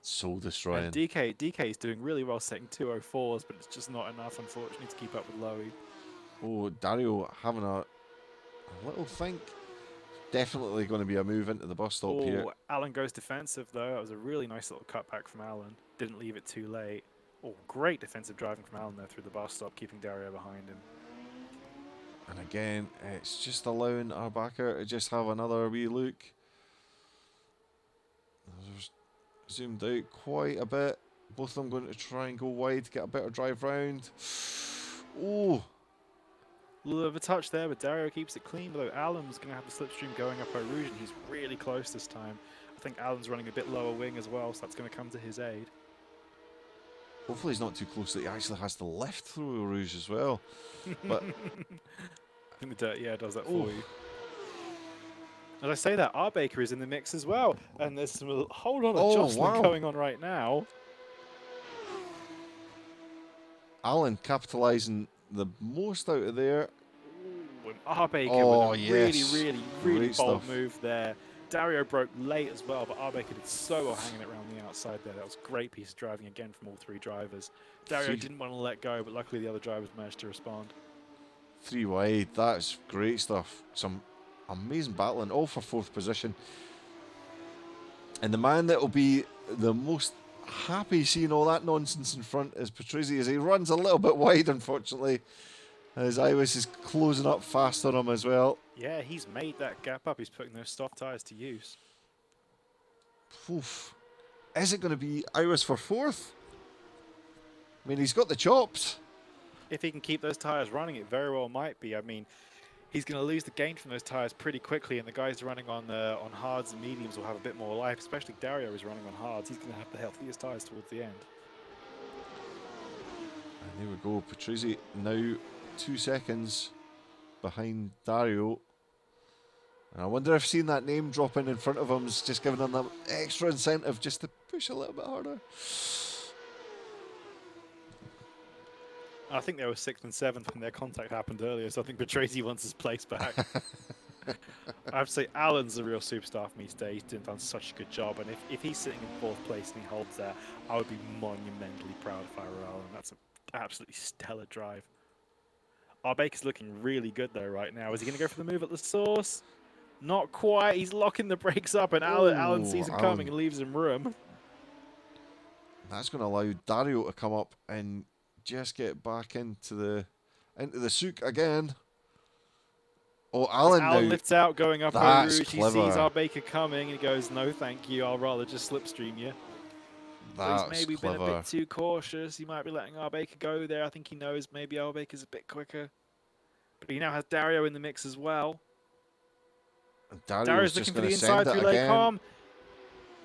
Soul destroying. And DK is doing really well, setting 204s, but it's just not enough, unfortunately, to keep up with Lowy. Oh, Dario having a little think. Definitely going to be a move into the bus stop here. Alan goes defensive, though. That was a really nice little cutback from Alan. Didn't leave it too late. Oh, great defensive driving from Alan there through the bus stop, keeping Dario behind him. And again, it's just allowing our backer to just have another wee look. There's zoomed out quite a bit. Both of them going to try and go wide to get a better drive round. Oh! A little bit of a touch there, but Dario keeps it clean, although Alan's going to have the slipstream going up Erosion. He's really close this time. I think Alan's running a bit lower wing as well, so that's going to come to his aid. Hopefully he's not too close that he actually has to lift through Rouge as well. But I think the dirt, yeah, does that for you. As I say that, our Baker is in the mix as well, and there's a whole lot of jostling going on right now. Alan capitalising the most out of there. Ooh, our Baker with a really bold move there. Dario broke late as well, but our Baker did so well hanging it around the outside there. That was a great piece of driving again from all three drivers. Dario didn't want to let go, but luckily the other drivers managed to respond. 3 wide, that's great stuff. Some amazing battling, all for 4th position. And the man that will be the most happy seeing all that nonsense in front is Patrese, as he runs a little bit wide, unfortunately, as Iwas is closing up fast on him as well. Yeah, he's made that gap up. He's putting those soft tyres to use. Oof. Is it going to be Iwas for 4th? I mean, he's got the chops. If he can keep those tyres running, it very well might be. I mean, he's going to lose the gain from those tyres pretty quickly, and the guys running on hards and mediums will have a bit more life, especially Dario is running on hards. He's going to have the healthiest tyres towards the end. There we go. Patrizzi now 2 seconds behind Dario. And I wonder if seeing that name drop in front of him is just giving him that extra incentive just to push a little bit harder. I think they were 6th and 7th when their contact happened earlier, so I think Patrese wants his place back. I have to say, Alan's a real superstar for me today. He's done such a good job, and if he's sitting in 4th place and he holds that, I would be monumentally proud if I were Alan. That's an absolutely stellar drive. Our Baker's looking really good though right now. Is he going to go for the move at the source? Not quite. He's locking the brakes up, and Alan sees him coming and leaves him room. That's going to allow Dario to come up and just get back into the souk again. Oh, Alan now lifts out, going up That's Rouge. He clever. sees our Baker coming, and he goes, "No, thank you. I'll rather just slipstream you." That's But he's maybe clever. been a bit too cautious. He might be letting our Baker go there. I think he knows maybe our Baker's a bit quicker. But he now has Dario in the mix as well. Dario's looking just for going the to send inside it through late again. calm.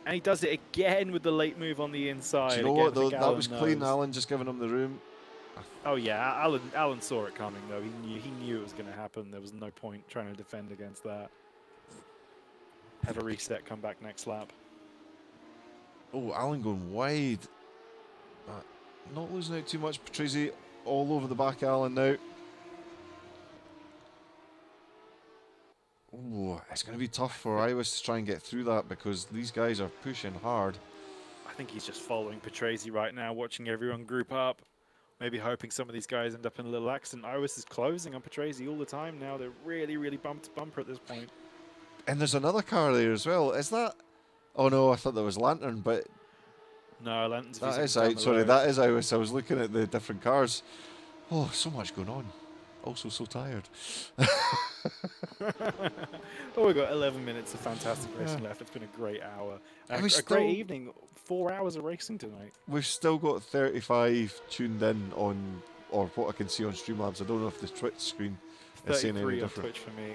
And he does it again with the late move on the inside. Do you know again, what though? I think That was Alan clean. knows. Alan just giving him the room. Oh yeah, Alan saw it coming though. He knew it was going to happen. There was no point trying to defend against that. Have a reset, come back next lap. Oh, Alan going wide. Not losing out too much. Patrese all over the back of Alan now. Oh, it's going to be tough for Iwas to try and get through that because these guys are pushing hard. I think he's just following Patrese right now, watching everyone group up. Maybe hoping some of these guys end up in a little accident. Iwas is closing on Patrese all the time now. They're really, really bumper to bumper at this point. And there's another car there as well. Is that? Oh no, I thought that was Lantern, but no, Lantern's that is out. Sorry, that is Iwas. I was looking at the different cars. Oh, so much going on. Also so tired. Oh, we've got 11 minutes of fantastic racing left. It's been a great hour. A great evening. 4 hours of racing tonight. We've still got 35 tuned in on, or what I can see on Streamlabs. I don't know if the Twitch screen is saying any 33 on different. Twitch for me.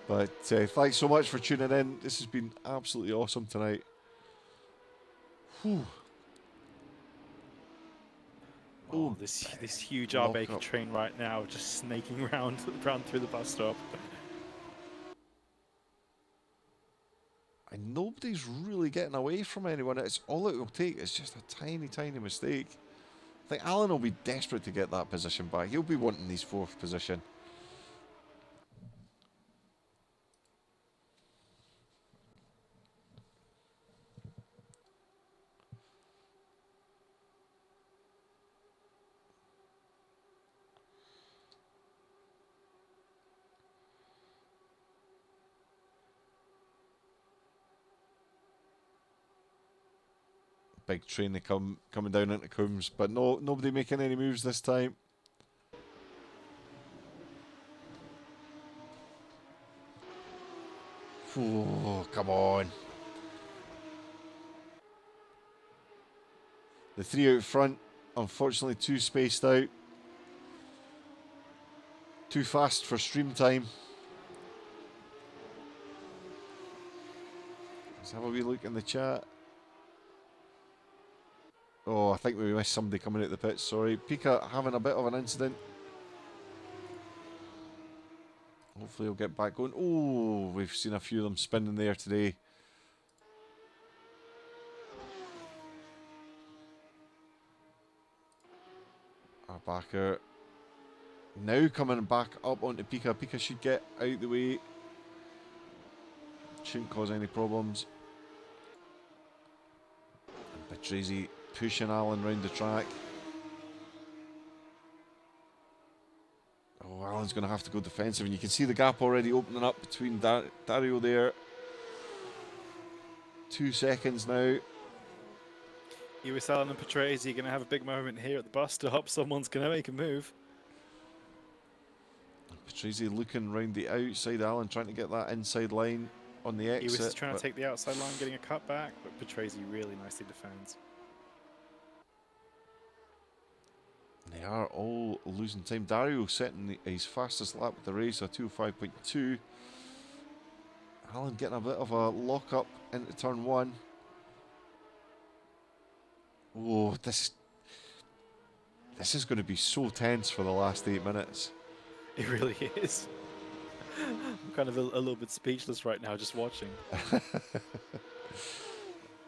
But thanks so much for tuning in. This has been absolutely awesome tonight. Whew. Oh, this huge Arbeca train right now, just snaking round through the bus stop. And nobody's really getting away from anyone. It's all it will take is just a tiny, tiny mistake. I think Alan will be desperate to get that position back. He'll be wanting his 4th position. Big train they coming down into Coombs, but nobody making any moves this time. Oh, come on. The 3 out front, unfortunately too spaced out. Too fast for stream time. Let's have a wee look in the chat. Oh, I think we missed somebody coming out the pits, sorry. Pika having a bit of an incident. Hopefully he'll get back going. Oh, we've seen a few of them spinning there today. Backer now coming back up onto Pika. Pika should get out the way. Shouldn't cause any problems. And Patrese pushing Alan round the track. Oh, Alan's going to have to go defensive, and you can see the gap already opening up between Dario there. 2 seconds now. Alan and Patrese going to have a big moment here at the bus stop. Someone's going to make a move. Patrese looking round the outside. Alan trying to get that inside line on the exit. He was trying to take the outside line, getting a cut back, but Patrese really nicely defends. They are all losing time. Dario setting his fastest lap of the race, a 2:05.2. Alan getting a bit of a lock up into turn 1. Oh, this This is going to be so tense for the last 8 minutes. It really is. I'm kind of a little bit speechless right now just watching.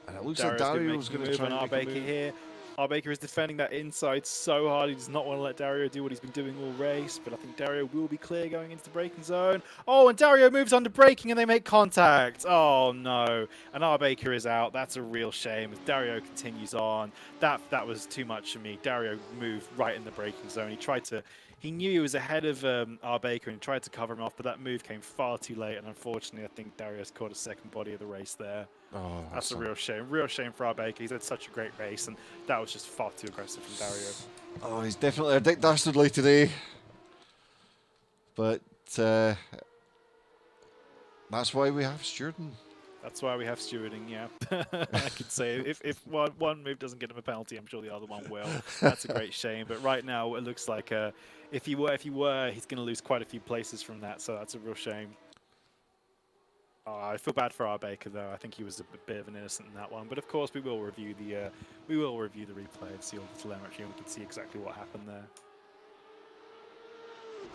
And it looks Dario's like Dario's going going to to try move and on make a Arbeker move. here. Arbeker is defending that inside so hard. He does not want to let Dario do what he's been doing all race, but I think Dario will be clear going into the braking zone. Oh, and Dario moves under braking and they make contact. Oh, no. And Arbeker is out. That's a real shame as Dario continues on. That was too much for me. Dario moved right in the braking zone. He knew he was ahead of Arbeker and tried to cover him off, but that move came far too late, and unfortunately, I think Dario's caught a second body of the race there. Oh, That's a real shame. Real shame for Arbeker. He's had such a great race, and that was just far too aggressive from Dario. Oh, he's definitely a Dick Dastardly today. But that's why we have stewarding. That's why we have stewarding, yeah. I could say if one move doesn't get him a penalty, I'm sure the other one will. That's a great shame. But right now, it looks like if he were, he's going to lose quite a few places from that. So that's a real shame. Oh, I feel bad for Arbeker though. I think he was a bit of an innocent in that one. But of course, we will review the replay and see all the telemetry, and we can see exactly what happened there.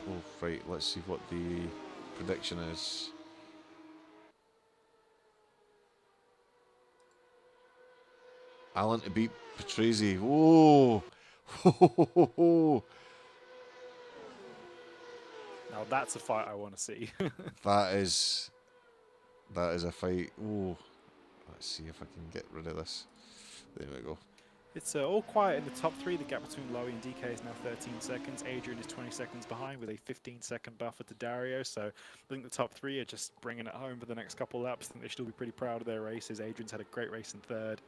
Oh, right. Let's see what the prediction is. Alan to beat Patrese. Oh. Now that's a fight I want to see. That is a fight. Oh. Let's see if I can get rid of this. There we go. It's all quiet in the top three. The gap between Lowy and DK is now 13 seconds. Adrian is 20 seconds behind with a 15-second buffer to Dario. So I think the top three are just bringing it home for the next couple of laps. I think they should all be pretty proud of their races. Adrian's had a great race in third.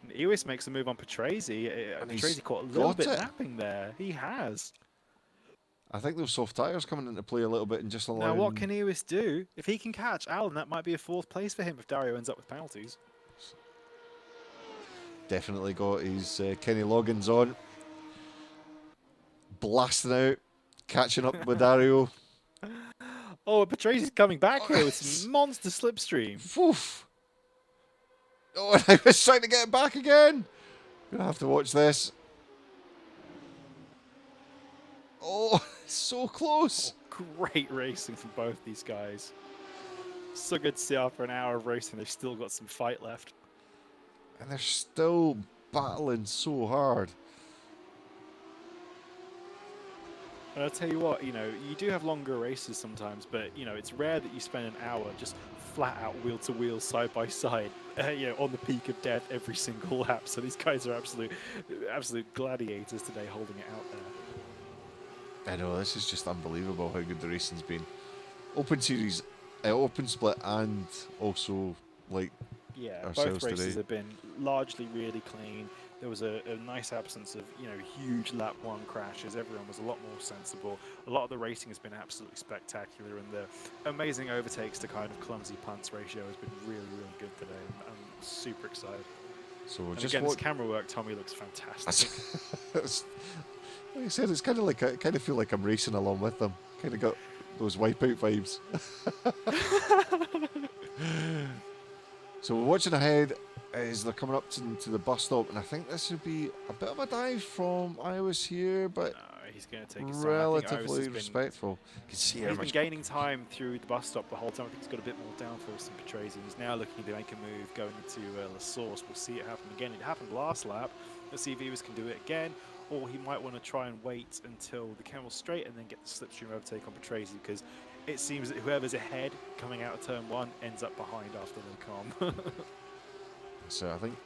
And Ewis makes a move on Patrese. Patrese caught a little bit napping there. He has. I think those soft tyres coming into play a little bit and just allowing... Now what can Ewis do? If he can catch Alan, that might be a fourth place for him if Dario ends up with penalties. Definitely got his Kenny Loggins on. Blasting out. Catching up with Dario. Oh, Patrese's coming back here with some monster slipstream. Oof. Oh, and I was trying to get it back again. Gonna have to watch this. Oh, so close. Oh, great racing from both these guys. So good to see after an hour of racing, they've still got some fight left. And they're still battling so hard. And I'll tell you what, you do have longer races sometimes, but, it's rare that you spend an hour just flat out wheel to wheel, side by side, on the peak of death every single lap. So these guys are absolute gladiators today holding it out there. I know, this is just unbelievable how good the racing's been. Open series, open split, and also, Yeah, ourselves both races today. have been largely really clean. There was a nice absence of huge lap one crashes. Everyone was a lot more sensible. A lot of the racing has been absolutely spectacular, and the amazing overtakes to kind of clumsy punts ratio has been really, really good today. I'm super excited. So And just again, this camera work, Tommy, looks fantastic. like I said, it's kind of like I kind of feel like I'm racing along with them. Kind of got those Wipeout vibes. So we're watching ahead as they're coming up to the bus stop, and I think this would be a bit of a dive from Iris here, but No, he's going to take his time. I think Iris relatively has been- respectful. You can see how He's been much. gaining time through the bus stop the whole time. I think he's got a bit more downforce than Patrese. He's now looking to make a move going into La Source. We'll see it happen again. It happened last lap. Let's see if Ewis can do it again, or he might want to try and wait until the camel's straight and then get the slipstream overtake on Patrese, because it seems that whoever's ahead coming out of turn one ends up behind after they come. So I think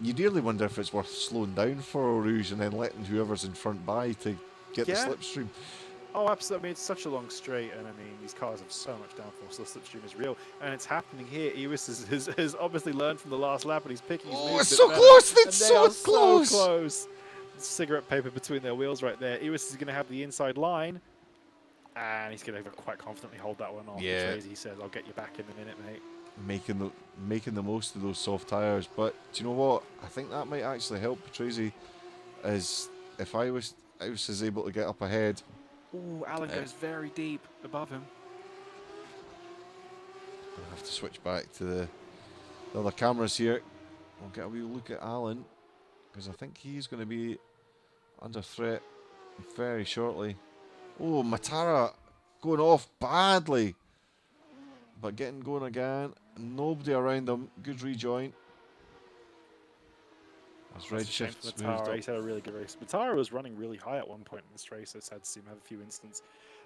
you nearly wonder if it's worth slowing down for Eau Rouge and then letting whoever's in front by to get Yeah. the slipstream. Oh, absolutely. I mean, it's such a long straight, and I mean, these cars have so much downforce. The slipstream is real, and it's happening here. Ewis has obviously learned from the last lap, and he's picking his Oh, moves it's a so bit better. close! And It's they so are close! So close. Cigarette paper between their wheels right there. Ewis is going to have the inside line, and he's going to quite confidently hold that one off. Yeah. Patrese, he says, "I'll get you back in a minute, mate." Making the most of those soft tyres, but do you know what? I think that might actually help Patrese, as if Iris is able to get up ahead. Ooh, Alan goes very deep above him. I'll have to switch back to the other cameras here. We'll get a wee look at Alan because I think he's going to be under threat very shortly. Oh, Matara going off badly, but getting going again. Nobody around him. Good rejoin. As That's a shame for Redshifts moved Matara. up. He's had a really good race. Matara was running really high at one point in this race. I sad to see him have a few instants.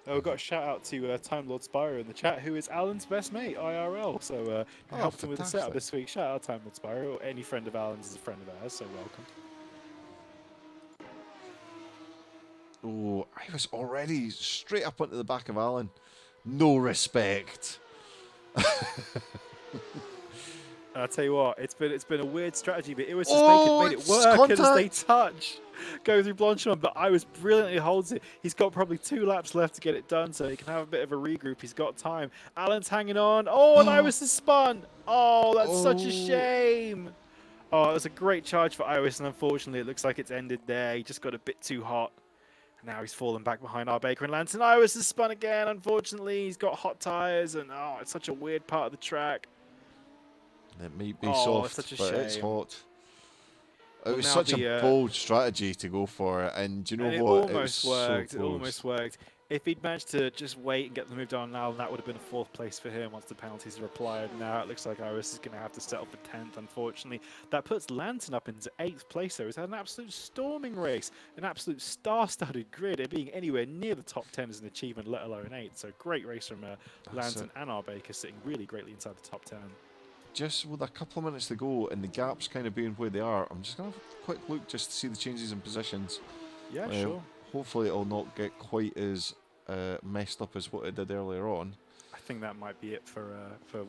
We've got a shout out to Time Lord Spyro in the chat, who is Alan's best mate, IRL. So who Oh, helped him with the setup fantastic. this week. Shout out Time Lord Spyro. Any friend of Alan's is a friend of ours, so welcome. Oh, I was already straight up onto the back of Alan. No respect. I'll tell you what, it's been a weird strategy, but it was Oh, made it it's work as they contact. touch. Go through Blanchard, but Iris brilliantly holds it. He's got probably 2 laps left to get it done, so he can have a bit of a regroup. He's got time. Alan's hanging on. Oh, and Iris has spun. Oh, that's such a Oh. shame. Oh, it was a great charge for Iris, and unfortunately, it looks like it's ended there. He just got a bit too hot. Now he's fallen back behind our Baker and Lance, and Iris has spun again. Unfortunately, he's got hot tires, and oh, it's such a weird part of the track. It might be Oh, soft, it's such a but it's shame. hot. It Well, was now such a the, bold strategy to go for it, and do you know and it what? It was almost worked. so It close. almost worked. If he'd managed to just wait and get the move done now, that would have been a 4th place for him once the penalties are applied. Now it looks like Iris is going to have to settle for 10th, unfortunately. That puts Lanton up into 8th place, though. He's had an absolute storming race, an absolute star-studded grid. It being anywhere near the top 10 is an achievement, let alone 8th. So great race from Lanton and our Baker, sitting really greatly inside the top 10. Just with a couple of minutes to go and the gaps kind of being where they are, I'm just going to have a quick look just to see the changes in positions. Yeah, sure. Hopefully it'll not get quite as messed up as what it did earlier on. I think that might be it for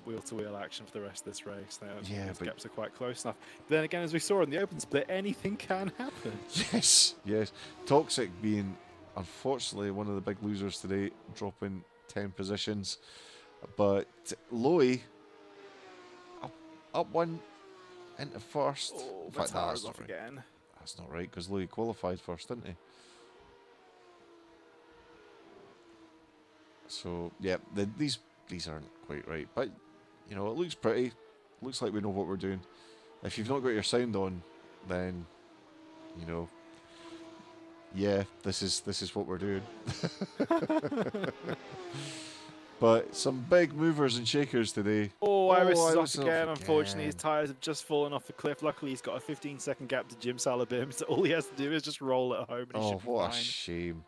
wheel-to-wheel action for the rest of this race. Yeah, Those but gaps are quite close enough. But then again, as we saw in the open split, anything can happen. Yes, yes. Toxic being, unfortunately, one of the big losers today, dropping 10 positions. But Loey, up one into first. Oh, In fact, Matara's that's not off right. again. That's not right, because Loey qualified first, didn't he? So, yeah, these aren't quite right. But, you know, it looks pretty. Looks like we know what we're doing. If you've not got your sound on, then, you know, yeah, this is what we're doing. But some big movers and shakers today. Oh, Iris is Iris off again. Unfortunately, his tyres have just fallen off the cliff. Luckily, he's got a 15-second gap to Jim Salabim, so all he has to do is just roll at home, and he Oh, should be what a fine. shame.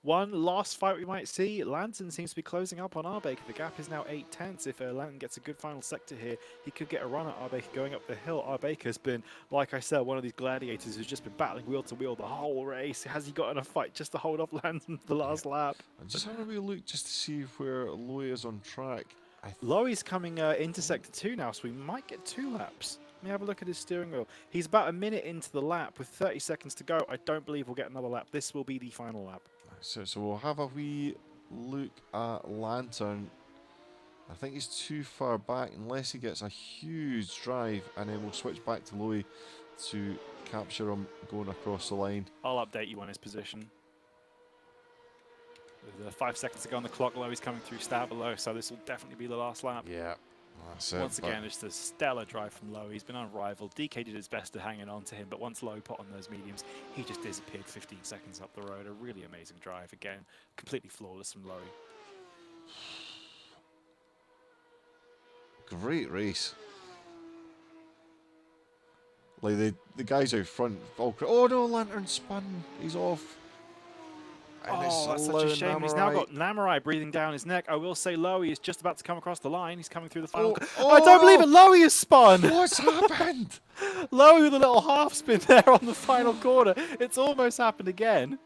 One last fight we might see. Lanton seems to be closing up on Arbeker. The gap is now 8/10. If Lanton gets a good final sector here, he could get a run at Arbeker going up the hill. Arbeker's been, like I said, one of these gladiators who's just been battling wheel to wheel the whole race. Has he got enough fight just to hold off Lanton for the last lap? I'm just having a wee look just to see where Loey is on track. Loey's coming into sector 2 now, so we might get 2 laps. Let me have a look at his steering wheel. He's about a minute into the lap with 30 seconds to go. I don't believe we'll get another lap. This will be the final lap. So we'll have a wee look at Lantern. I think he's too far back unless he gets a huge drive, and then we'll switch back to Loey to capture him going across the line. I'll update you on his position. With 5 seconds to go on the clock, Loey's coming through star below, so this will definitely be the last lap. Yeah, that's it. Once again, just a stellar drive from Loey. He's been unrivaled. DK did his best to hanging on to him, but once Loey put on those mediums, he just disappeared 15 seconds up the road. A really amazing drive. Again, completely flawless from Loey. Great race. Like the guys out front. Oh no, Lantern spun. He's off. And Oh, that's such a shame. He's now got Namurai breathing down his neck. I will say Loey is just about to come across the line. He's coming through the final. I don't believe it. Loey is spun. What's happened? Loey with a little half spin there on the final corner. It's almost happened again.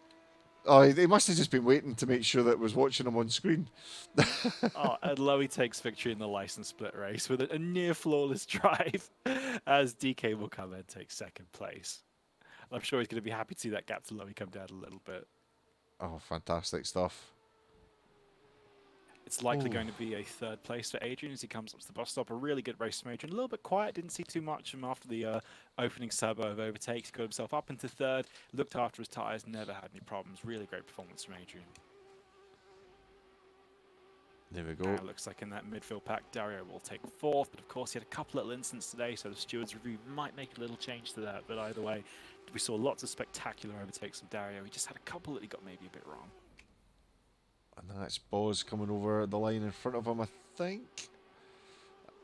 Oh, they must have just been waiting to make sure that it was watching him on screen. Oh, and Loey takes victory in the license split race with a near flawless drive, as DK will come in and take 2nd place. I'm sure he's going to be happy to see that gap to Loey come down a little bit. Oh, fantastic stuff. It's likely going to be a 3rd place for Adrian as he comes up to the bus stop. A really good race from Adrian. A little bit quiet. Didn't see too much of him after the opening suburb of overtakes. Got himself up into 3rd. Looked after his tyres. Never had any problems. Really great performance from Adrian. There we And go. it looks like in that midfield pack, Dario will take fourth. But of course, he had a couple little incidents today, so the stewards' review might make a little change to that. But either way, we saw lots of spectacular overtakes from Dario. He just had a couple that he got maybe a bit wrong. And that's Boz coming over the line in front of him, I think.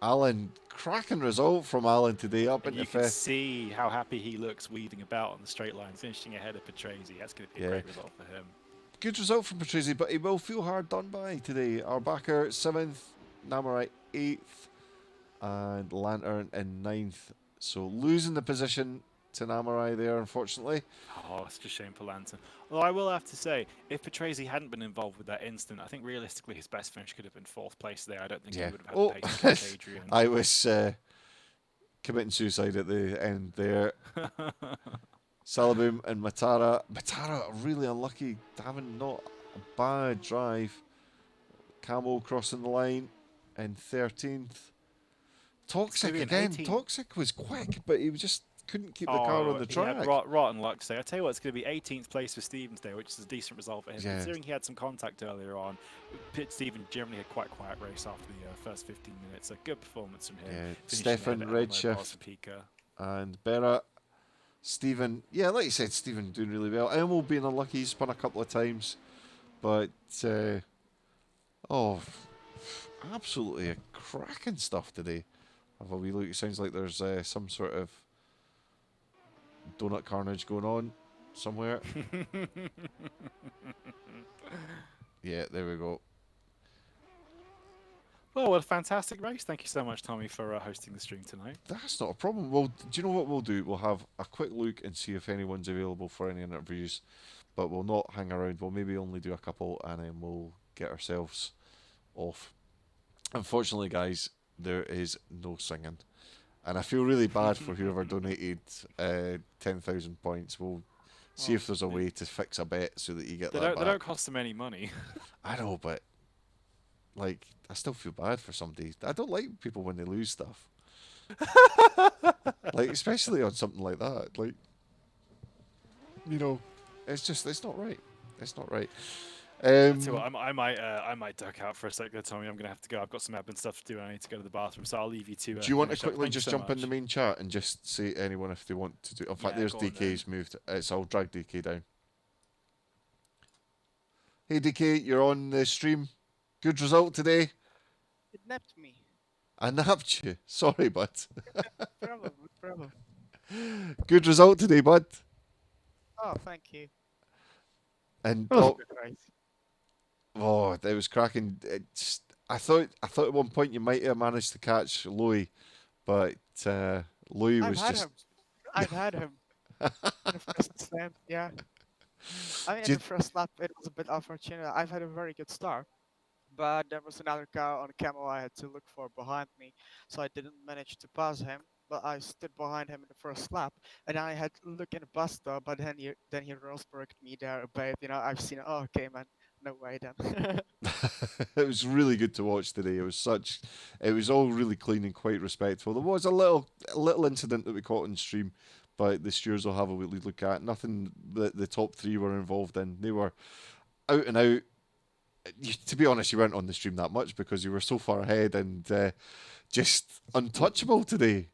Alan, cracking result from Alan today, up And into you can fifth. see how happy he looks weaving about on the straight line, finishing ahead of Petresi. That's going to be a Yeah. great result for him. Good result from Patrizi, but he will feel hard done by today. Our backer 7th, Namarite 8th, and Lantern in 9th. So losing the position to Namarai there, unfortunately. Oh, it's just a shame for Lantern. Although I will have to say, if Petresi hadn't been involved with that incident, I think realistically his best finish could have been fourth place there. I don't think he would have had the pace to catch Adrian. I was committing suicide at the end there. Salaboom and Matara. Matara really unlucky, having not a bad drive. Camel crossing the line in 13th. Toxic again. 18th. Toxic was quick, but he just couldn't keep the car on the track. He had rotten luck today. I tell you what, it's going to be 18th place for Stevens today, which is a decent result for him. Yeah. Considering he had some contact earlier on, Stephen generally had quite a quiet race after the first 15 minutes. A good performance from him. Yeah. Finishing Stefan ahead at Redshift Pika. and Berra. Stephen, yeah, like you said, Stephen doing really well. Elmo being unlucky, he spun a couple of times, but absolutely a cracking stuff today. Have a wee look. It sounds like there's some sort of donut carnage going on somewhere. Yeah, there we go. Well, what a fantastic race. Thank you so much, Tommy, for hosting the stream tonight. That's not a problem. Well, do you know what we'll do? We'll have a quick look and see if anyone's available for any interviews, but we'll not hang around. We'll maybe only do a couple and then we'll get ourselves off. Unfortunately, guys, there is no singing. And I feel really bad for whoever donated 10,000 points. We'll see if there's a way to fix a bet so that you get that back. They don't cost them any money. I know, but like, I still feel bad for somebody. I don't like people when they lose stuff. Like, especially on something like that. Like, you know, it's not right. It's not right. So I might duck out for a second, Tommy. I'm gonna have to go. I've got some admin stuff to do. I need to go to the bathroom, so I'll leave you to. Do you want to finish up. quickly Thank you just so jump in much. the main chat and just say to anyone if they want to do? In fact, Yeah, there's go on DK's moved. So I'll drag DK down. Hey DK, you're on the stream. Good result today. It napped me. I napped you. Sorry, bud. Problem. Good result today, bud. Oh, thank you. And Good race. that was cracking. I thought at one point you might have managed to catch Louis, but Louis was just. I've had him. In the first stand, yeah. I mean, in the first lap, it was a bit unfortunate. I've had a very good start, but there was another car on the camel I had to look for behind me, so I didn't manage to pass him. But I stood behind him in the first lap, and I had to look in the bus stop. But then he Rosberged me there a bit. You know, I've seen. Oh, okay, man. No way then. It was really good to watch today. It was all really clean and quite respectful. There was a little incident that we caught on stream, but the stewards will have a wee look at. Nothing that the top three were involved in. They were out and out. To be honest, you weren't on the stream that much because you were so far ahead and just untouchable today.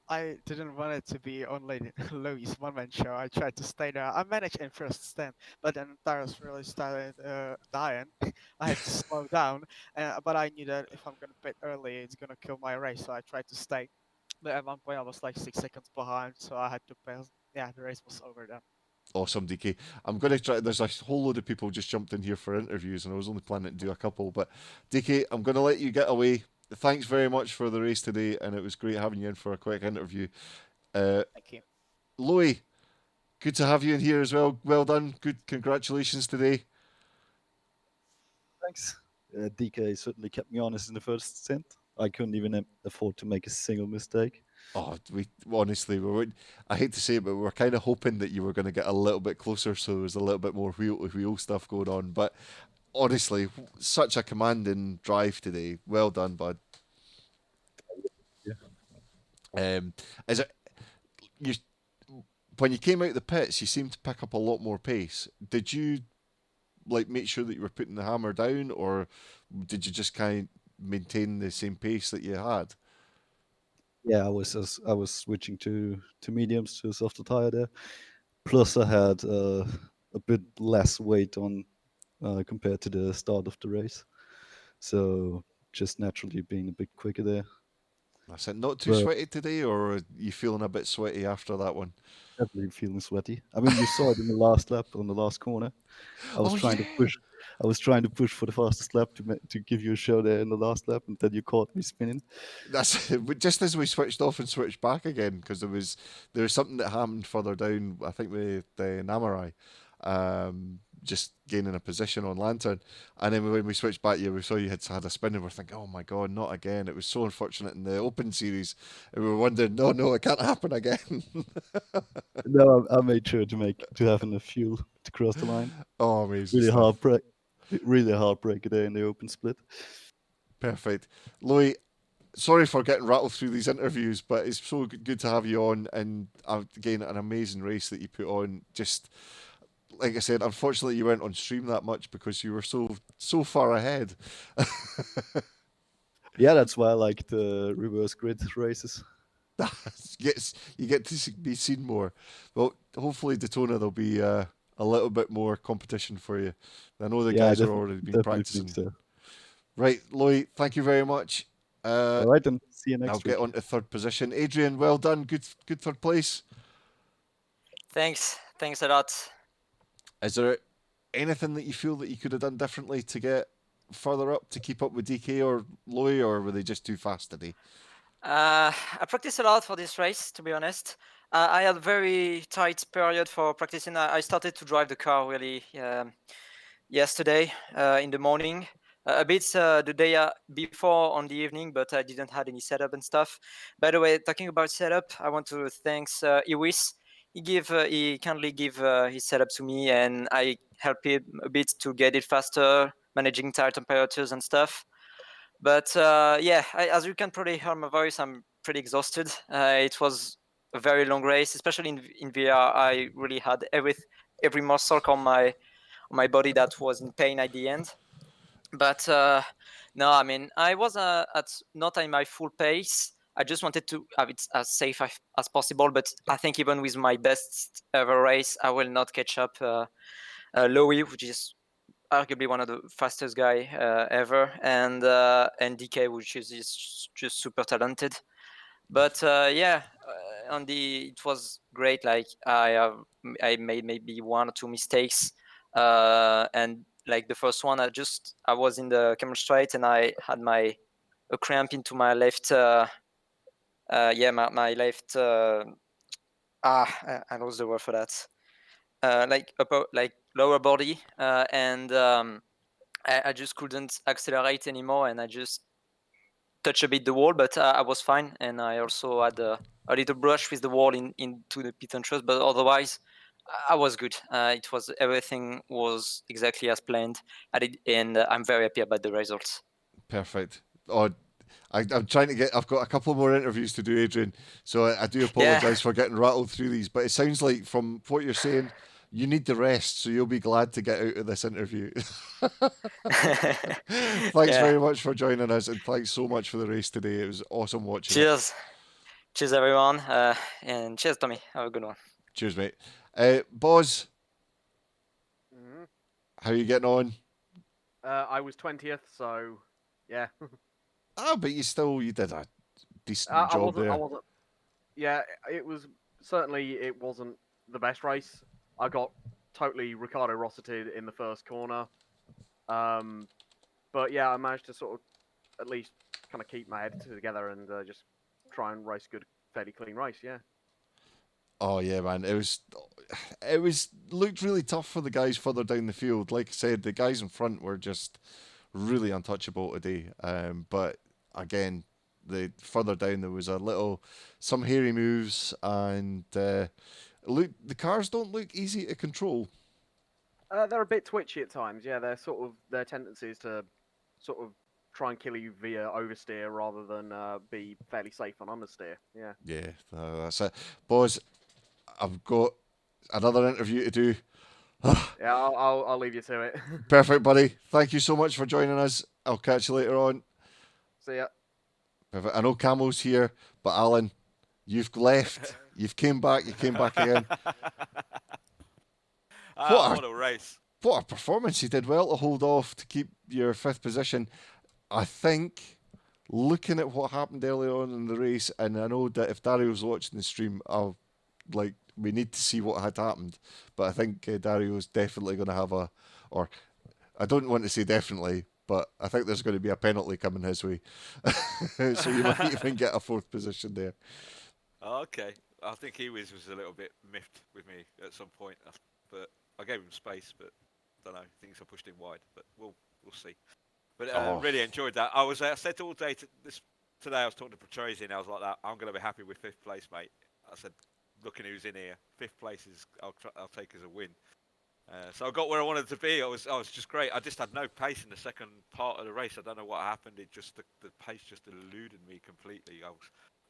I didn't want it to be only Louis' one-man show. I tried to stay there. I managed in first stand, but then tires really started dying. I had to slow down, but I knew that if I'm gonna pit early, it's gonna kill my race. So I tried to stay. But at one point, I was like 6 seconds behind, so I had to pass. Yeah, the race was over then. Awesome, DK. I'm going to try. There's a whole load of people just jumped in here for interviews, and I was only planning to do a couple. But DK, I'm going to let you get away. Thanks very much for the race today, and it was great having you in for a quick interview. Thank you. Louis, good to have you in here as well. Well done. Good. Congratulations today. Thanks. DK certainly kept me honest in the first stint. I couldn't even afford to make a single mistake. Oh, we honestly, I hate to say it, but we were kind of hoping that you were going to get a little bit closer, so there was a little bit more wheel stuff going on. But honestly, such a commanding drive today. Well done, bud. Yeah. Is it you? When you came out the pits, you seemed to pick up a lot more pace. Did you like make sure that you were putting the hammer down, or did you just kind of maintain the same pace that you had? Yeah, I was switching to mediums to softer tire there. Plus, I had a bit less weight on compared to the start of the race, so just naturally being a bit quicker there. I said, not too But sweaty today, or are you feeling a bit sweaty after that one? definitely feeling sweaty. I mean, you saw it in the last lap on the last corner. I was Oh trying to yeah, push. I was trying to push for the fastest lap to give you a show there in the last lap, and then you caught me spinning. that's just as we switched off and switched back again because there was something that happened further down. I think with the Namurai, just gaining a position on Lantern, and then when we switched back, yeah, we saw you had a spin, and we're thinking, oh my god, not again! It was so unfortunate in the Open Series, and we were wondering, no, no, it can't happen again. No, I made sure to have enough fuel to cross the line. Oh, amazing Really stuff. hard break, really hard breaker there in the open split. Perfect, Louis. Sorry for getting rattled through these interviews, but it's so good to have you on. And again, an amazing race that you put on. Just like I said, unfortunately, you weren't on stream that much because you were so far ahead. Yeah, that's why I like the reverse grid races. You get to be seen more. Well, hopefully, Daytona there'll be a little bit more competition for you. I know the Yeah, guys are already been definitely think practicing. so. Right, Lloyd, thank you very much. All right, then. See you I'll next get week. on to third position. Adrian, well done. Good third place. Thanks a lot. Is there anything that you feel that you could have done differently to get further up to keep up with DK or Loy, or were they just too fast today? I practiced a lot for this race, to be honest. I had a very tight period for practicing. I started to drive the car really yesterday in the morning, a bit the day before on the evening, but I didn't have any setup and stuff. By the way, talking about setup, I want to thanks Iwis. He kindly give his setup to me, and I helped him a bit to get it faster, managing tire temperatures and stuff. But yeah, as you can probably hear my voice, I'm pretty exhausted. It was a very long race, especially in VR. I really had every muscle on my body that was in pain at the end. But no, I mean, I was at not at my full pace. I just wanted to have it as safe as possible. But I think even with my best ever race, I will not catch up Lowy, which is arguably one of the fastest guy ever, and DK, which is just super talented. But yeah, on the it was great. Like I made maybe one or two mistakes, and like the first one, I was in the camera straight and I had a cramp into my left. Yeah, my left. I lost the word for that. Like upper, like lower body, and I just couldn't accelerate anymore, and I just touched a bit the wall, but I was fine, and I also had a little brush with the wall into the pit entrance, but otherwise I was good. It was everything was exactly as planned, and I'm very happy about the results. Perfect. Oh, I'm trying to get. I've got a couple more interviews to do, Adrian. So I do Yeah, apologise for getting rattled through these. But it sounds like from what you're saying, you need the rest. So you'll be glad to get out of this interview. Thanks yeah. very much for joining us, and thanks so much for the race today. It was awesome watching it. Cheers, cheers everyone, and cheers Tommy. Have a good one. Cheers, mate. Boz, Hmm. how are you getting on? I was 20th, so yeah. Ah, but you did a decent I job wasn't. I there. wasn't. Yeah, it was certainly it wasn't the best race. I got totally Ricardo Rossited in the first corner. Um, but yeah, I managed to sort of at least kind of keep my head together and just try and race good, fairly clean race. Yeah. Oh yeah, man. It was looked really tough for the guys further down the field. Like I said, the guys in front were just really untouchable today. But again, the further down there was some hairy moves, and look, the cars don't look easy to control. They're a bit twitchy at times. Yeah, they're sort of their tendencies to sort of try and kill you via oversteer rather than be fairly safe on understeer. Yeah. Yeah, that's it. Boys, I've got another interview to do. Yeah, I'll leave you to it. Perfect, buddy. Thank you so much for joining us. I'll catch you later on. See ya. Perfect. I know Camo's here, but Alan, you've left. You've came back. You came back again. Ah, What what a race! what a performance! You did well to hold off to keep your fifth position. I think, looking at what happened earlier on in the race, and I know that if Dario's watching the stream, I'll like we need to see what had happened. But I think Dario's definitely going to have or I don't want to say definitely, but I think there's going to be a penalty coming his way, so you might even get a fourth position there. Okay, I think he was a little bit miffed with me at some point, but I gave him space. But I don't know, things I pushed him wide, but we'll see. But Oh, really enjoyed that. I said all day today. I was talking to Patrese, and I was like, "That I'm going to be happy with fifth place, mate." I said, "Looking who's in here, fifth place is I'll take as a win." So I got where I wanted to be. I was just great. I just had no pace in the second part of the race. I don't know what happened. It just the pace just eluded me completely.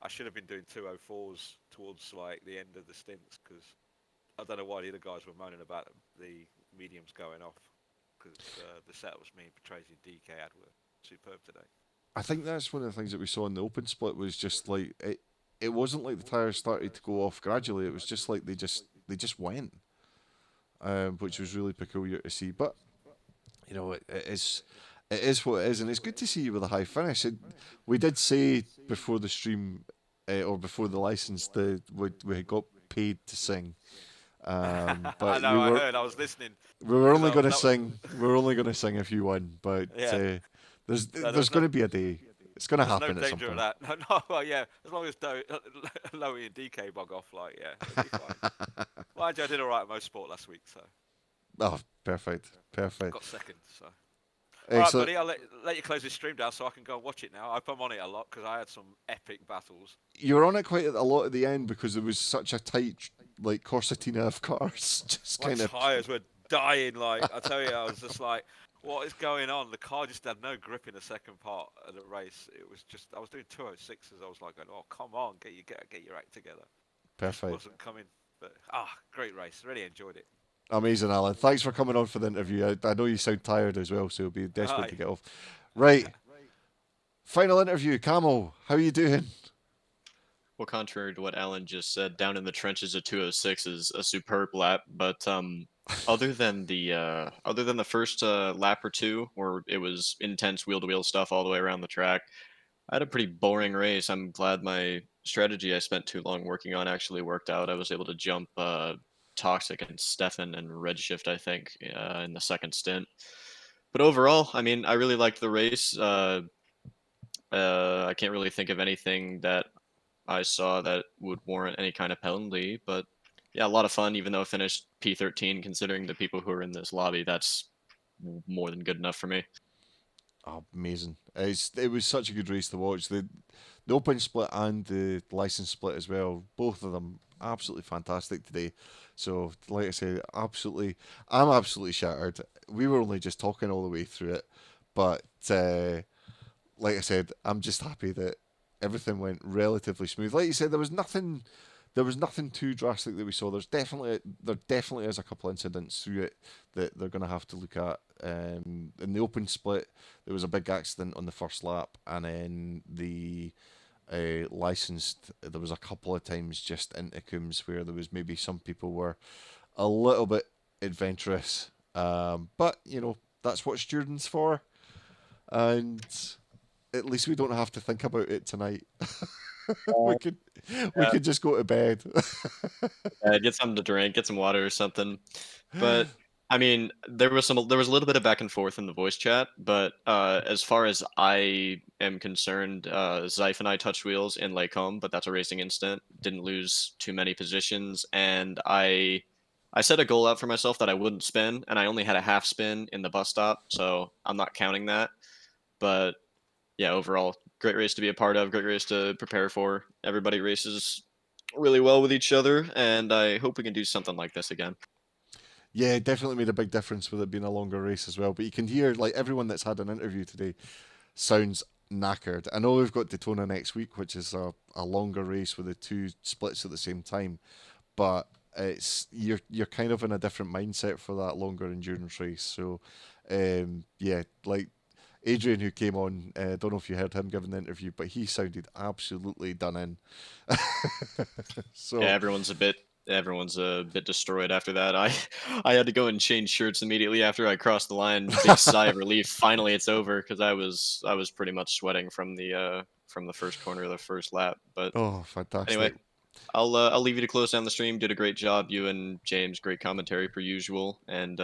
I should have been doing 2:04s towards like the end of the stints because I don't know why the other guys were moaning about the mediums going off because the setups me and Patrese and DK had were superb today. I think that's one of the things that we saw in the open split was just like it. It wasn't like the tires started to go off gradually. It was just like they just went, which was really peculiar to see. But you know, it is what it is, and it's good to see you with a high finish. We did say before the stream or before the license that we got paid to sing, I but know. I heard. I was listening. we were only going to That was, sing. We were only going to sing if you won, but yeah. No, there there's was going no to be a day. It's going to There's no happen at some danger of point. that. No, well, yeah. As long as Lowy and DK bug off, like, yeah, it'll be fine. Mind you, I did all right at most sport last week, so Oh, perfect, perfect, got second. So, all right, excellent. buddy, I'll let you close this stream down so I can go and watch it now. I hope I'm on it a lot because I had some epic battles. You were on it quite a lot at the end because there was such a tight, like corsetina of cars. Just My kind of. tires were dying. Like I tell you, I was just like, what is going on? The car just had no grip in the second part of the race. It was just I was doing 206s. I was like, going, oh come on, get your act together. Just Perfect. wasn't coming. But great race. Really enjoyed it. Amazing, Alan. Thanks for coming on for the interview. I know you sound tired as well, so you'll be desperate Aye. to get off. Right. Final interview. Camo, how are you doing? Well, contrary to what Alan just said, down in the trenches of 206 is a superb lap. But other than the first lap or two, where it was intense wheel-to-wheel stuff all the way around the track, I had a pretty boring race. I'm glad my strategy I spent too long working on actually worked out. I was able to jump Toxic and Stefan and Redshift, I think, in the second stint. But overall, I mean, I really liked the race. I can't really think of anything that I saw that would warrant any kind of penalty. But yeah, a lot of fun, even though I finished P13, considering the people who are in this lobby, that's more than good enough for me. Oh, amazing. It was such a good race to watch. The open split and the license split as well. Both of them absolutely fantastic today. So, like I said, I'm absolutely shattered. We were only just talking all the way through it, but like I said, I'm just happy that everything went relatively smooth. Like you said, there was nothing too drastic that we saw. There definitely is a couple incidents through it that they're going to have to look at. In the open split, there was a big accident on the first lap, and then the licensed, there was a couple of times just into Coombs where there was maybe some people were a little bit adventurous. But you know that's what stewarding's for, and at least we don't have to think about it tonight. we could we could just go to bed. Get something to drink, get some water or something. But I mean, there was a little bit of back and forth in the voice chat, but as far as I am concerned, Zyph and I touched wheels in Lake Home, but that's a racing instant. Didn't lose too many positions, and I set a goal out for myself that I wouldn't spin, and I only had a half spin in the bus stop, so I'm not counting that. But yeah, overall, great race to be a part of, great race to prepare for. Everybody races really well with each other, and I hope we can do something like this again. Yeah, it definitely made a big difference with it being a longer race as well. But you can hear like everyone that's had an interview today sounds knackered. I know we've got Daytona next week, which is a longer race with the two splits at the same time. But you're kind of in a different mindset for that longer endurance race. So, yeah, like Adrian, who came on, don't know if you heard him giving the interview, but he sounded absolutely done in. Yeah, So, everyone's a bit destroyed after that. I had to go and change shirts immediately after I crossed the line. Big sigh of relief. Finally, it's over because I was pretty much sweating from the first corner of the first lap. But oh, anyway, fantastic. I'll leave you to close down the stream. Did a great job, you and James. Great commentary per usual, and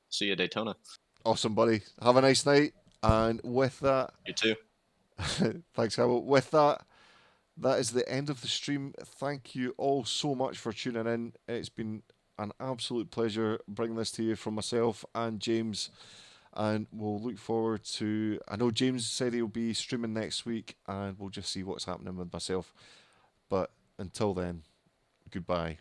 see you at Daytona. Awesome, buddy. Have a nice night. And with that, You too. thanks, Howell. With that, that is the end of the stream. Thank you all so much for tuning in. It's been an absolute pleasure bringing this to you from myself and James. And we'll look forward to. I know James said he'll be streaming next week, and we'll just see what's happening with myself. But until then, goodbye.